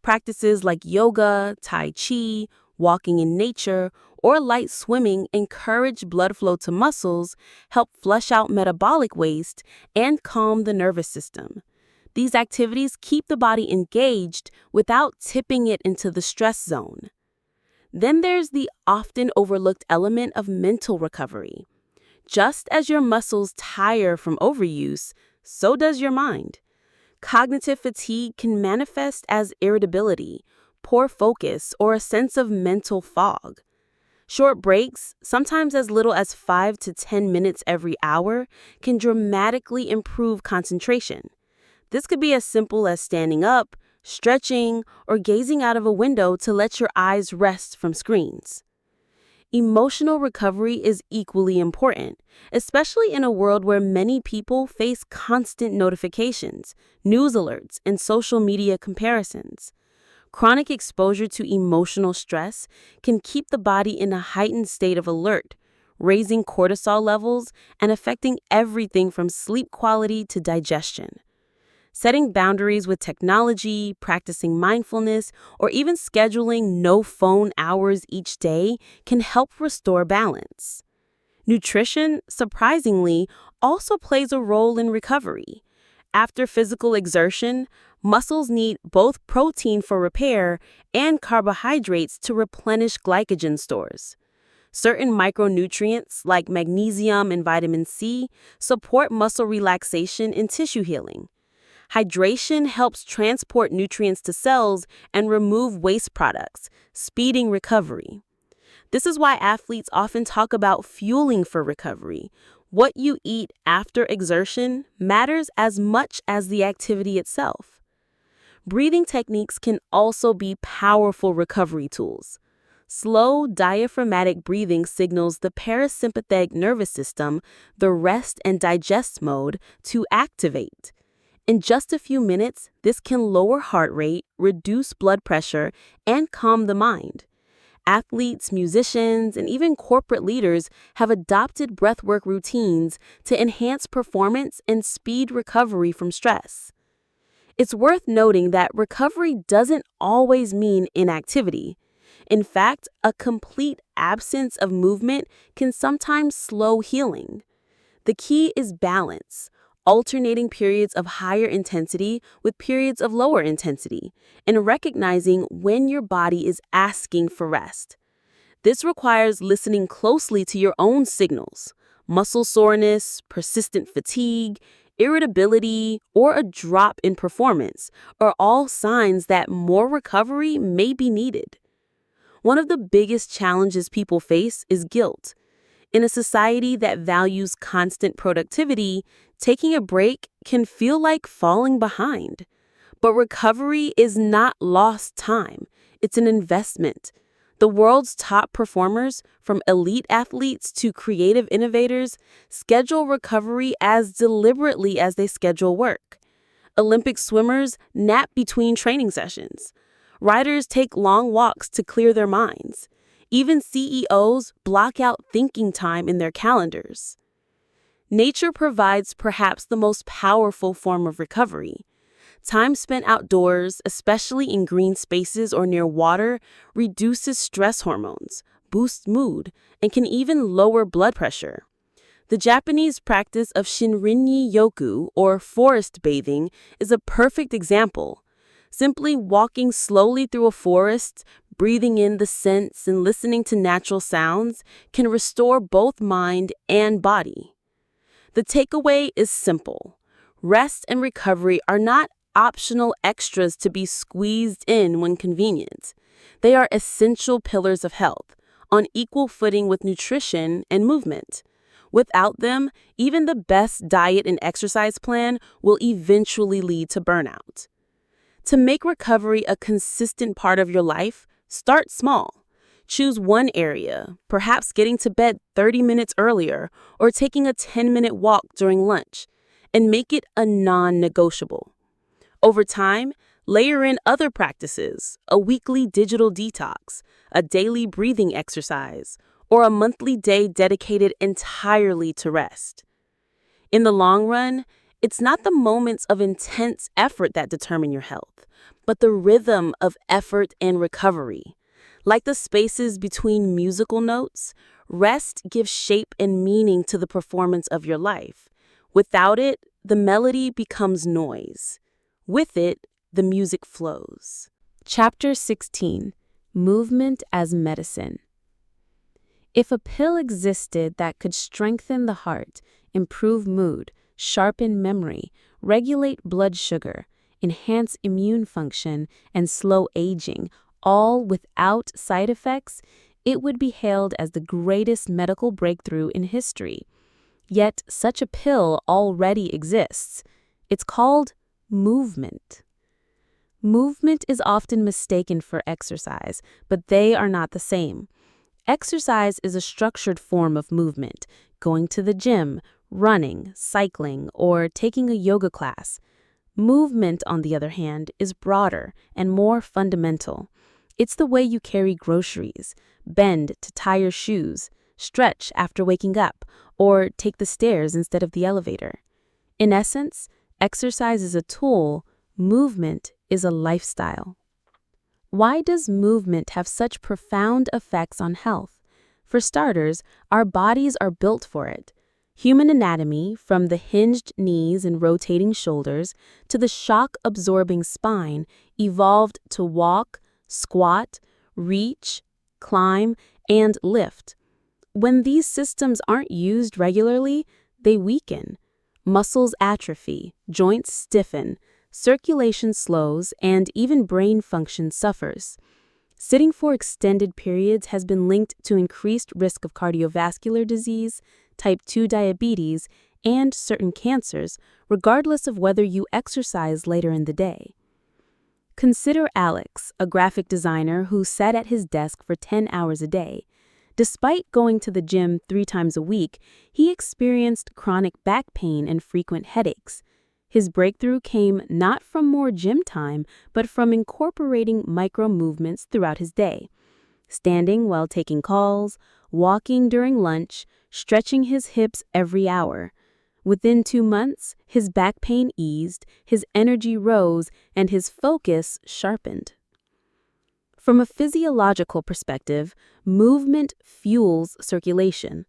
Practices like yoga, tai chi, walking in nature, or light swimming encourage blood flow to muscles, help flush out metabolic waste, and calm the nervous system. These activities keep the body engaged without tipping it into the stress zone. Then there's the often overlooked element of mental recovery. Just as your muscles tire from overuse, so does your mind. Cognitive fatigue can manifest as irritability, poor focus, or a sense of mental fog. Short breaks, sometimes as little as 5 to 10 minutes every hour, can dramatically improve concentration. This could be as simple as standing up, stretching, or gazing out of a window to let your eyes rest from screens. Emotional recovery is equally important, especially in a world where many people face constant notifications, news alerts, and social media comparisons. Chronic exposure to emotional stress can keep the body in a heightened state of alert, raising cortisol levels and affecting everything from sleep quality to digestion. Setting boundaries with technology, practicing mindfulness, or even scheduling no-phone hours each day can help restore balance. Nutrition, surprisingly, also plays a role in recovery. After physical exertion, muscles need both protein for repair and carbohydrates to replenish glycogen stores. Certain micronutrients, like magnesium and vitamin C, support muscle relaxation and tissue healing. Hydration helps transport nutrients to cells and remove waste products, speeding recovery. This is why athletes often talk about fueling for recovery. What you eat after exertion matters as much as the activity itself. Breathing techniques can also be powerful recovery tools. Slow diaphragmatic breathing signals the parasympathetic nervous system, the rest and digest mode, to activate. In just a few minutes, this can lower heart rate, reduce blood pressure, and calm the mind. Athletes, musicians, and even corporate leaders have adopted breathwork routines to enhance performance and speed recovery from stress. It's worth noting that recovery doesn't always mean inactivity. In fact, a complete absence of movement can sometimes slow healing. The key is balance. Alternating periods of higher intensity with periods of lower intensity, and recognizing when your body is asking for rest. This requires listening closely to your own signals. Muscle soreness, persistent fatigue, irritability, or a drop in performance are all signs that more recovery may be needed. One of the biggest challenges people face is guilt. In a society that values constant productivity, taking a break can feel like falling behind. But recovery is not lost time. It's an investment. The world's top performers, from elite athletes to creative innovators, schedule recovery as deliberately as they schedule work. Olympic swimmers nap between training sessions. Riders take long walks to clear their minds. Even CEOs block out thinking time in their calendars. Nature provides perhaps the most powerful form of recovery. Time spent outdoors, especially in green spaces or near water, reduces stress hormones, boosts mood, and can even lower blood pressure. The Japanese practice of Shinrin-yoku, or forest bathing, is a perfect example. Simply walking slowly through a forest, breathing in the scents and listening to natural sounds can restore both mind and body. The takeaway is simple. Rest and recovery are not optional extras to be squeezed in when convenient. They are essential pillars of health, on equal footing with nutrition and movement. Without them, even the best diet and exercise plan will eventually lead to burnout. To make recovery a consistent part of your life, start small. Choose one area, perhaps getting to bed 30 minutes earlier or taking a 10-minute walk during lunch, and make it a non-negotiable. Over time, layer in other practices, a weekly digital detox, a daily breathing exercise, or a monthly day dedicated entirely to rest. In the long run, it's not the moments of intense effort that determine your health, but the rhythm of effort and recovery. Like the spaces between musical notes, rest gives shape and meaning to the performance of your life. Without it, the melody becomes noise. With it, the music flows. Chapter 16. Movement as Medicine. If a pill existed that could strengthen the heart, improve mood, sharpen memory, regulate blood sugar, enhance immune function, and slow aging, all without side effects, it would be hailed as the greatest medical breakthrough in history. Yet such a pill already exists. It's called movement. Movement is often mistaken for exercise, but they are not the same. Exercise is a structured form of movement, going to the gym, running, cycling, or taking a yoga class. Movement, on the other hand, is broader and more fundamental. It's the way you carry groceries, bend to tie your shoes, stretch after waking up, or take the stairs instead of the elevator. In essence, exercise is a tool, movement is a lifestyle. Why does movement have such profound effects on health? For starters, our bodies are built for it. Human anatomy, from the hinged knees and rotating shoulders to the shock-absorbing spine, evolved to walk, squat, reach, climb, and lift. When these systems aren't used regularly, they weaken. Muscles atrophy, joints stiffen, circulation slows, and even brain function suffers. Sitting for extended periods has been linked to increased risk of cardiovascular disease, type 2 diabetes, and certain cancers, regardless of whether you exercise later in the day. Consider Alex, a graphic designer who sat at his desk for 10 hours a day. Despite going to the gym 3 times a week, he experienced chronic back pain and frequent headaches. His breakthrough came not from more gym time, but from incorporating micro movements throughout his day. Standing while taking calls, walking during lunch, stretching his hips every hour. Within 2 months, his back pain eased, his energy rose, and his focus sharpened. From a physiological perspective, movement fuels circulation.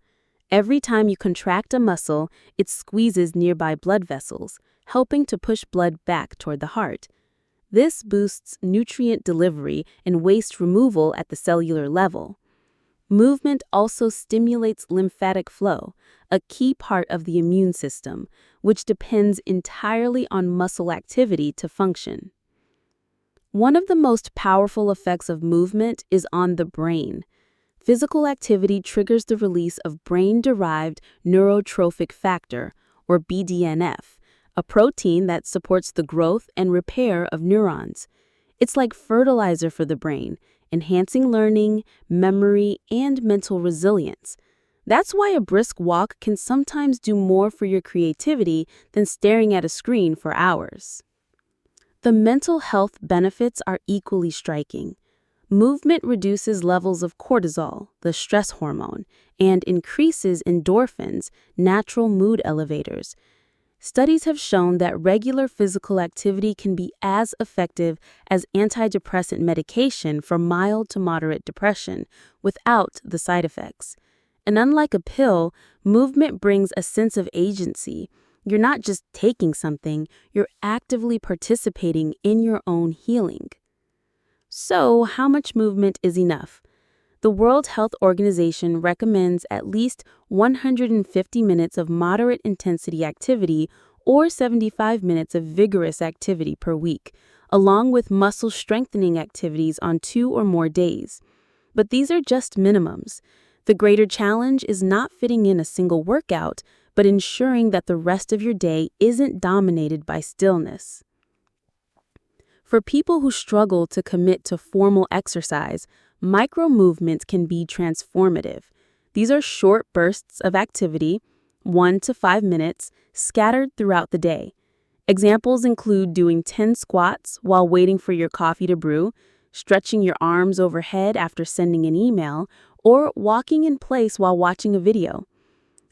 Every time you contract a muscle, it squeezes nearby blood vessels, helping to push blood back toward the heart. This boosts nutrient delivery and waste removal at the cellular level. Movement also stimulates lymphatic flow, a key part of the immune system, which depends entirely on muscle activity to function. One of the most powerful effects of movement is on the brain. Physical activity triggers the release of brain-derived neurotrophic factor, or BDNF, a protein that supports the growth and repair of neurons. It's like fertilizer for the brain, enhancing learning, memory, and mental resilience. That's why a brisk walk can sometimes do more for your creativity than staring at a screen for hours. The mental health benefits are equally striking. Movement reduces levels of cortisol, the stress hormone, and increases endorphins, natural mood elevators. Studies have shown that regular physical activity can be as effective as antidepressant medication for mild to moderate depression without the side effects. And unlike a pill, movement brings a sense of agency. You're not just taking something, you're actively participating in your own healing. So, how much movement is enough? The World Health Organization recommends at least 150 minutes of moderate intensity activity or 75 minutes of vigorous activity per week, along with muscle strengthening activities on 2 or more days. But these are just minimums. The greater challenge is not fitting in a single workout, but ensuring that the rest of your day isn't dominated by stillness. For people who struggle to commit to formal exercise, micro-movements can be transformative. These are short bursts of activity, 1 to 5 minutes, scattered throughout the day. Examples include doing 10 squats while waiting for your coffee to brew, stretching your arms overhead after sending an email, or walking in place while watching a video.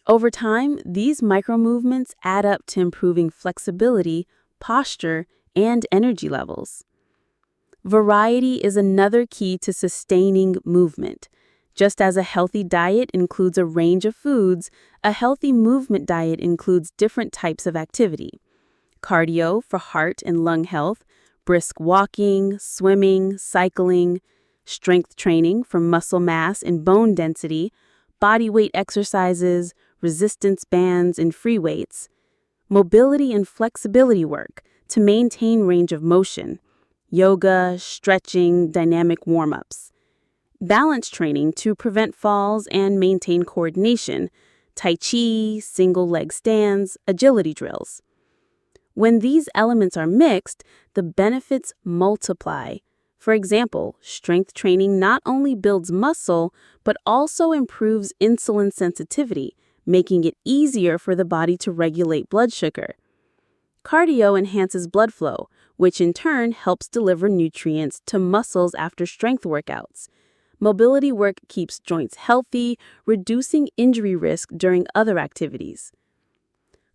Over time, these micro-movements add up to improving flexibility, posture, and energy levels. Variety is another key to sustaining movement. Just as a healthy diet includes a range of foods, a healthy movement diet includes different types of activity. Cardio for heart and lung health, brisk walking, swimming, cycling, strength training for muscle mass and bone density, body weight exercises, resistance bands and free weights, mobility and flexibility work to maintain range of motion, yoga, stretching, dynamic warm-ups, balance training to prevent falls and maintain coordination, tai chi, single leg stands, agility drills. When these elements are mixed, the benefits multiply. For example, strength training not only builds muscle, but also improves insulin sensitivity, making it easier for the body to regulate blood sugar. Cardio enhances blood flow, which in turn helps deliver nutrients to muscles after strength workouts. Mobility work keeps joints healthy, reducing injury risk during other activities.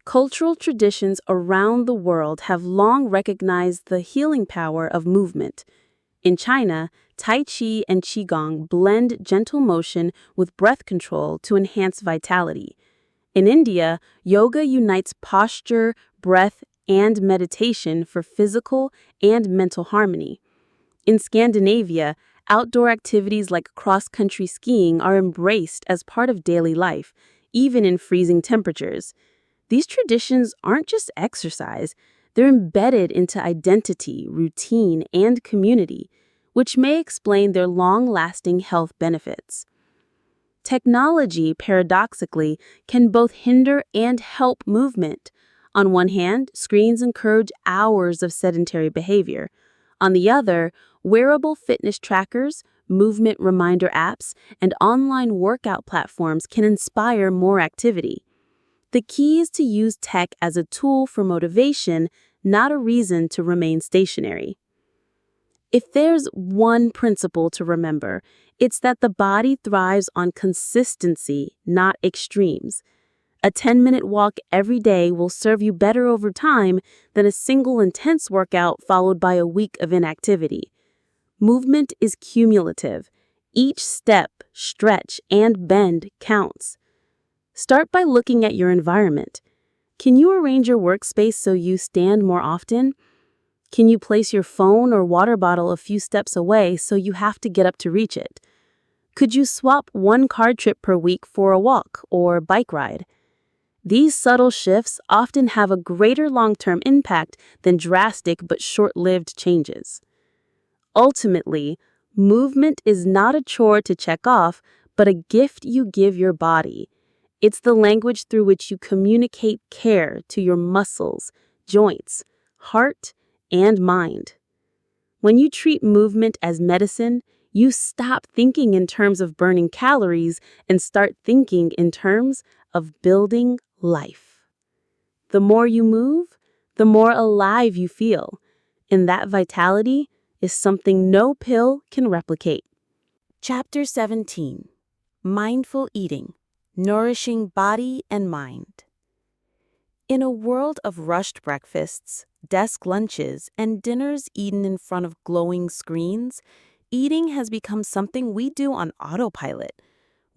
Cultural traditions around the world have long recognized the healing power of movement. In China, Tai Chi and Qigong blend gentle motion with breath control to enhance vitality. In India, yoga unites posture, breath, and meditation for physical and mental harmony. In Scandinavia, outdoor activities like cross-country skiing are embraced as part of daily life, even in freezing temperatures. These traditions aren't just exercise, they're embedded into identity, routine, and community, which may explain their long-lasting health benefits. Technology, paradoxically, can both hinder and help movement. On one hand, screens encourage hours of sedentary behavior. On the other, wearable fitness trackers, movement reminder apps, and online workout platforms can inspire more activity. The key is to use tech as a tool for motivation, not a reason to remain stationary. If there's one principle to remember, it's that the body thrives on consistency, not extremes. A 10-minute walk every day will serve you better over time than a single intense workout followed by a week of inactivity. Movement is cumulative. Each step, stretch, and bend counts. Start by looking at your environment. Can you arrange your workspace so you stand more often? Can you place your phone or water bottle a few steps away so you have to get up to reach it? Could you swap one car trip per week for a walk or bike ride? These subtle shifts often have a greater long-term impact than drastic but short-lived changes. Ultimately, movement is not a chore to check off, but a gift you give your body. It's the language through which you communicate care to your muscles, joints, heart, and mind. When you treat movement as medicine, you stop thinking in terms of burning calories and start thinking in terms of building life. The more you move, the more alive you feel, and that vitality is something no pill can replicate. Chapter 17. Mindful Eating, Nourishing Body and Mind. In a world of rushed breakfasts, desk lunches, and dinners eaten in front of glowing screens, eating has become something we do on autopilot.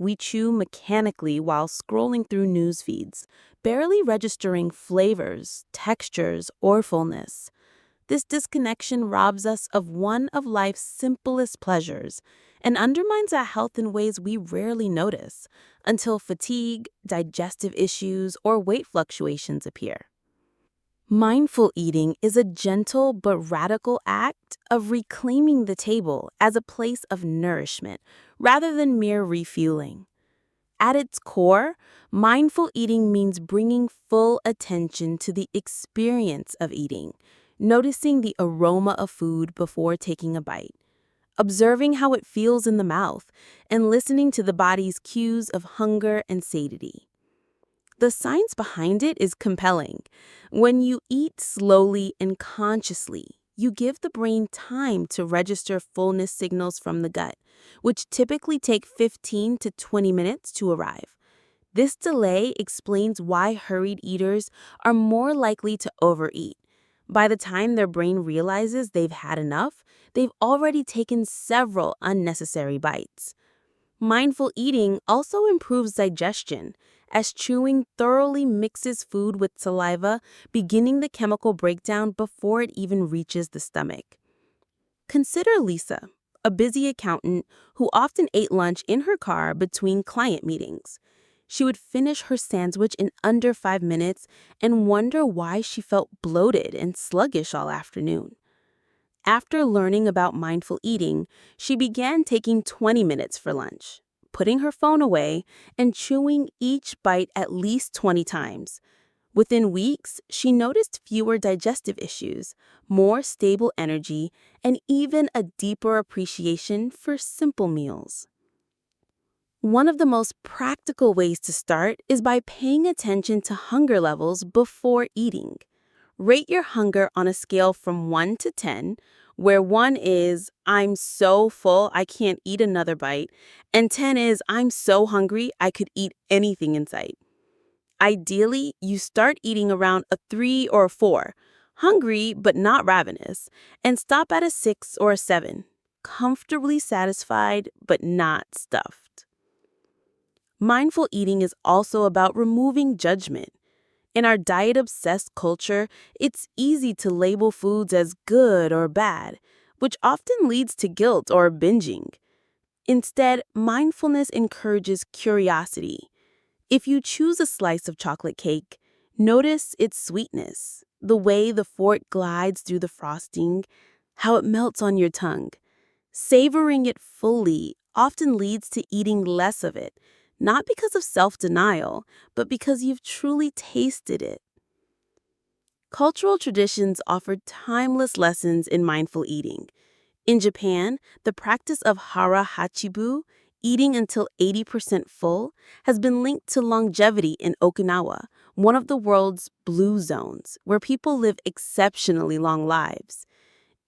We chew mechanically while scrolling through news feeds, barely registering flavors, textures, or fullness. This disconnection robs us of one of life's simplest pleasures and undermines our health in ways we rarely notice until fatigue, digestive issues, or weight fluctuations appear. Mindful eating is a gentle but radical act of reclaiming the table as a place of nourishment rather than mere refueling. At its core, mindful eating means bringing full attention to the experience of eating, noticing the aroma of food before taking a bite, observing how it feels in the mouth, and listening to the body's cues of hunger and satiety. The science behind it is compelling. When you eat slowly and consciously, you give the brain time to register fullness signals from the gut, which typically take 15 to 20 minutes to arrive. This delay explains why hurried eaters are more likely to overeat. By the time their brain realizes they've had enough, they've already taken several unnecessary bites. Mindful eating also improves digestion, as chewing thoroughly mixes food with saliva, beginning the chemical breakdown before it even reaches the stomach. Consider Lisa, a busy accountant who often ate lunch in her car between client meetings. She would finish her sandwich in under 5 minutes and wonder why she felt bloated and sluggish all afternoon. After learning about mindful eating, she began taking 20 minutes for lunch, putting her phone away and chewing each bite at least 20 times. Within weeks, she noticed fewer digestive issues, more stable energy, and even a deeper appreciation for simple meals. One of the most practical ways to start is by paying attention to hunger levels before eating. Rate your hunger on a scale from 1 to 10, where 1 is, I'm so full I can't eat another bite, and 10 is, I'm so hungry I could eat anything in sight. Ideally, you start eating around a 3 or a 4, hungry but not ravenous, and stop at a 6 or a 7, comfortably satisfied but not stuffed. Mindful eating is also about removing judgment. In our diet-obsessed culture, it's easy to label foods as good or bad, which often leads to guilt or binging. Instead, mindfulness encourages curiosity. If you choose a slice of chocolate cake, notice its sweetness, the way the fork glides through the frosting, how it melts on your tongue. Savoring it fully often leads to eating less of it, not because of self-denial, but because you've truly tasted it. Cultural traditions offer timeless lessons in mindful eating. In Japan, the practice of hara hachibu, eating until 80% full, has been linked to longevity in Okinawa, one of the world's blue zones, where people live exceptionally long lives.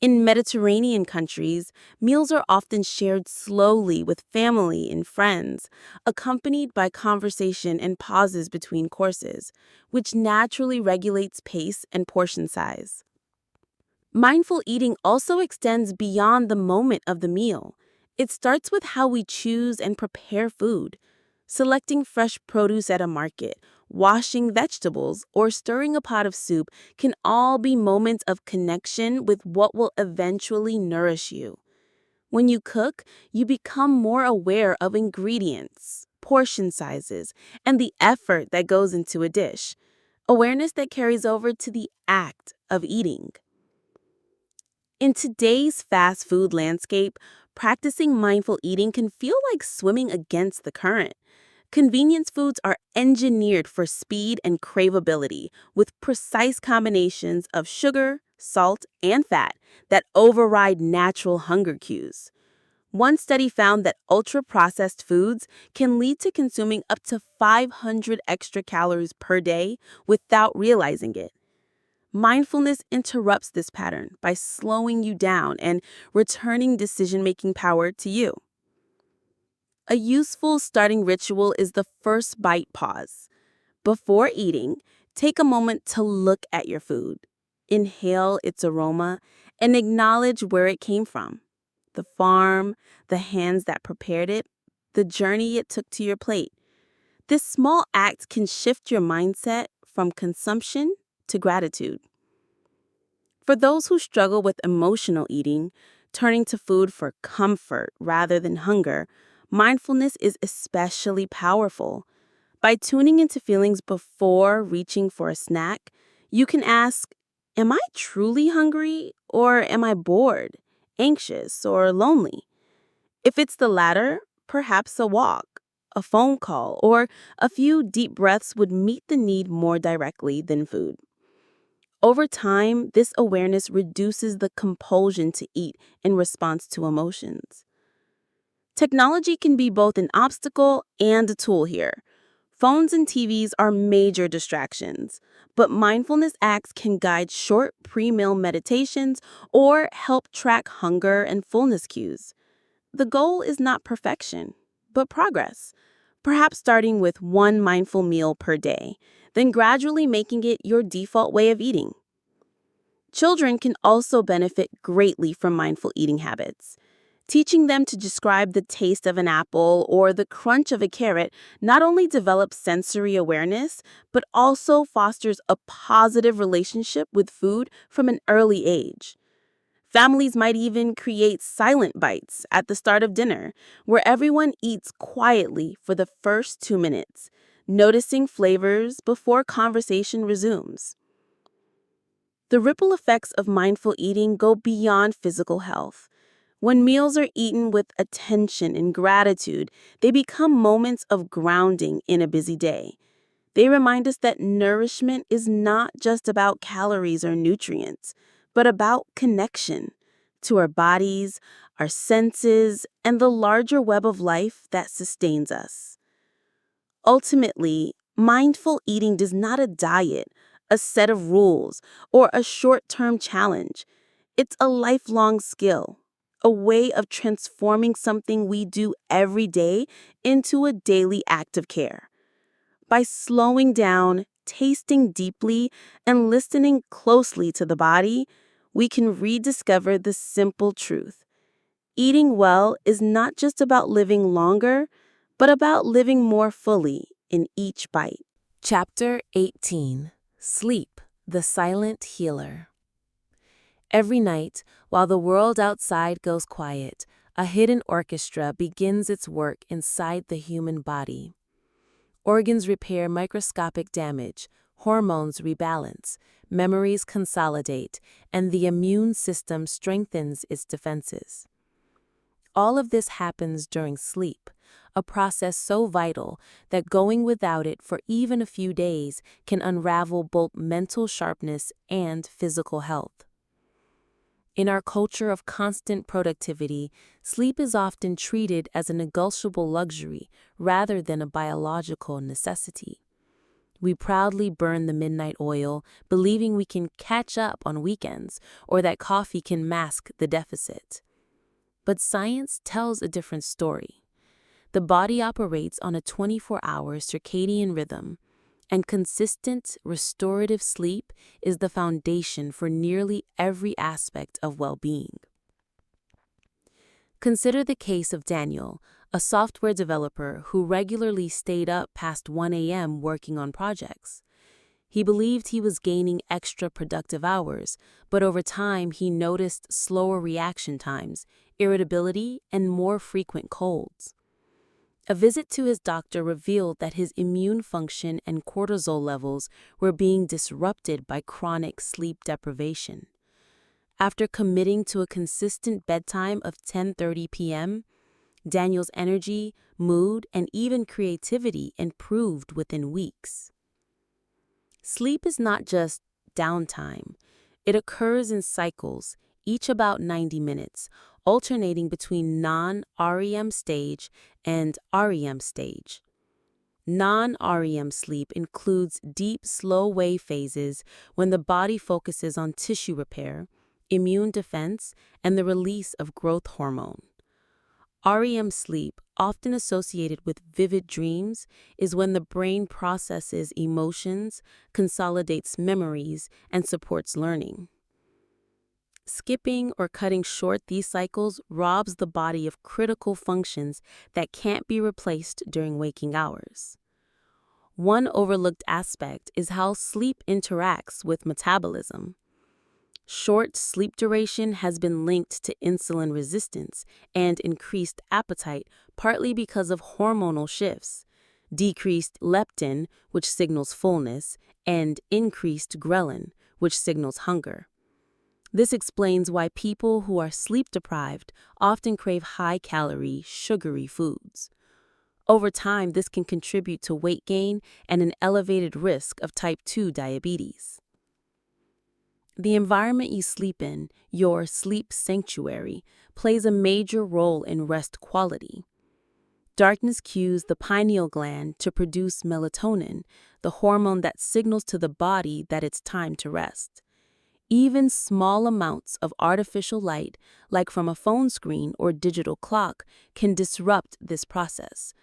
In Mediterranean countries, meals are often shared slowly with family and friends, accompanied by conversation and pauses between courses, which naturally regulates pace and portion size. Mindful eating also extends beyond the moment of the meal. It starts with how we choose and prepare food. Selecting fresh produce at a market, washing vegetables, or stirring a pot of soup can all be moments of connection with what will eventually nourish you. When you cook, you become more aware of ingredients, portion sizes, and the effort that goes into a dish. Awareness that carries over to the act of eating. In today's fast food landscape, practicing mindful eating can feel like swimming against the current. Convenience foods are engineered for speed and craveability with precise combinations of sugar, salt, and fat that override natural hunger cues. One study found that ultra-processed foods can lead to consuming up to 500 extra calories per day without realizing it. Mindfulness interrupts this pattern by slowing you down and returning decision-making power to you. A useful starting ritual is the first bite pause. Before eating, take a moment to look at your food. Inhale its aroma and acknowledge where it came from. The farm, the hands that prepared it, the journey it took to your plate. This small act can shift your mindset from consumption to gratitude. For those who struggle with emotional eating, turning to food for comfort rather than hunger, mindfulness is especially powerful. By tuning into feelings before reaching for a snack, you can ask, am I truly hungry, or am I bored, anxious, or lonely? If it's the latter, perhaps a walk, a phone call, or a few deep breaths would meet the need more directly than food. Over time, this awareness reduces the compulsion to eat in response to emotions. Technology can be both an obstacle and a tool here. Phones and TVs are major distractions, but mindfulness acts can guide short pre-meal meditations or help track hunger and fullness cues. The goal is not perfection, but progress. Perhaps starting with one mindful meal per day, then gradually making it your default way of eating. Children can also benefit greatly from mindful eating habits. Teaching them to describe the taste of an apple or the crunch of a carrot not only develops sensory awareness, but also fosters a positive relationship with food from an early age. Families might even create silent bites at the start of dinner, where everyone eats quietly for the first 2 minutes, noticing flavors before conversation resumes. The ripple effects of mindful eating go beyond physical health. When meals are eaten with attention and gratitude, they become moments of grounding in a busy day. They remind us that nourishment is not just about calories or nutrients, but about connection to our bodies, our senses, and the larger web of life that sustains us. Ultimately, mindful eating is not a diet, a set of rules, or a short-term challenge. It's a lifelong skill, a way of transforming something we do every day into a daily act of care. By slowing down, tasting deeply, and listening closely to the body, we can rediscover the simple truth. Eating well is not just about living longer, but about living more fully in each bite. Chapter 18. Sleep, the Silent Healer. Every night, while the world outside goes quiet, a hidden orchestra begins its work inside the human body. Organs repair microscopic damage, hormones rebalance, memories consolidate, and the immune system strengthens its defenses. All of this happens during sleep, a process so vital that going without it for even a few days can unravel both mental sharpness and physical health. In our culture of constant productivity, sleep is often treated as a negotiable luxury rather than a biological necessity. We proudly burn the midnight oil, believing we can catch up on weekends or that coffee can mask the deficit. But science tells a different story. The body operates on a 24-hour circadian rhythm, and consistent, restorative sleep is the foundation for nearly every aspect of well-being. Consider the case of Daniel, a software developer who regularly stayed up past 1 a.m. working on projects. He believed he was gaining extra productive hours, but over time he noticed slower reaction times, irritability, and more frequent colds. A visit to his doctor revealed that his immune function and cortisol levels were being disrupted by chronic sleep deprivation. After committing to a consistent bedtime of 10:30 p.m., Daniel's energy, mood, and even creativity improved within weeks. Sleep is not just downtime. It occurs in cycles, each about 90 minutes, alternating between non-REM stage and REM stage. Non-REM sleep includes deep, slow-wave phases when the body focuses on tissue repair, immune defense, and the release of growth hormone. REM sleep, often associated with vivid dreams, is when the brain processes emotions, consolidates memories, and supports learning. Skipping or cutting short these cycles robs the body of critical functions that can't be replaced during waking hours. One overlooked aspect is how sleep interacts with metabolism. Short sleep duration has been linked to insulin resistance and increased appetite, partly because of hormonal shifts, decreased leptin, which signals fullness, and increased ghrelin, which signals hunger. This explains why people who are sleep deprived often crave high-calorie, sugary foods. Over time, this can contribute to weight gain and an elevated risk of type 2 diabetes. The environment you sleep in, your sleep sanctuary, plays a major role in rest quality. Darkness cues the pineal gland to produce melatonin, the hormone that signals to the body that it's time to rest. Even small amounts of artificial light, like from a phone screen or digital clock, can disrupt this process.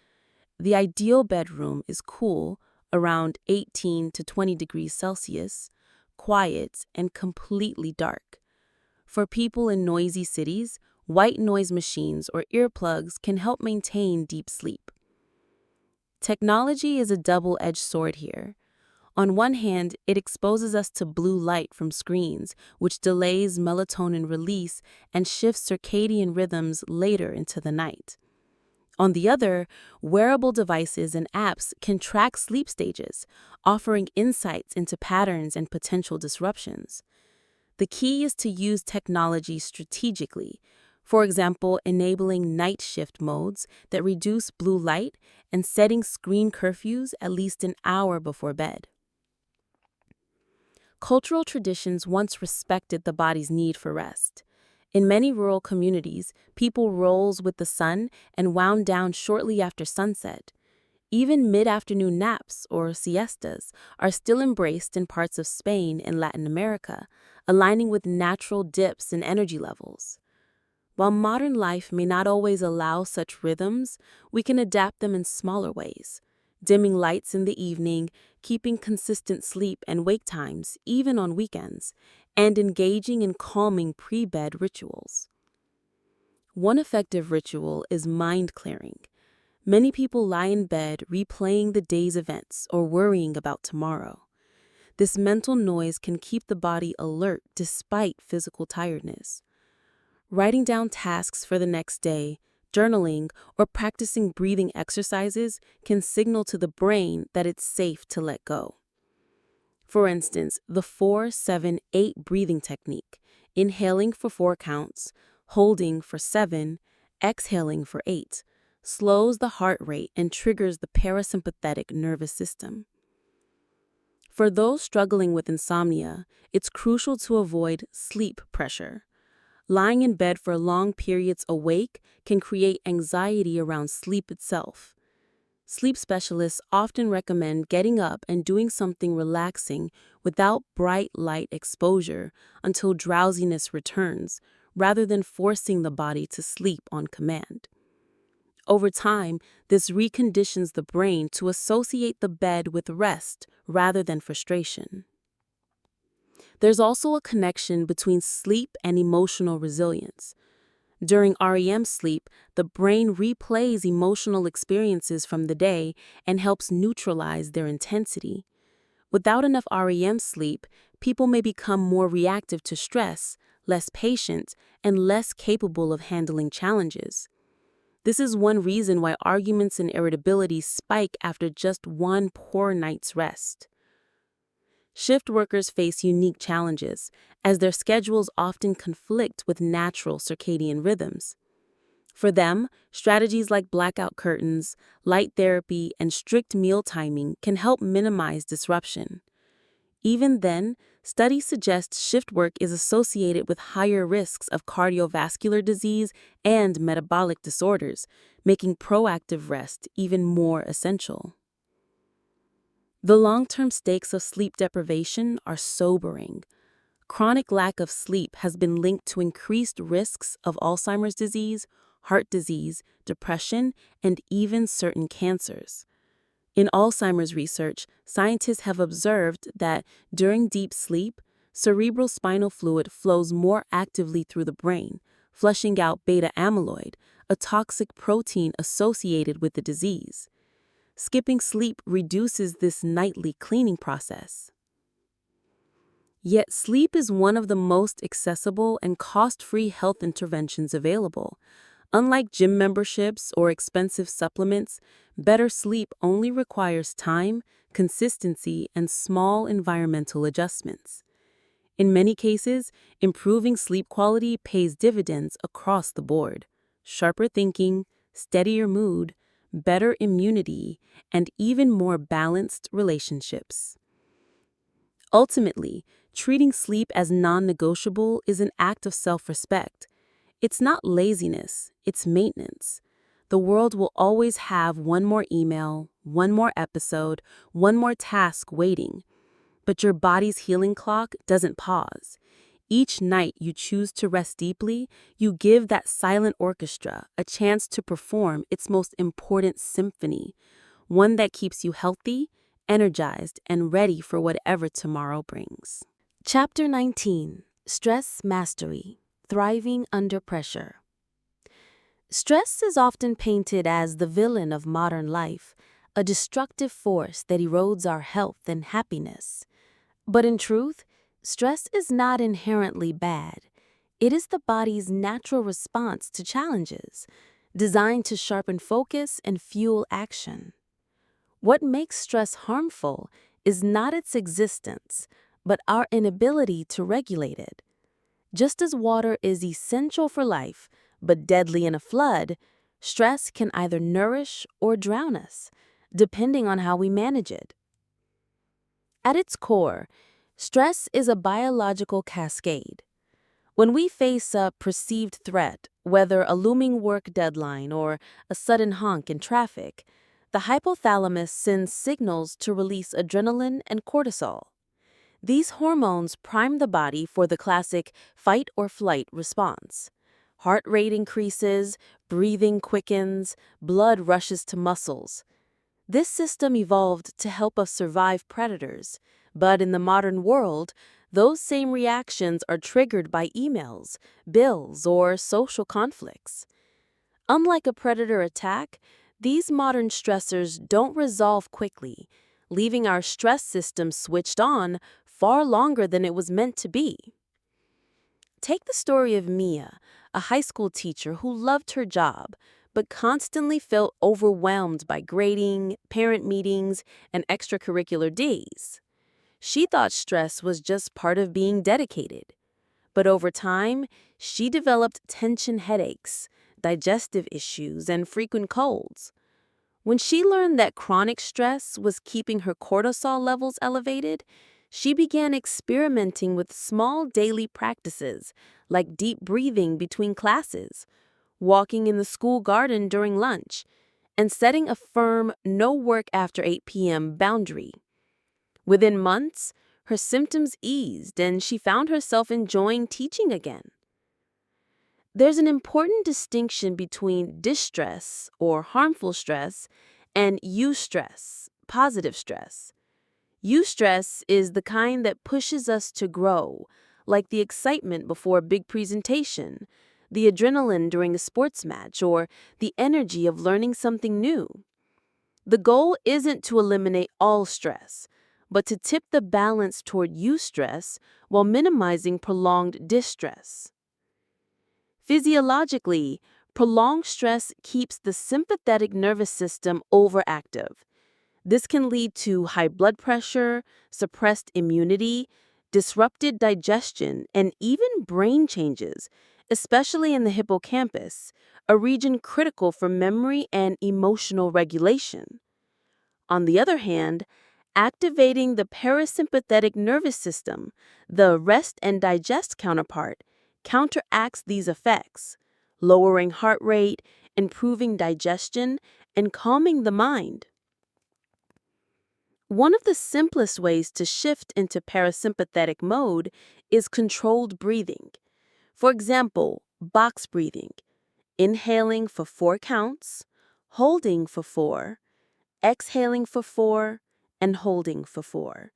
The ideal bedroom is cool, around 18 to 20 degrees Celsius, quiet, and completely dark. For people in noisy cities, white noise machines or earplugs can help maintain deep sleep. Technology is a double-edged sword here. On one hand, it exposes us to blue light from screens, which delays melatonin release and shifts circadian rhythms later into the night. On the other, wearable devices and apps can track sleep stages, offering insights into patterns and potential disruptions. The key is to use technology strategically, for example, enabling night shift modes that reduce blue light and setting screen curfews at least an hour before bed. Cultural traditions once respected the body's need for rest. In many rural communities, people rose with the sun and wound down shortly after sunset. Even mid-afternoon naps, or siestas, are still embraced in parts of Spain and Latin America, aligning with natural dips in energy levels. While modern life may not always allow such rhythms, we can adapt them in smaller ways, dimming lights in the evening, keeping consistent sleep and wake times, even on weekends, and engaging in calming pre-bed rituals. One effective ritual is mind clearing. Many people lie in bed replaying the day's events or worrying about tomorrow. This mental noise can keep the body alert despite physical tiredness. Writing down tasks for the next day, journaling, or practicing breathing exercises can signal to the brain that it's safe to let go. For instance, the 4-7-8 breathing technique, inhaling for 4 counts, holding for 7, exhaling for 8, slows the heart rate and triggers the parasympathetic nervous system. For those struggling with insomnia, it's crucial to avoid sleep pressure. Lying in bed for long periods awake can create anxiety around sleep itself. Sleep specialists often recommend getting up and doing something relaxing without bright light exposure until drowsiness returns, rather than forcing the body to sleep on command. Over time, this reconditions the brain to associate the bed with rest rather than frustration. There's also a connection between sleep and emotional resilience. During REM sleep, the brain replays emotional experiences from the day and helps neutralize their intensity. Without enough REM sleep, people may become more reactive to stress, less patient, and less capable of handling challenges. This is one reason why arguments and irritability spike after just one poor night's rest. Shift workers face unique challenges, as their schedules often conflict with natural circadian rhythms. For them, strategies like blackout curtains, light therapy, and strict meal timing can help minimize disruption. Even then, studies suggest shift work is associated with higher risks of cardiovascular disease and metabolic disorders, making proactive rest even more essential. The long-term stakes of sleep deprivation are sobering. Chronic lack of sleep has been linked to increased risks of Alzheimer's disease, heart disease, depression, and even certain cancers. In Alzheimer's research, scientists have observed that during deep sleep, Cerebral spinal fluid flows more actively through the brain, flushing out beta amyloid, a toxic protein associated with the disease. Skipping sleep reduces this nightly cleaning process. Yet sleep is one of the most accessible and cost-free health interventions available. Unlike gym memberships or expensive supplements, better sleep only requires time, consistency, and small environmental adjustments. In many cases, improving sleep quality pays dividends across the board. Sharper thinking, steadier mood, better immunity, and even more balanced relationships. Ultimately, treating sleep as non-negotiable is an act of self-respect. It's not laziness, it's maintenance. The world will always have one more email, one more episode, one more task waiting. But your body's healing clock doesn't pause. Each night you choose to rest deeply, you give that silent orchestra a chance to perform its most important symphony, one that keeps you healthy, energized, and ready for whatever tomorrow brings. Chapter 19. Stress Mastery. Thriving Under Pressure. Stress is often painted as the villain of modern life, a destructive force that erodes our health and happiness. But in truth, stress is not inherently bad. It is the body's natural response to challenges, designed to sharpen focus and fuel action. What makes stress harmful is not its existence, but our inability to regulate it. Just as water is essential for life, but deadly in a flood, stress can either nourish or drown us, depending on how we manage it. At its core, stress is a biological cascade. When we face a perceived threat, whether a looming work deadline or a sudden honk in traffic, the hypothalamus sends signals to release adrenaline and cortisol. These hormones prime the body for the classic fight or flight response. Heart rate increases, breathing quickens, blood rushes to muscles. This system evolved to help us survive predators, but in the modern world, those same reactions are triggered by emails, bills, or social conflicts. Unlike a predator attack, these modern stressors don't resolve quickly, leaving our stress system switched on far longer than it was meant to be. Take the story of Mia, a high school teacher who loved her job, but constantly felt overwhelmed by grading, parent meetings, and extracurricular days. She thought stress was just part of being dedicated. But over time, she developed tension headaches, digestive issues, and frequent colds. When she learned that chronic stress was keeping her cortisol levels elevated, she began experimenting with small daily practices like deep breathing between classes, walking in the school garden during lunch, and setting a firm no work after 8 p.m. boundary. Within months, her symptoms eased and she found herself enjoying teaching again. There's an important distinction between distress or harmful stress and eustress, positive stress. Eustress is the kind that pushes us to grow, like the excitement before a big presentation, the adrenaline during a sports match, or the energy of learning something new. The goal isn't to eliminate all stress, but to tip the balance toward eustress while minimizing prolonged distress. Physiologically, prolonged stress keeps the sympathetic nervous system overactive. This can lead to high blood pressure, suppressed immunity, disrupted digestion, and even brain changes, especially in the hippocampus, a region critical for memory and emotional regulation. On the other hand, activating the parasympathetic nervous system, the rest and digest counterpart, counteracts these effects, lowering heart rate, improving digestion, and calming the mind. One of the simplest ways to shift into parasympathetic mode is controlled breathing. For example, box breathing, inhaling for 4 counts, holding for 4, exhaling for 4, and holding for 4.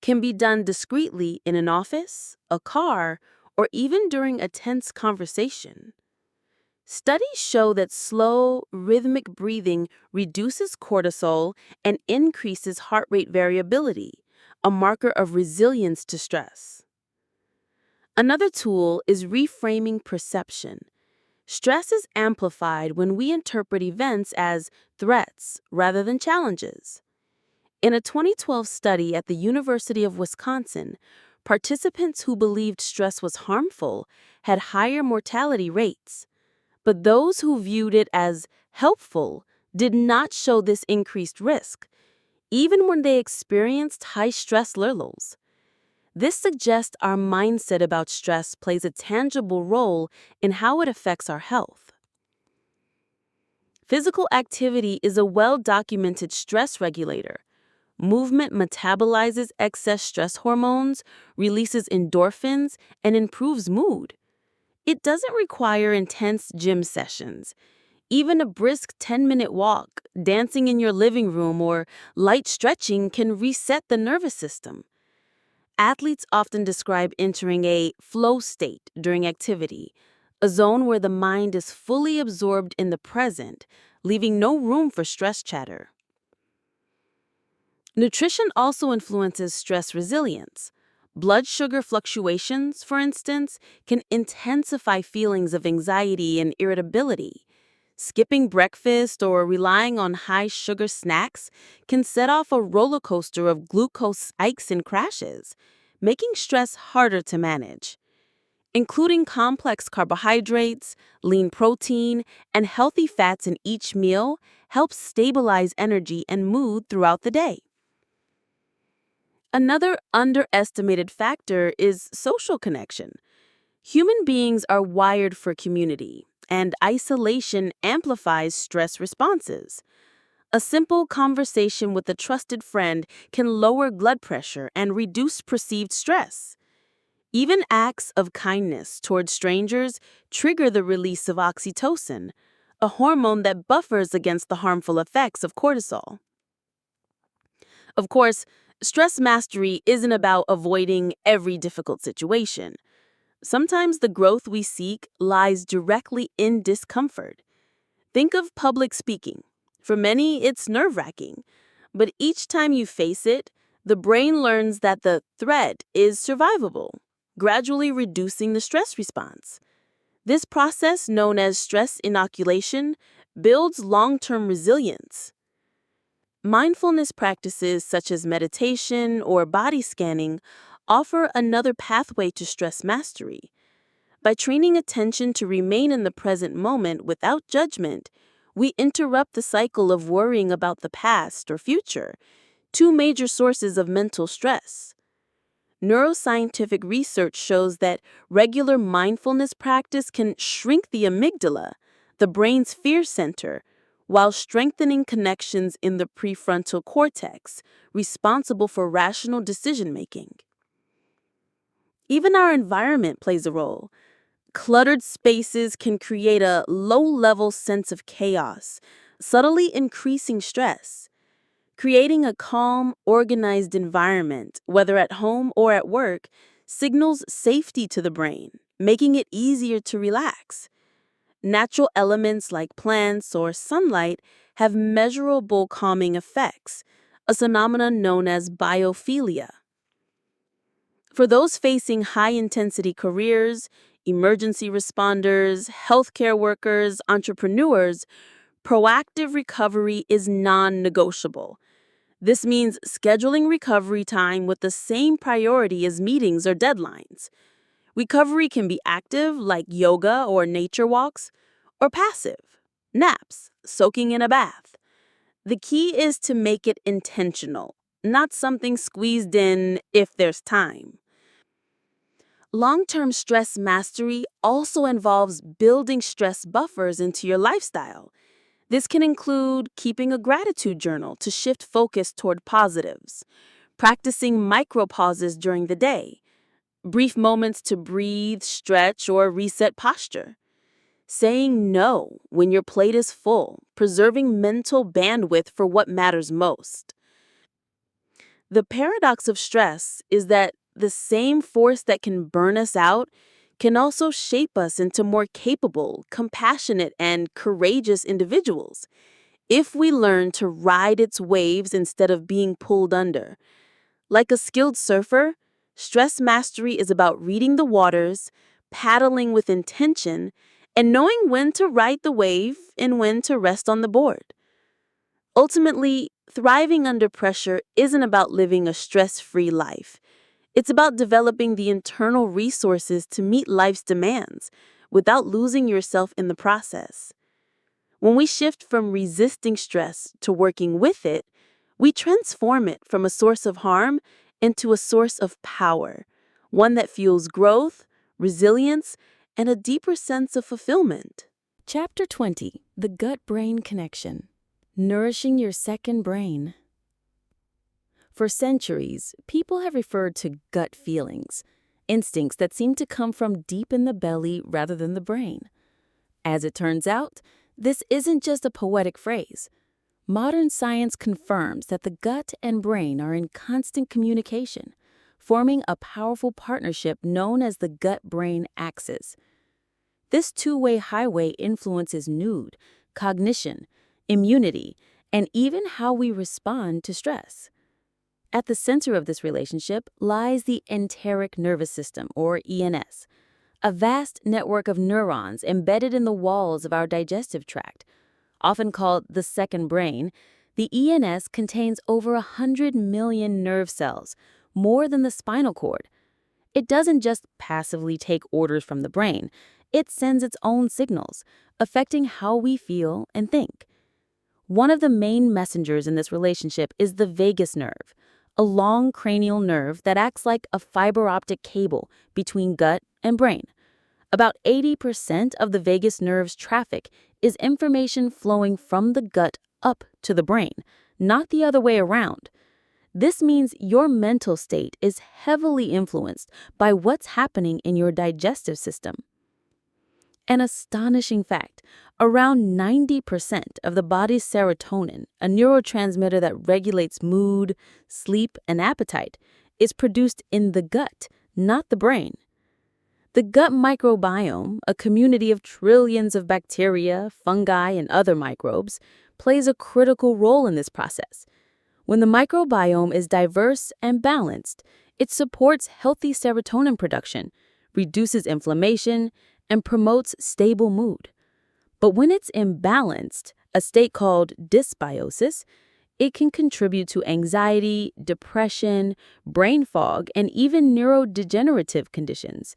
can be done discreetly in an office, a car, or even during a tense conversation. Studies show that slow, rhythmic breathing reduces cortisol and increases heart rate variability, a marker of resilience to stress. Another tool is reframing perception. Stress is amplified when we interpret events as threats rather than challenges. In a 2012 study at the University of Wisconsin, participants who believed stress was harmful had higher mortality rates, but those who viewed it as helpful did not show this increased risk, even when they experienced high stress levels. This suggests our mindset about stress plays a tangible role in how it affects our health. Physical activity is a well-documented stress regulator. Movement metabolizes excess stress hormones, releases endorphins, and improves mood. It doesn't require intense gym sessions. Even a brisk 10-minute walk, dancing in your living room, or light stretching can reset the nervous system. Athletes often describe entering a flow state during activity, a zone where the mind is fully absorbed in the present, leaving no room for stress chatter. Nutrition also influences stress resilience. Blood sugar fluctuations, for instance, can intensify feelings of anxiety and irritability. Skipping breakfast or relying on high-sugar snacks can set off a roller coaster of glucose spikes and crashes, making stress harder to manage. Including complex carbohydrates, lean protein, and healthy fats in each meal helps stabilize energy and mood throughout the day. Another underestimated factor is social connection. Human beings are wired for community, and isolation amplifies stress responses. A simple conversation with a trusted friend can lower blood pressure and reduce perceived stress. Even acts of kindness towards strangers trigger the release of oxytocin, a hormone that buffers against the harmful effects of cortisol. Of course, stress mastery isn't about avoiding every difficult situation. Sometimes the growth we seek lies directly in discomfort. Think of public speaking. For many, it's nerve-wracking. But each time you face it, the brain learns that the threat is survivable, gradually reducing the stress response. This process, known as stress inoculation, builds long-term resilience. Mindfulness practices such as meditation or body scanning offer another pathway to stress mastery. By training attention to remain in the present moment without judgment, we interrupt the cycle of worrying about the past or future, two major sources of mental stress. Neuroscientific research shows that regular mindfulness practice can shrink the amygdala, the brain's fear center, while strengthening connections in the prefrontal cortex, responsible for rational decision-making. Even our environment plays a role. Cluttered spaces can create a low-level sense of chaos, subtly increasing stress. Creating a calm, organized environment, whether at home or at work, signals safety to the brain, making it easier to relax. Natural elements like plants or sunlight have measurable calming effects, a phenomenon known as biophilia. For those facing high-intensity careers, emergency responders, healthcare workers, entrepreneurs, proactive recovery is non-negotiable. This means scheduling recovery time with the same priority as meetings or deadlines. Recovery can be active, like yoga or nature walks, or passive, naps, soaking in a bath. The key is to make it intentional, not something squeezed in if there's time. Long-term stress mastery also involves building stress buffers into your lifestyle. This can include keeping a gratitude journal to shift focus toward positives, practicing micro-pauses during the day, brief moments to breathe, stretch, or reset posture, saying no when your plate is full, preserving mental bandwidth for what matters most. The paradox of stress is that the same force that can burn us out can also shape us into more capable, compassionate, and courageous individuals if we learn to ride its waves instead of being pulled under. Like a skilled surfer, stress mastery is about reading the waters, paddling with intention, and knowing when to ride the wave and when to rest on the board. Ultimately, thriving under pressure isn't about living a stress-free life. It's about developing the internal resources to meet life's demands without losing yourself in the process. When we shift from resisting stress to working with it, we transform it from a source of harm into a source of power, one that fuels growth, resilience, and a deeper sense of fulfillment. Chapter 20, The Gut-Brain Connection. Nourishing your second brain. For centuries, people have referred to gut feelings, instincts that seem to come from deep in the belly rather than the brain. As it turns out, this isn't just a poetic phrase. Modern science confirms that the gut and brain are in constant communication, forming a powerful partnership known as the gut-brain axis. This two-way highway influences mood, cognition, immunity, and even how we respond to stress. At the center of this relationship lies the enteric nervous system, or ENS, a vast network of neurons embedded in the walls of our digestive tract. Often called the second brain, the ENS contains over 100 million nerve cells, more than the spinal cord. It doesn't just passively take orders from the brain, it sends its own signals, affecting how we feel and think. One of the main messengers in this relationship is the vagus nerve, a long cranial nerve that acts like a fiber optic cable between gut and brain. About 80% of the vagus nerve's traffic is information flowing from the gut up to the brain, not the other way around. This means your mental state is heavily influenced by what's happening in your digestive system. An astonishing fact, around 90% of the body's serotonin, a neurotransmitter that regulates mood, sleep, and appetite, is produced in the gut, not the brain. The gut microbiome, a community of trillions of bacteria, fungi, and other microbes, plays a critical role in this process. When the microbiome is diverse and balanced, it supports healthy serotonin production, reduces inflammation, and promotes stable mood. But when it's imbalanced, a state called dysbiosis, it can contribute to anxiety, depression, brain fog, and even neurodegenerative conditions.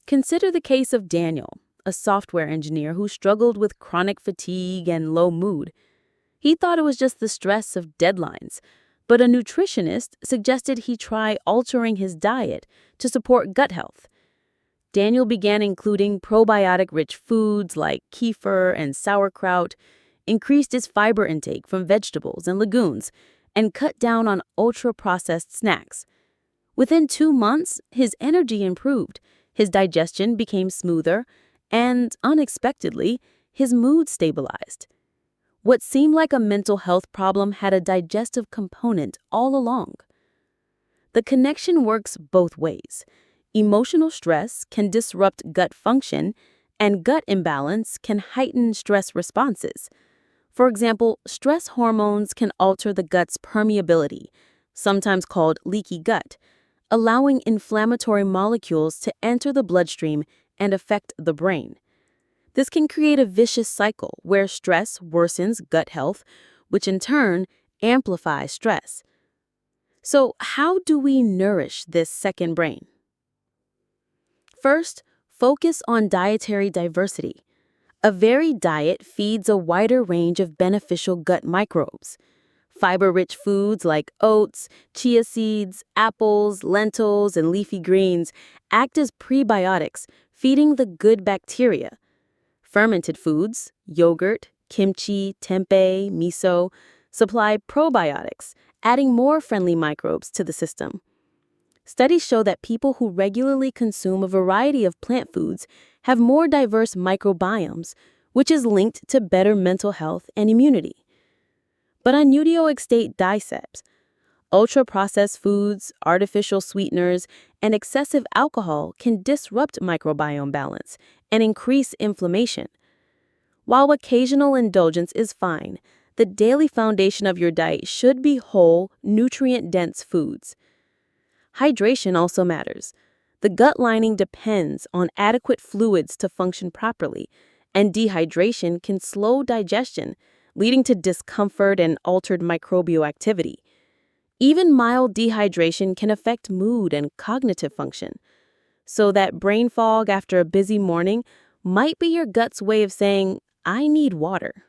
Consider the case of Daniel, a software engineer who struggled with chronic fatigue and low mood. He thought it was just the stress of deadlines, but a nutritionist suggested he try altering his diet to support gut health. Daniel began including probiotic-rich foods like kefir and sauerkraut, increased his fiber intake from vegetables and legumes, and cut down on ultra-processed snacks. Within 2 months, his energy improved, his digestion became smoother, and, unexpectedly, his mood stabilized. What seemed like a mental health problem had a digestive component all along. The connection works both ways. Emotional stress can disrupt gut function, and gut imbalance can heighten stress responses. For example, stress hormones can alter the gut's permeability, sometimes called leaky gut, allowing inflammatory molecules to enter the bloodstream and affect the brain. This can create a vicious cycle where stress worsens gut health, which in turn amplifies stress. So, how do we nourish this second brain? First, focus on dietary diversity. A varied diet feeds a wider range of beneficial gut microbes. Fiber-rich foods like oats, chia seeds, apples, lentils, and leafy greens act as prebiotics, feeding the good bacteria. Fermented foods, yogurt, kimchi, tempeh, miso, supply probiotics, adding more friendly microbes to the system. Studies show that people who regularly consume a variety of plant foods have more diverse microbiomes, which is linked to better mental health and immunity. But on Nudioxtate diceps, Ultra-processed foods, artificial sweeteners, and excessive alcohol can disrupt microbiome balance and increase inflammation. While occasional indulgence is fine, the daily foundation of your diet should be whole, nutrient-dense foods. Hydration also matters. The gut lining depends on adequate fluids to function properly, and dehydration can slow digestion, leading to discomfort and altered microbial activity. Even mild dehydration can affect mood and cognitive function. So that brain fog after a busy morning might be your gut's way of saying, I need water.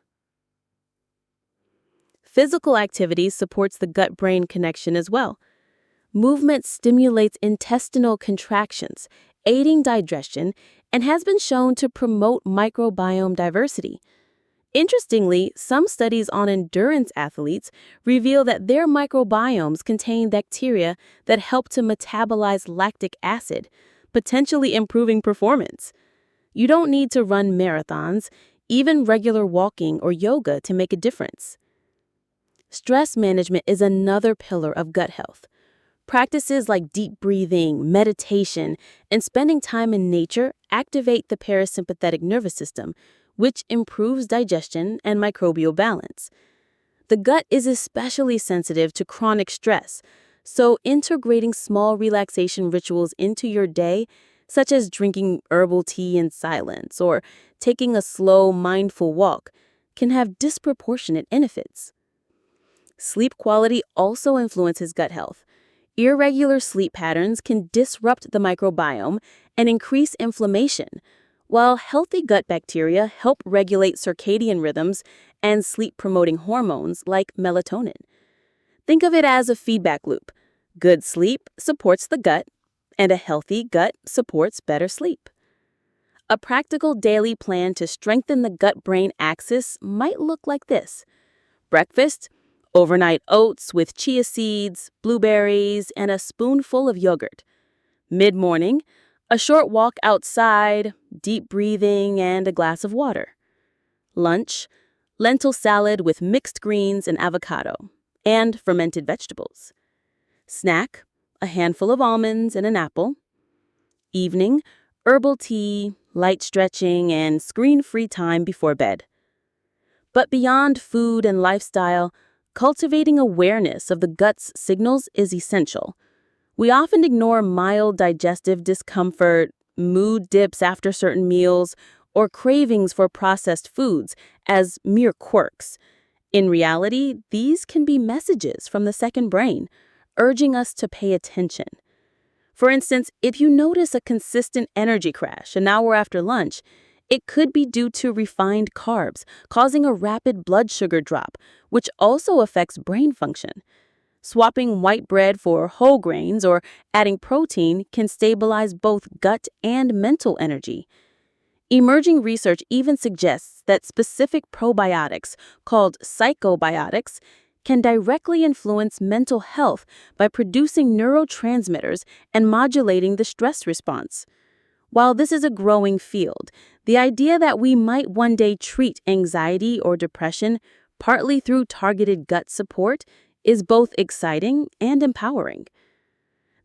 Physical activity supports the gut-brain connection as well. Movement stimulates intestinal contractions, aiding digestion, and has been shown to promote microbiome diversity. Interestingly, some studies on endurance athletes reveal that their microbiomes contain bacteria that help to metabolize lactic acid, potentially improving performance. You don't need to run marathons, even regular walking or yoga to make a difference. Stress management is another pillar of gut health. Practices like deep breathing, meditation, and spending time in nature activate the parasympathetic nervous system, which improves digestion and microbial balance. The gut is especially sensitive to chronic stress, so integrating small relaxation rituals into your day, such as drinking herbal tea in silence or taking a slow, mindful walk, can have disproportionate benefits. Sleep quality also influences gut health. Irregular sleep patterns can disrupt the microbiome and increase inflammation, while healthy gut bacteria help regulate circadian rhythms and sleep-promoting hormones like melatonin. Think of it as a feedback loop. Good sleep supports the gut, and a healthy gut supports better sleep. A practical daily plan to strengthen the gut-brain axis might look like this. Breakfast: overnight oats with chia seeds, blueberries, and a spoonful of yogurt. Mid-morning: a short walk outside, deep breathing, and a glass of water. Lunch: lentil salad with mixed greens and avocado, and fermented vegetables. Snack: a handful of almonds and an apple. Evening: herbal tea, light stretching, and screen-free time before bed. But beyond food and lifestyle, cultivating awareness of the gut's signals is essential. We often ignore mild digestive discomfort, mood dips after certain meals, or cravings for processed foods as mere quirks. In reality, these can be messages from the second brain, urging us to pay attention. For instance, if you notice a consistent energy crash an hour after lunch, it could be due to refined carbs, causing a rapid blood sugar drop, which also affects brain function. Swapping white bread for whole grains or adding protein can stabilize both gut and mental energy. Emerging research even suggests that specific probiotics, called psychobiotics, can directly influence mental health by producing neurotransmitters and modulating the stress response. While this is a growing field, the idea that we might one day treat anxiety or depression partly through targeted gut support is both exciting and empowering.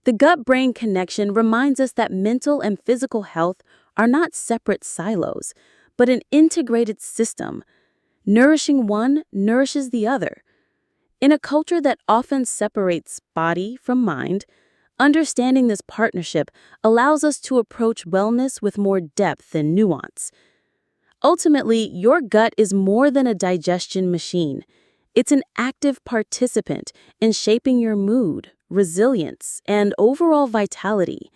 The gut-brain connection reminds us that mental and physical health are not separate silos, but an integrated system. Nourishing one nourishes the other. In a culture that often separates body from mind, understanding this partnership allows us to approach wellness with more depth and nuance. Ultimately, your gut is more than a digestion machine. It's an active participant in shaping your mood, resilience, and overall vitality.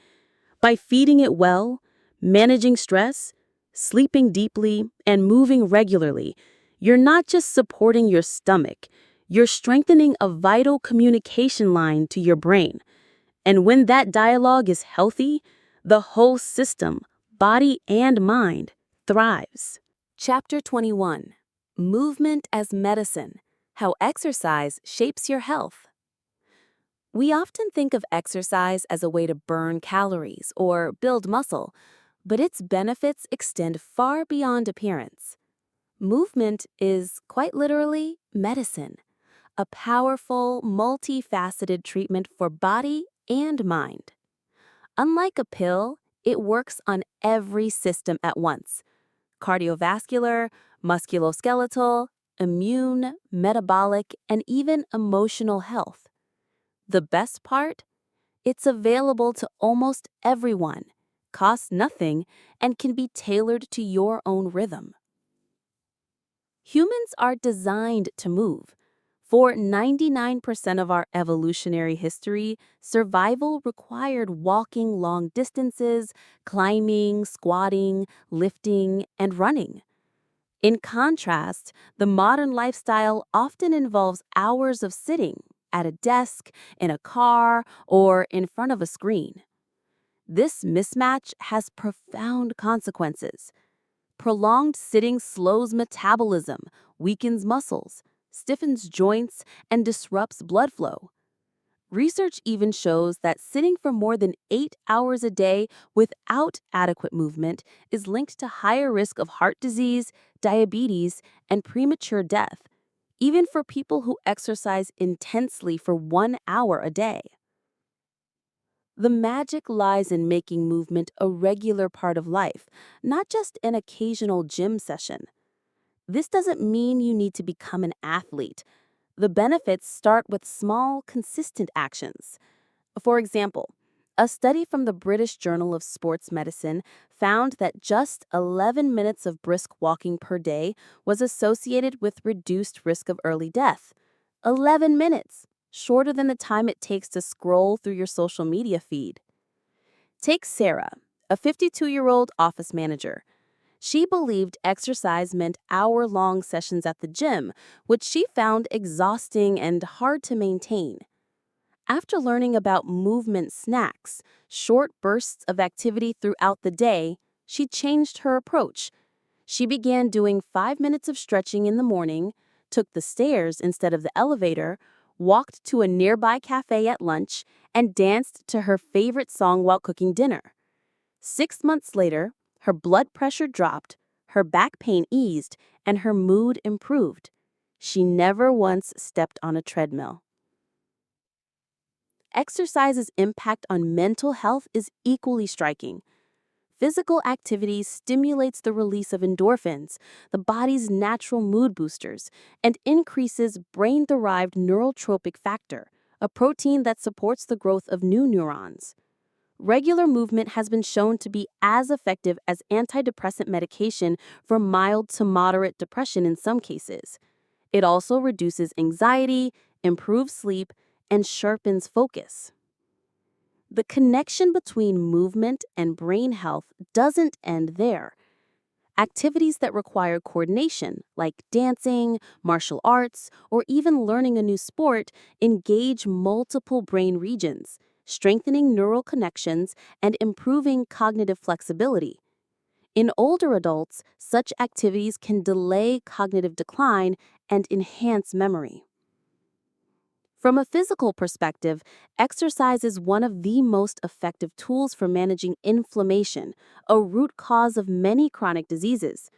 By feeding it well, managing stress, sleeping deeply, and moving regularly, you're not just supporting your stomach, you're strengthening a vital communication line to your brain. And when that dialogue is healthy, the whole system, body and mind, thrives. Chapter 21: Movement as Medicine: How Exercise Shapes Your Health. We often think of exercise as a way to burn calories or build muscle, but its benefits extend far beyond appearance. Movement is, quite literally, medicine, a powerful, multifaceted treatment for body and mind. Unlike a pill, it works on every system at once: cardiovascular, musculoskeletal, immune, metabolic, and even emotional health. The best part? It's available to almost everyone, costs nothing, and can be tailored to your own rhythm. Humans are designed to move. For 99% of our evolutionary history, survival required walking long distances, climbing, squatting, lifting, and running. In contrast, the modern lifestyle often involves hours of sitting at a desk, in a car, or in front of a screen. This mismatch has profound consequences. Prolonged sitting slows metabolism, weakens muscles, stiffens joints, and disrupts blood flow. Research even shows that sitting for more than 8 hours a day without adequate movement is linked to higher risk of heart disease, diabetes, and premature death, even for people who exercise intensely for 1 hour a day. The magic lies in making movement a regular part of life, not just an occasional gym session. This doesn't mean you need to become an athlete. The benefits start with small, consistent actions. For example, a study from the British Journal of Sports Medicine found that just 11 minutes of brisk walking per day was associated with reduced risk of early death. 11 minutes, shorter than the time it takes to scroll through your social media feed. Take Sarah, a 52-year-old office manager. She believed exercise meant hour-long sessions at the gym, which she found exhausting and hard to maintain. After learning about movement snacks, short bursts of activity throughout the day, she changed her approach. She began doing 5 minutes of stretching in the morning, took the stairs instead of the elevator, walked to a nearby cafe at lunch, and danced to her favorite song while cooking dinner. 6 months later, her blood pressure dropped, her back pain eased, and her mood improved. She never once stepped on a treadmill. Exercise's impact on mental health is equally striking. Physical activity stimulates the release of endorphins, the body's natural mood boosters, and increases brain-derived neurotrophic factor, a protein that supports the growth of new neurons. Regular movement has been shown to be as effective as antidepressant medication for mild to moderate depression in some cases. It also reduces anxiety, improves sleep, and sharpens focus. The connection between movement and brain health doesn't end there. Activities that require coordination, like dancing, martial arts, or even learning a new sport, engage multiple brain regions, strengthening neural connections and improving cognitive flexibility. In older adults, such activities can delay cognitive decline and enhance memory. From a physical perspective, exercise is one of the most effective tools for managing inflammation, a root cause of many chronic diseases.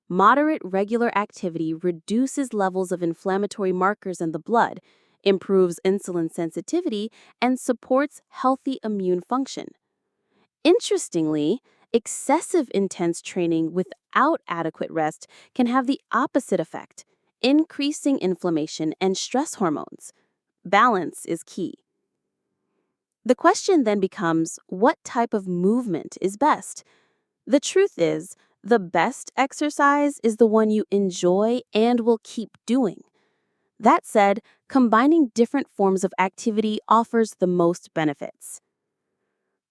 Moderate regular activity reduces levels of inflammatory markers in the blood, improves insulin sensitivity, and supports healthy immune function. Interestingly, excessive intense training without adequate rest can have the opposite effect, increasing inflammation and stress hormones. Balance is key. The question then becomes, what type of movement is best? The truth is, the best exercise is the one you enjoy and will keep doing. That said, combining different forms of activity offers the most benefits.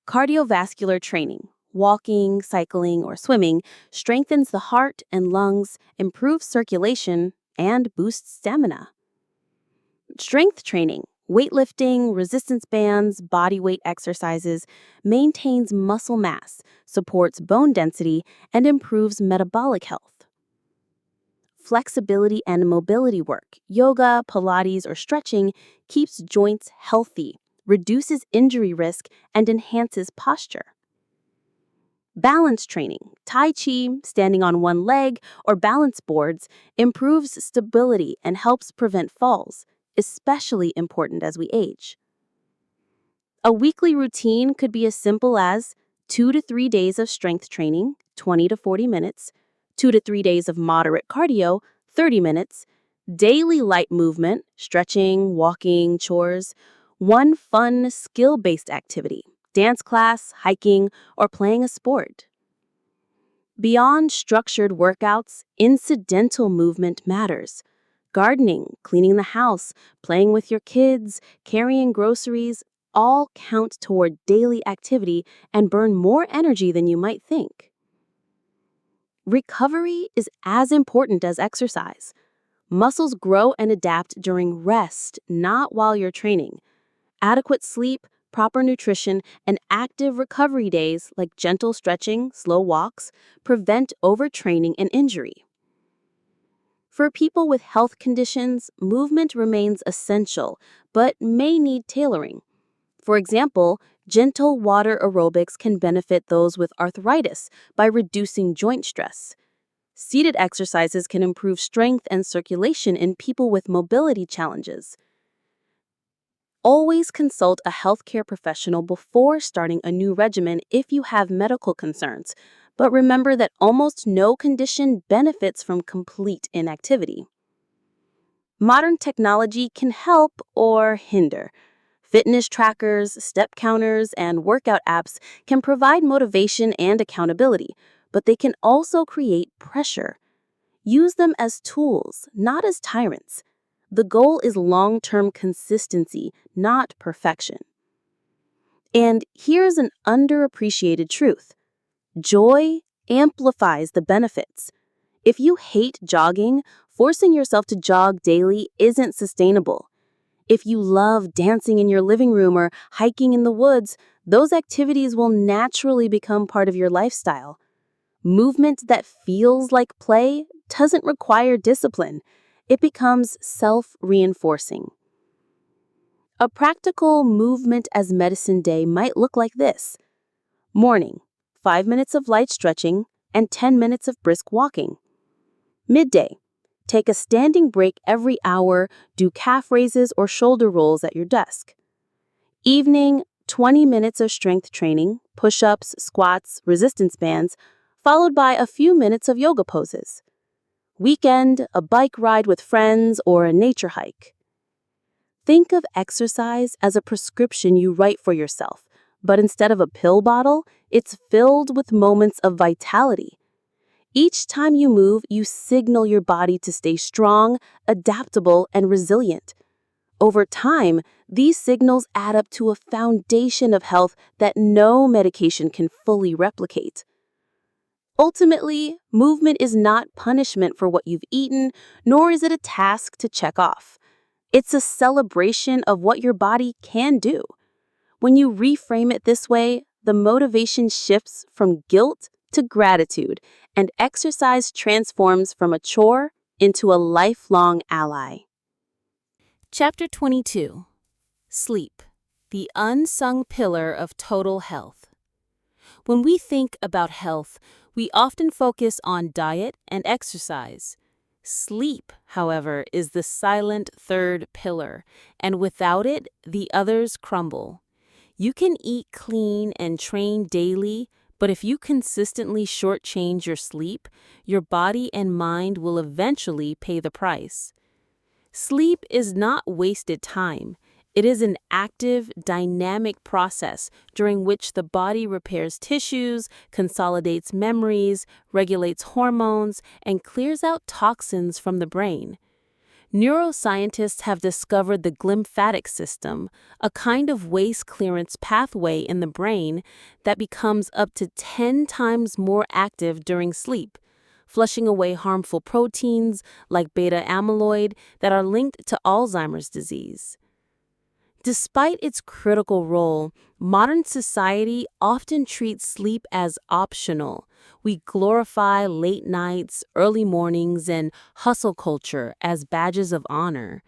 Cardiovascular training, walking, cycling, or swimming, strengthens the heart and lungs, improves circulation, and boosts stamina. Strength training, weightlifting, resistance bands, body weight exercises, maintains muscle mass, supports bone density, and improves metabolic health. Flexibility and mobility work, yoga, Pilates, or stretching, keeps joints healthy, reduces injury risk, and enhances posture. Balance training, Tai Chi, standing on one leg, or balance boards, improves stability and helps prevent falls. especially important as we age. A weekly routine could be as simple as 2 to 3 days of strength training, 20 to 40 minutes, 2 to 3 days of moderate cardio, 30 minutes, daily light movement, stretching, walking, chores, one fun skill-based activity, dance class, hiking, or playing a sport. Beyond structured workouts, incidental movement matters. Gardening, cleaning the house, playing with your kids, carrying groceries, all count toward daily activity and burn more energy than you might think. Recovery is as important as exercise. Muscles grow and adapt during rest, not while you're training. Adequate sleep, proper nutrition, and active recovery days like gentle stretching, slow walks, prevent overtraining and injury. For people with health conditions, movement remains essential, but may need tailoring. For example, gentle water aerobics can benefit those with arthritis by reducing joint stress. Seated exercises can improve strength and circulation in people with mobility challenges. Always consult a healthcare professional before starting a new regimen if you have medical concerns, but remember that almost no condition benefits from complete inactivity. Modern technology can help or hinder. Fitness trackers, step counters, and workout apps can provide motivation and accountability, but they can also create pressure. Use them as tools, not as tyrants. The goal is long-term consistency, not perfection. And here's an underappreciated truth. Joy amplifies the benefits. If you hate jogging, forcing yourself to jog daily isn't sustainable. If you love dancing in your living room or hiking in the woods, those activities will naturally become part of your lifestyle. Movement that feels like play doesn't require discipline. It becomes self-reinforcing. A practical movement as medicine day might look like this. Morning, 5 minutes of light stretching and 10 minutes of brisk walking. Midday, take a standing break every hour, do calf raises or shoulder rolls at your desk. Evening, 20 minutes of strength training, push-ups, squats, resistance bands, followed by a few minutes of yoga poses. Weekend, a bike ride with friends or a nature hike. Think of exercise as a prescription you write for yourself, but instead of a pill bottle, it's filled with moments of vitality. Each time you move, you signal your body to stay strong, adaptable, and resilient. Over time, these signals add up to a foundation of health that no medication can fully replicate. Ultimately, movement is not punishment for what you've eaten, nor is it a task to check off. It's a celebration of what your body can do. When you reframe it this way, the motivation shifts from guilt to gratitude, and exercise transforms from a chore into a lifelong ally. Chapter 22. Sleep, the unsung pillar of total health. When we think about health, we often focus on diet and exercise. Sleep, however, is the silent third pillar, and without it, the others crumble. You can eat clean and train daily, but if you consistently shortchange your sleep, your body and mind will eventually pay the price. Sleep is not wasted time. It is an active, dynamic process during which the body repairs tissues, consolidates memories, regulates hormones, and clears out toxins from the brain. Neuroscientists have discovered the glymphatic system, a kind of waste clearance pathway in the brain that becomes up to 10 times more active during sleep, flushing away harmful proteins like beta amyloid that are linked to Alzheimer's disease. Despite its critical role, modern society often treats sleep as optional. We glorify late nights, early mornings, and hustle culture as badges of honor.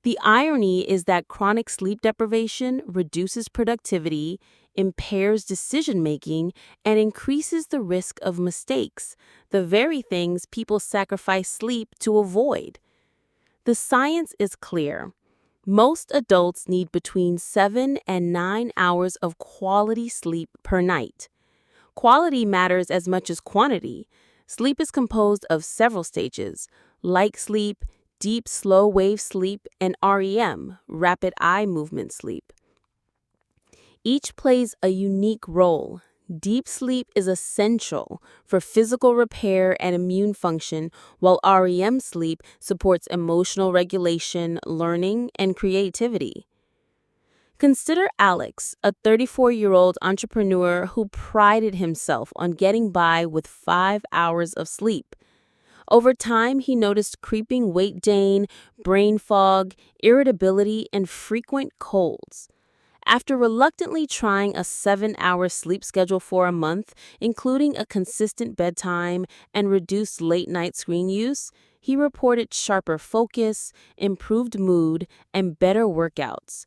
The irony is that chronic sleep deprivation reduces productivity, impairs decision-making, and increases the risk of mistakes, the very things people sacrifice sleep to avoid. The science is clear. Most adults need between 7 and 9 hours of quality sleep per night. Quality matters as much as quantity. Sleep is composed of several stages: light sleep, deep slow wave sleep, and REM, rapid eye movement sleep. Each plays a unique role. Deep sleep is essential for physical repair and immune function, while REM sleep supports emotional regulation, learning, and creativity. Consider Alex, a 34-year-old entrepreneur who prided himself on getting by with 5 hours of sleep. Over time, he noticed creeping weight gain, brain fog, irritability, and frequent colds. After reluctantly trying a 7-hour sleep schedule for a month, including a consistent bedtime and reduced late-night screen use, he reported sharper focus, improved mood, and better workouts.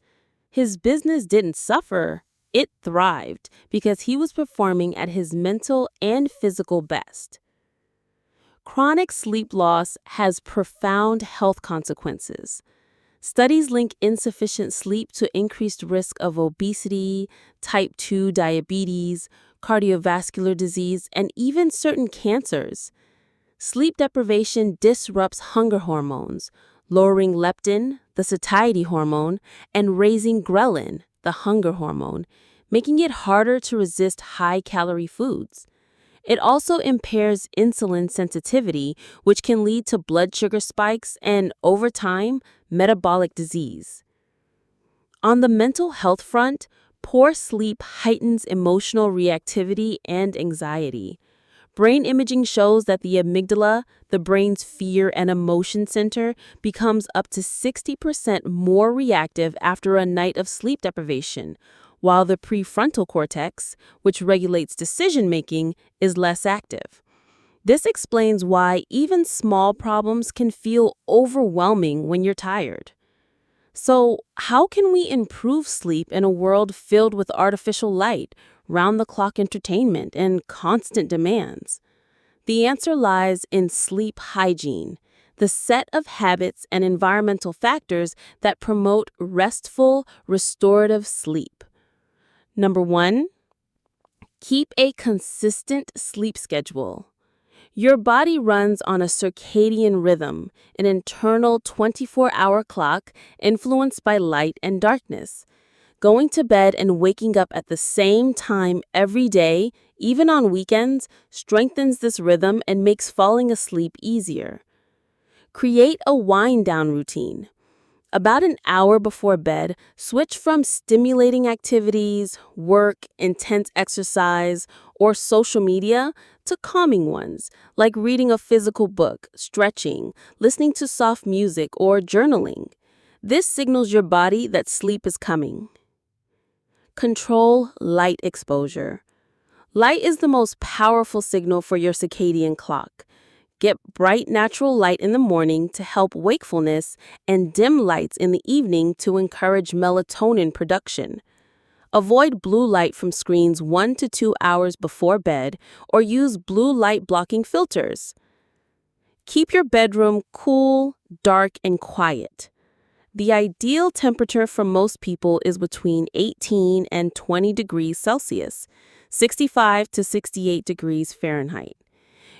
His business didn't suffer, it thrived because he was performing at his mental and physical best. Chronic sleep loss has profound health consequences. Studies link insufficient sleep to increased risk of obesity, type 2 diabetes, cardiovascular disease, and even certain cancers. Sleep deprivation disrupts hunger hormones, lowering leptin, the satiety hormone, and raising ghrelin, the hunger hormone, making it harder to resist high-calorie foods. It also impairs insulin sensitivity, which can lead to blood sugar spikes and, over time, metabolic disease. On the mental health front, poor sleep heightens emotional reactivity and anxiety. Brain imaging shows that the amygdala, the brain's fear and emotion center, becomes up to 60% more reactive after a night of sleep deprivation, while the prefrontal cortex, which regulates decision-making, is less active. This explains why even small problems can feel overwhelming when you're tired. So, how can we improve sleep in a world filled with artificial light, round-the-clock entertainment, and constant demands? The answer lies in sleep hygiene, the set of habits and environmental factors that promote restful, restorative sleep. Number 1, keep a consistent sleep schedule. Your body runs on a circadian rhythm, an internal 24-hour clock influenced by light and darkness. Going to bed and waking up at the same time every day, even on weekends, strengthens this rhythm and makes falling asleep easier. Create a wind-down routine. About an hour before bed, switch from stimulating activities, work, intense exercise, or social media to calming ones, like reading a physical book, stretching, listening to soft music, or journaling. This signals your body that sleep is coming. Control light exposure. Light is the most powerful signal for your circadian clock. Get bright natural light in the morning to help wakefulness and dim lights in the evening to encourage melatonin production. Avoid blue light from screens 1 to 2 hours before bed or use blue light blocking filters. Keep your bedroom cool, dark, and quiet. The ideal temperature for most people is between 18 and 20 degrees Celsius, 65 to 68 degrees Fahrenheit.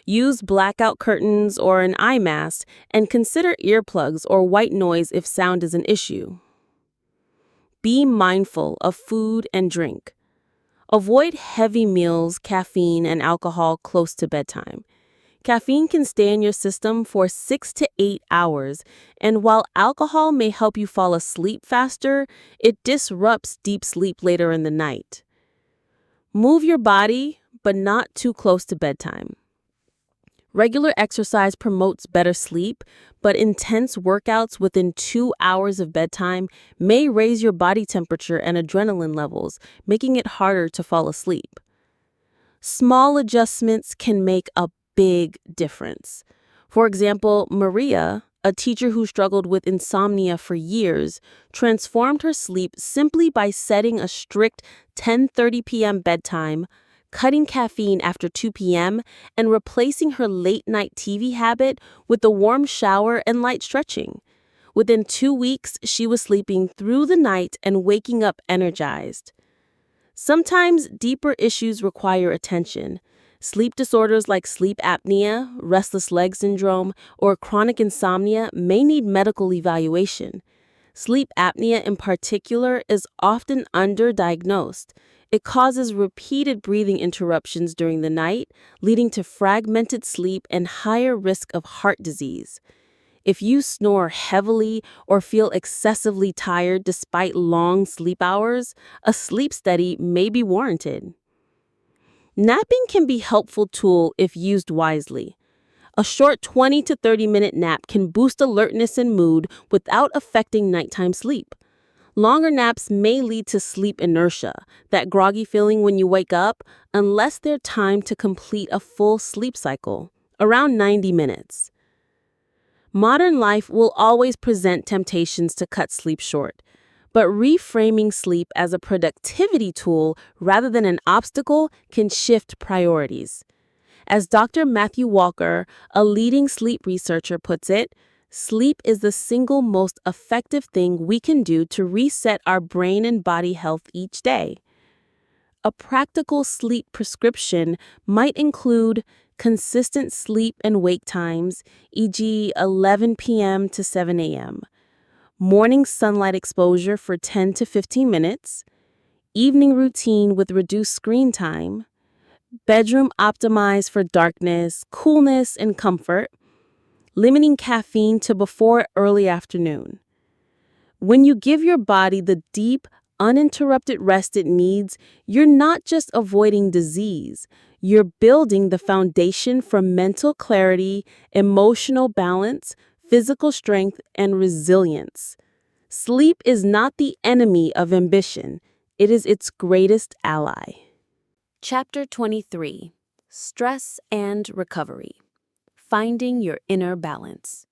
Use blackout curtains or an eye mask, and consider earplugs or white noise if sound is an issue. Be mindful of food and drink. Avoid heavy meals, caffeine, and alcohol close to bedtime. Caffeine can stay in your system for 6 to 8 hours, and while alcohol may help you fall asleep faster, it disrupts deep sleep later in the night. Move your body, but not too close to bedtime. Regular exercise promotes better sleep, but intense workouts within 2 hours of bedtime may raise your body temperature and adrenaline levels, making it harder to fall asleep. Small adjustments can make a big difference. For example, Maria, a teacher who struggled with insomnia for years, transformed her sleep simply by setting a strict 10:30 p.m. bedtime, cutting caffeine after 2 p.m., and replacing her late-night TV habit with a warm shower and light stretching. Within 2 weeks, she was sleeping through the night and waking up energized. Sometimes deeper issues require attention. Sleep disorders like sleep apnea, restless leg syndrome, or chronic insomnia may need medical evaluation. Sleep apnea in particular is often underdiagnosed. It causes repeated breathing interruptions during the night, leading to fragmented sleep and higher risk of heart disease. If you snore heavily or feel excessively tired despite long sleep hours, a sleep study may be warranted. Napping can be a helpful tool if used wisely. A short 20 to 30-minute nap can boost alertness and mood without affecting nighttime sleep. Longer naps may lead to sleep inertia, that groggy feeling when you wake up, unless they're timed to complete a full sleep cycle, around 90 minutes. Modern life will always present temptations to cut sleep short, but reframing sleep as a productivity tool rather than an obstacle can shift priorities. As Dr. Matthew Walker, a leading sleep researcher, puts it, sleep is the single most effective thing we can do to reset our brain and body health each day. A practical sleep prescription might include consistent sleep and wake times, e.g., 11 p.m. to 7 a.m., morning sunlight exposure for 10 to 15 minutes, evening routine with reduced screen time, bedroom optimized for darkness, coolness, and comfort, limiting caffeine to before early afternoon. When you give your body the deep, uninterrupted rest it needs, you're not just avoiding disease, you're building the foundation for mental clarity, emotional balance, physical strength, and resilience. Sleep is not the enemy of ambition, it is its greatest ally. Chapter 23: Stress and Recovery. Finding your inner balance.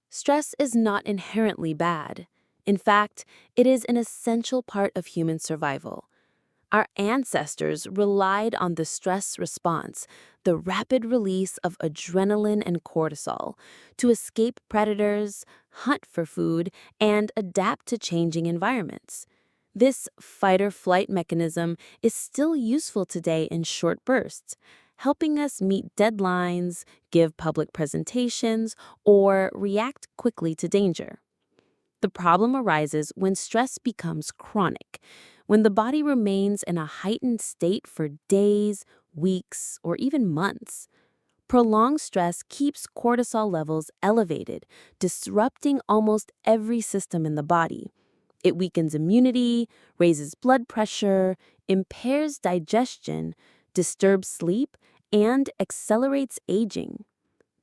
Stress is not inherently bad. In fact, it is an essential part of human survival. Our ancestors relied on the stress response, the rapid release of adrenaline and cortisol, to escape predators, hunt for food, and adapt to changing environments. This fight-or-flight mechanism is still useful today in short bursts, helping us meet deadlines, give public presentations, or react quickly to danger. The problem arises when stress becomes chronic, when the body remains in a heightened state for days, weeks, or even months. Prolonged stress keeps cortisol levels elevated, disrupting almost every system in the body. It weakens immunity, raises blood pressure, impairs digestion, disturbs sleep, and accelerates aging.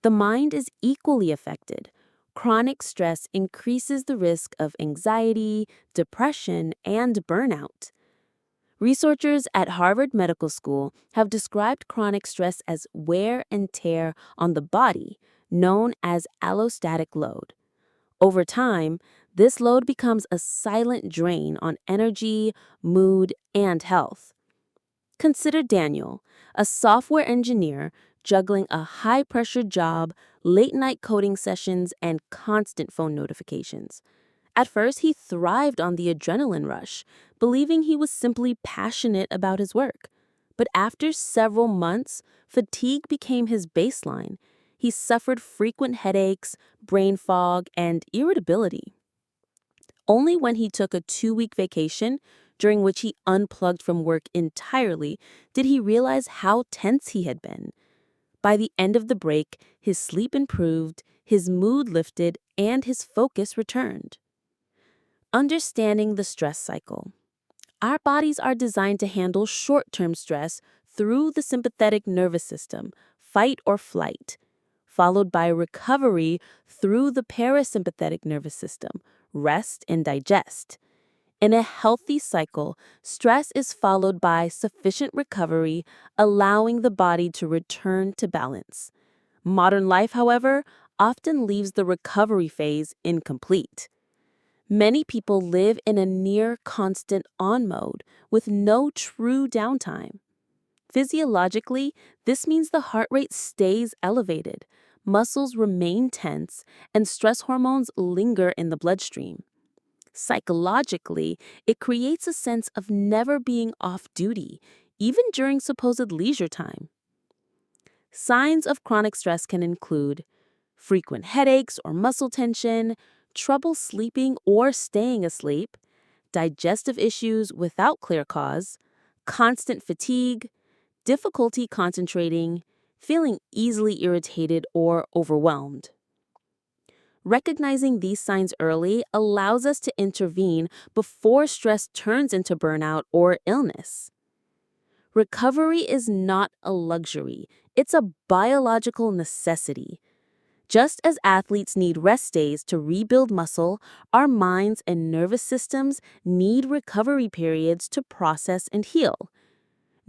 The mind is equally affected. Chronic stress increases the risk of anxiety, depression, and burnout. Researchers at Harvard Medical School have described chronic stress as wear and tear on the body, known as allostatic load. Over time, this load becomes a silent drain on energy, mood, and health. Consider Daniel, a software engineer juggling a high-pressure job, late-night coding sessions, and constant phone notifications. At first, he thrived on the adrenaline rush, believing he was simply passionate about his work. But after several months, fatigue became his baseline. He suffered frequent headaches, brain fog, and irritability. Only when he took a 2-week vacation, during which he unplugged from work entirely, did he realize how tense he had been. By the end of the break, his sleep improved, his mood lifted, and his focus returned. Understanding the stress cycle. Our bodies are designed to handle short-term stress through the sympathetic nervous system, fight or flight, followed by recovery through the parasympathetic nervous system, rest and digest. In a healthy cycle, stress is followed by sufficient recovery, allowing the body to return to balance. Modern life, however, often leaves the recovery phase incomplete. Many people live in a near constant on mode with no true downtime. Physiologically, this means the heart rate stays elevated, muscles remain tense, and stress hormones linger in the bloodstream. Psychologically, it creates a sense of never being off duty, even during supposed leisure time. Signs of chronic stress can include frequent headaches or muscle tension, trouble sleeping or staying asleep, digestive issues without clear cause, constant fatigue, difficulty concentrating, feeling easily irritated or overwhelmed. Recognizing these signs early allows us to intervene before stress turns into burnout or illness. Recovery is not a luxury, it's a biological necessity. Just as athletes need rest days to rebuild muscle, our minds and nervous systems need recovery periods to process and heal.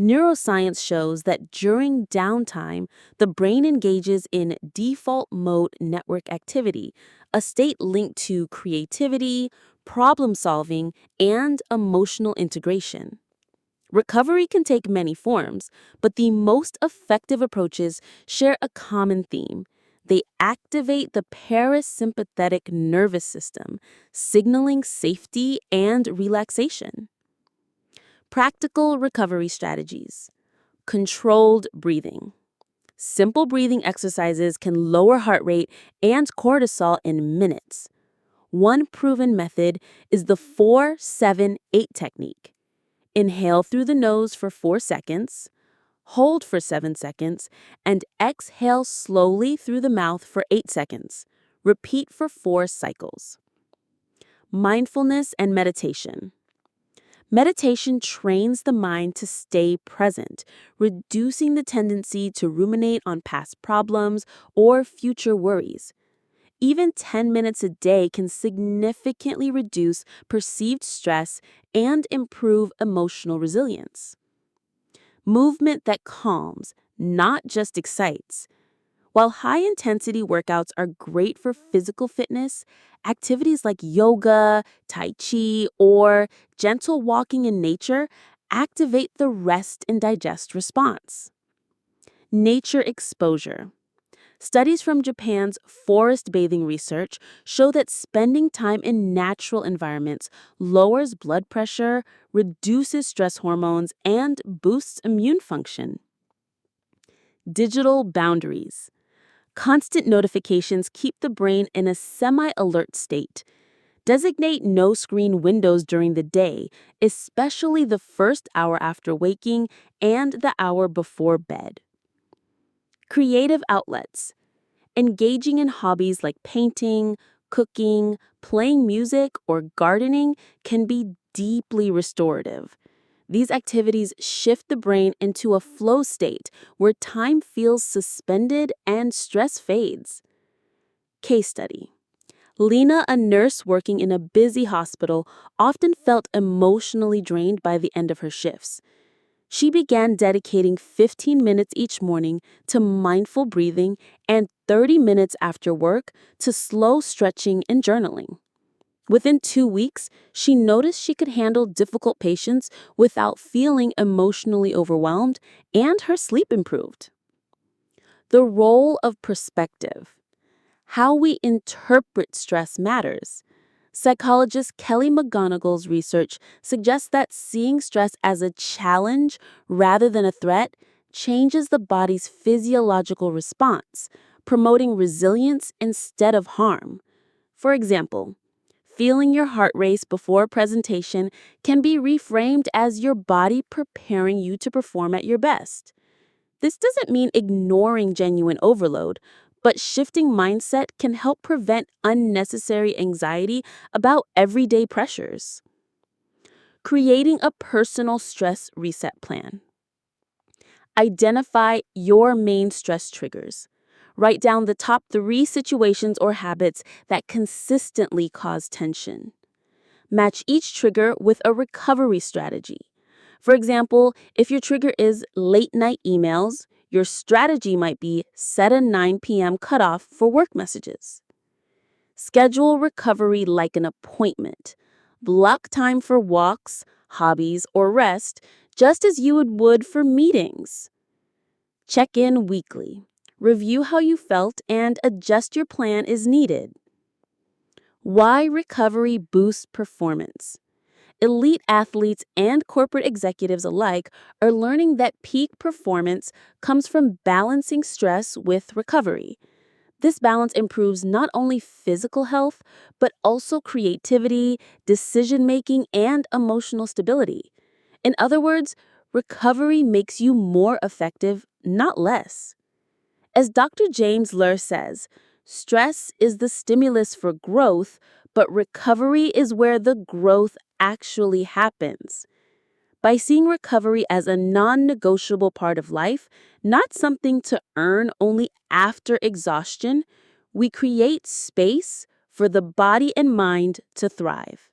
Neuroscience shows that during downtime, the brain engages in default mode network activity, a state linked to creativity, problem solving, and emotional integration. Recovery can take many forms, but the most effective approaches share a common theme. They activate the parasympathetic nervous system, signaling safety and relaxation. Practical recovery strategies. Controlled breathing. Simple breathing exercises can lower heart rate and cortisol in minutes. One proven method is the 4-7-8 technique. Inhale through the nose for 4 seconds, hold for 7 seconds, and exhale slowly through the mouth for 8 seconds. Repeat for 4 cycles. Mindfulness and meditation. Meditation trains the mind to stay present, reducing the tendency to ruminate on past problems or future worries. Even 10 minutes a day can significantly reduce perceived stress and improve emotional resilience. Movement that calms, not just excites. While high-intensity workouts are great for physical fitness, activities like yoga, tai chi, or gentle walking in nature activate the rest and digest response. Nature exposure. Studies from Japan's forest bathing research show that spending time in natural environments lowers blood pressure, reduces stress hormones, and boosts immune function. Digital boundaries. Constant notifications keep the brain in a semi-alert state. Designate no-screen windows during the day, especially the first hour after waking and the hour before bed. Creative outlets. Engaging in hobbies like painting, cooking, playing music, or gardening can be deeply restorative. These activities shift the brain into a flow state where time feels suspended and stress fades. Case study. Lena, a nurse working in a busy hospital, often felt emotionally drained by the end of her shifts. She began dedicating 15 minutes each morning to mindful breathing and 30 minutes after work to slow stretching and journaling. Within 2 weeks, she noticed she could handle difficult patients without feeling emotionally overwhelmed, and her sleep improved. The role of perspective. How we interpret stress matters. Psychologist Kelly McGonigal's research suggests that seeing stress as a challenge rather than a threat changes the body's physiological response, promoting resilience instead of harm. For example, feeling your heart race before a presentation can be reframed as your body preparing you to perform at your best. This doesn't mean ignoring genuine overload, but shifting mindset can help prevent unnecessary anxiety about everyday pressures. Creating a personal stress reset plan. Identify your main stress triggers. Write down the top 3 situations or habits that consistently cause tension. Match each trigger with a recovery strategy. For example, if your trigger is late night emails, your strategy might be set a 9 p.m. cutoff for work messages. Schedule recovery like an appointment. Block time for walks, hobbies, or rest, just as you would for meetings. Check in weekly. Review how you felt and adjust your plan as needed. Why recovery boosts performance. Elite athletes and corporate executives alike are learning that peak performance comes from balancing stress with recovery. This balance improves not only physical health, but also creativity, decision making, and emotional stability. In other words, recovery makes you more effective, not less. As Dr. James Ler says, stress is the stimulus for growth, but recovery is where the growth actually happens. By seeing recovery as a non negotiable part of life, not something to earn only after exhaustion, we create space for the body and mind to thrive.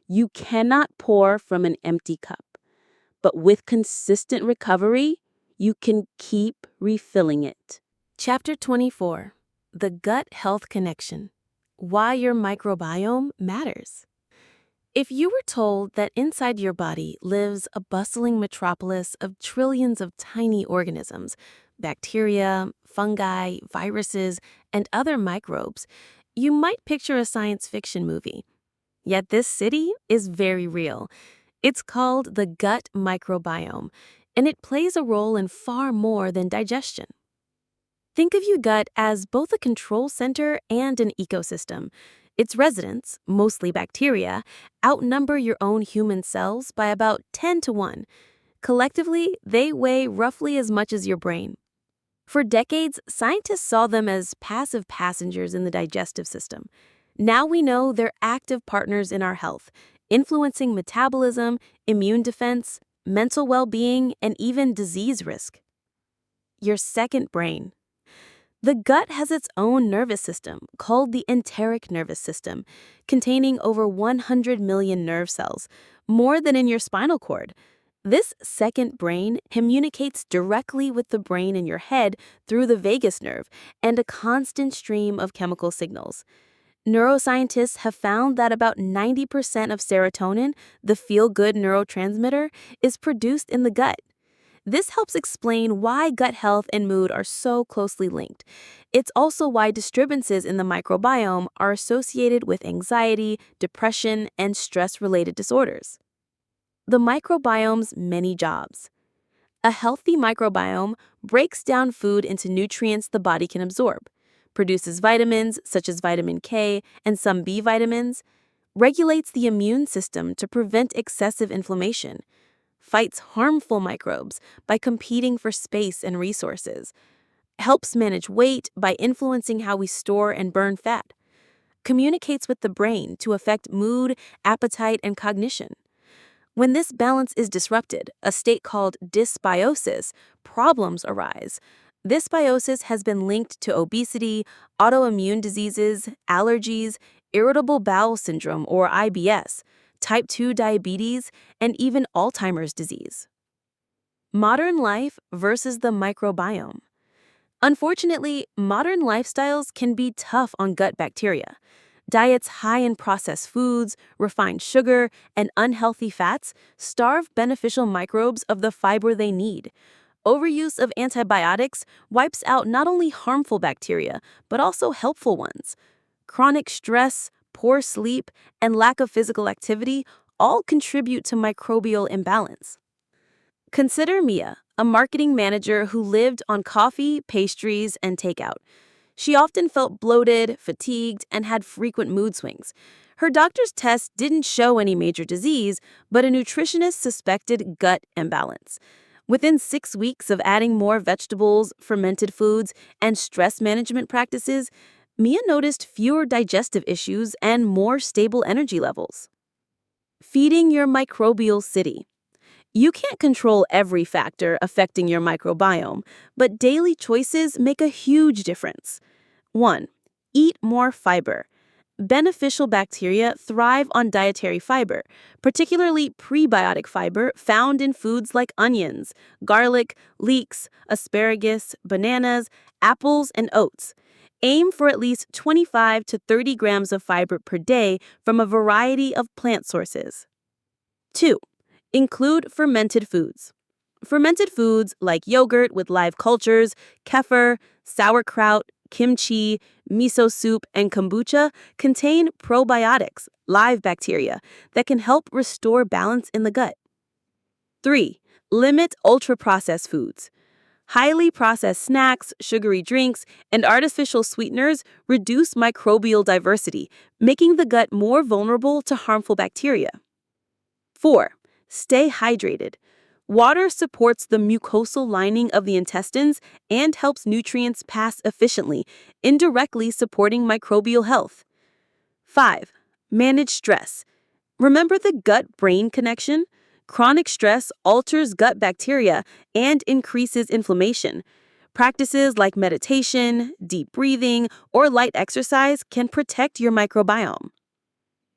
You cannot pour from an empty cup, but with consistent recovery, you can keep refilling it. Chapter 24. The Gut Health Connection. Why your microbiome matters. If you were told that inside your body lives a bustling metropolis of trillions of tiny organisms, bacteria, fungi, viruses, and other microbes, you might picture a science fiction movie. Yet this city is very real. It's called the gut microbiome, and it plays a role in far more than digestion. Think of your gut as both a control center and an ecosystem. Its residents, mostly bacteria, outnumber your own human cells by about 10 to 1. Collectively, they weigh roughly as much as your brain. For decades, scientists saw them as passive passengers in the digestive system. Now we know they're active partners in our health, influencing metabolism, immune defense, mental well-being, and even disease risk. Your second brain. The gut has its own nervous system, called the enteric nervous system, containing over 100 million nerve cells, more than in your spinal cord. This second brain communicates directly with the brain in your head through the vagus nerve and a constant stream of chemical signals. Neuroscientists have found that about 90% of serotonin, the feel-good neurotransmitter, is produced in the gut. This helps explain why gut health and mood are so closely linked. It's also why disturbances in the microbiome are associated with anxiety, depression, and stress-related disorders. The microbiome's many jobs. A healthy microbiome breaks down food into nutrients the body can absorb, produces vitamins such as vitamin K and some B vitamins, regulates the immune system to prevent excessive inflammation, fights harmful microbes by competing for space and resources, helps manage weight by influencing how we store and burn fat, communicates with the brain to affect mood, appetite, and cognition. When this balance is disrupted, a state called dysbiosis, problems arise. Dysbiosis has been linked to obesity, autoimmune diseases, allergies, irritable bowel syndrome or IBS, type 2 diabetes, and even Alzheimer's disease. Modern life versus the microbiome. Unfortunately, modern lifestyles can be tough on gut bacteria. Diets high in processed foods, refined sugar, and unhealthy fats starve beneficial microbes of the fiber they need. Overuse of antibiotics wipes out not only harmful bacteria, but also helpful ones. Chronic stress, poor sleep, and lack of physical activity all contribute to microbial imbalance. Consider Mia, a marketing manager who lived on coffee, pastries, and takeout. She often felt bloated, fatigued, and had frequent mood swings. Her doctor's tests didn't show any major disease, but a nutritionist suspected gut imbalance. Within 6 weeks of adding more vegetables, fermented foods, and stress management practices, Mia noticed fewer digestive issues and more stable energy levels. Feeding your microbial city. You can't control every factor affecting your microbiome, but daily choices make a huge difference. 1. Eat more fiber. Beneficial bacteria thrive on dietary fiber, particularly prebiotic fiber found in foods like onions, garlic, leeks, asparagus, bananas, apples, and oats. Aim for at least 25 to 30 grams of fiber per day from a variety of plant sources. 2. Include fermented foods. Fermented foods like yogurt with live cultures, kefir, sauerkraut, kimchi, miso soup, and kombucha contain probiotics, live bacteria, that can help restore balance in the gut. 3. Limit ultra-processed foods. Highly processed snacks, sugary drinks, and artificial sweeteners reduce microbial diversity, making the gut more vulnerable to harmful bacteria. 4. Stay hydrated. Water supports the mucosal lining of the intestines and helps nutrients pass efficiently, indirectly supporting microbial health. 5. Manage stress. Remember the gut-brain connection? Chronic stress alters gut bacteria and increases inflammation. Practices like meditation, deep breathing, or light exercise can protect your microbiome.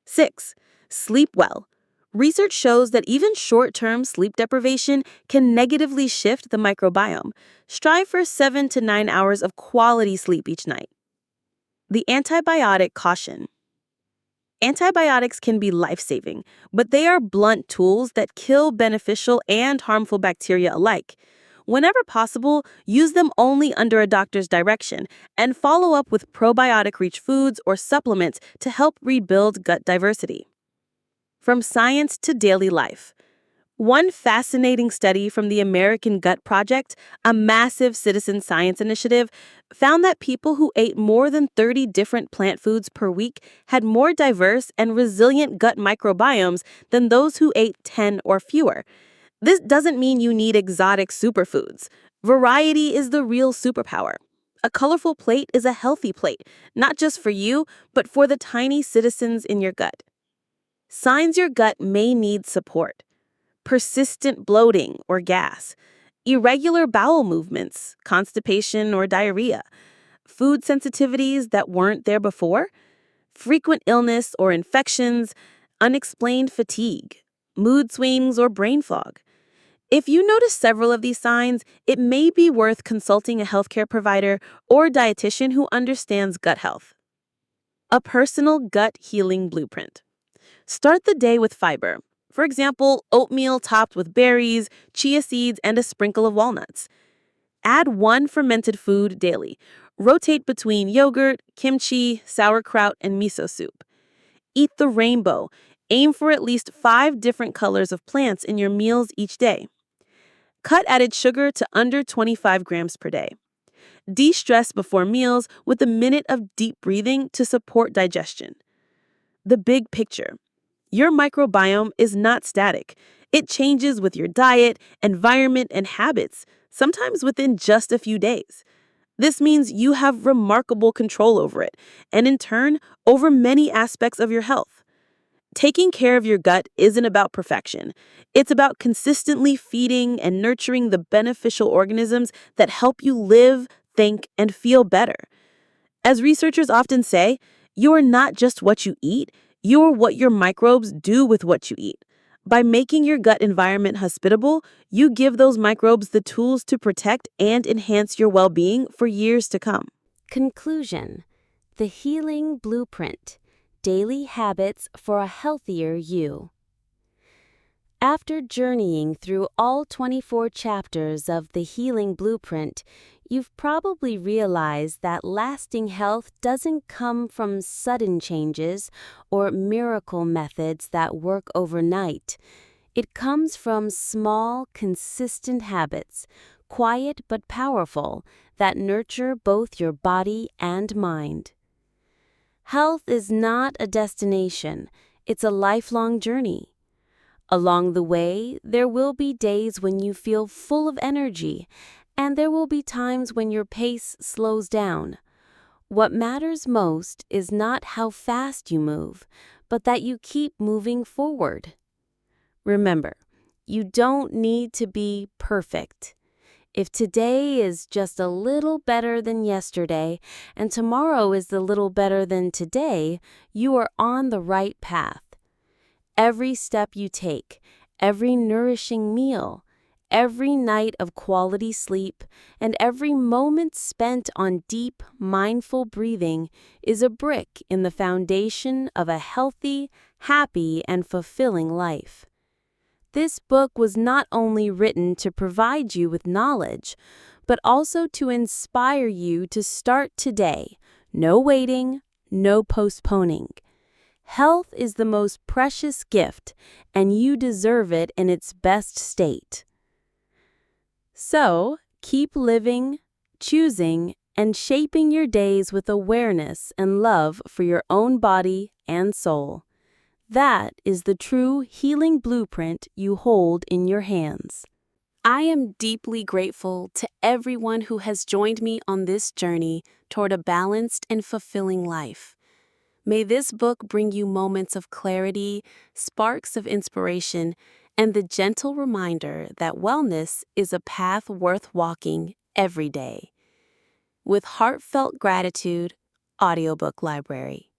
6. Sleep well. Research shows that even short-term sleep deprivation can negatively shift the microbiome. Strive for 7 to 9 hours of quality sleep each night. The antibiotic caution. Antibiotics can be life-saving, but they are blunt tools that kill beneficial and harmful bacteria alike. Whenever possible, use them only under a doctor's direction and follow up with probiotic-rich foods or supplements to help rebuild gut diversity. From science to daily life. One fascinating study from the American Gut Project, a massive citizen science initiative, found that people who ate more than 30 different plant foods per week had more diverse and resilient gut microbiomes than those who ate 10 or fewer. This doesn't mean you need exotic superfoods. Variety is the real superpower. A colorful plate is a healthy plate, not just for you, but for the tiny citizens in your gut. Signs your gut may need support. Persistent bloating or gas, irregular bowel movements, constipation or diarrhea, food sensitivities that weren't there before, frequent illness or infections, unexplained fatigue, mood swings, or brain fog. If you notice several of these signs, it may be worth consulting a healthcare provider or dietitian who understands gut health. A personal gut healing blueprint. Start the day with fiber. For example, oatmeal topped with berries, chia seeds, and a sprinkle of walnuts. Add one fermented food daily. Rotate between yogurt, kimchi, sauerkraut, and miso soup. Eat the rainbow. Aim for at least 5 different colors of plants in your meals each day. Cut added sugar to under 25 grams per day. De-stress before meals with a minute of deep breathing to support digestion. The big picture. Your microbiome is not static. It changes with your diet, environment, and habits, sometimes within just a few days. This means you have remarkable control over it, and in turn, over many aspects of your health. Taking care of your gut isn't about perfection. It's about consistently feeding and nurturing the beneficial organisms that help you live, think, and feel better. As researchers often say, you are not just what you eat, you are what your microbes do with what you eat. By making your gut environment hospitable, you give those microbes the tools to protect and enhance your well-being for years to come. Conclusion: The Healing Blueprint: Daily Habits for a Healthier You. After journeying through all 24 chapters of The Healing Blueprint, you've probably realized that lasting health doesn't come from sudden changes or miracle methods that work overnight. It comes from small, consistent habits, quiet but powerful, that nurture both your body and mind. Health is not a destination, it's a lifelong journey. Along the way, there will be days when you feel full of energy, and there will be times when your pace slows down. What matters most is not how fast you move, but that you keep moving forward. Remember, you don't need to be perfect. If today is just a little better than yesterday, and tomorrow is a little better than today, you are on the right path. Every step you take, every nourishing meal, every night of quality sleep, and every moment spent on deep, mindful breathing is a brick in the foundation of a healthy, happy, and fulfilling life. This book was not only written to provide you with knowledge, but also to inspire you to start today. No waiting, no postponing. Health is the most precious gift, and you deserve it in its best state. So, keep living, choosing, and shaping your days with awareness and love for your own body and soul. That is the true healing blueprint you hold in your hands. I am deeply grateful to everyone who has joined me on this journey toward a balanced and fulfilling life. May this book bring you moments of clarity, sparks of inspiration, and the gentle reminder that wellness is a path worth walking every day. With heartfelt gratitude, Audiobook Library.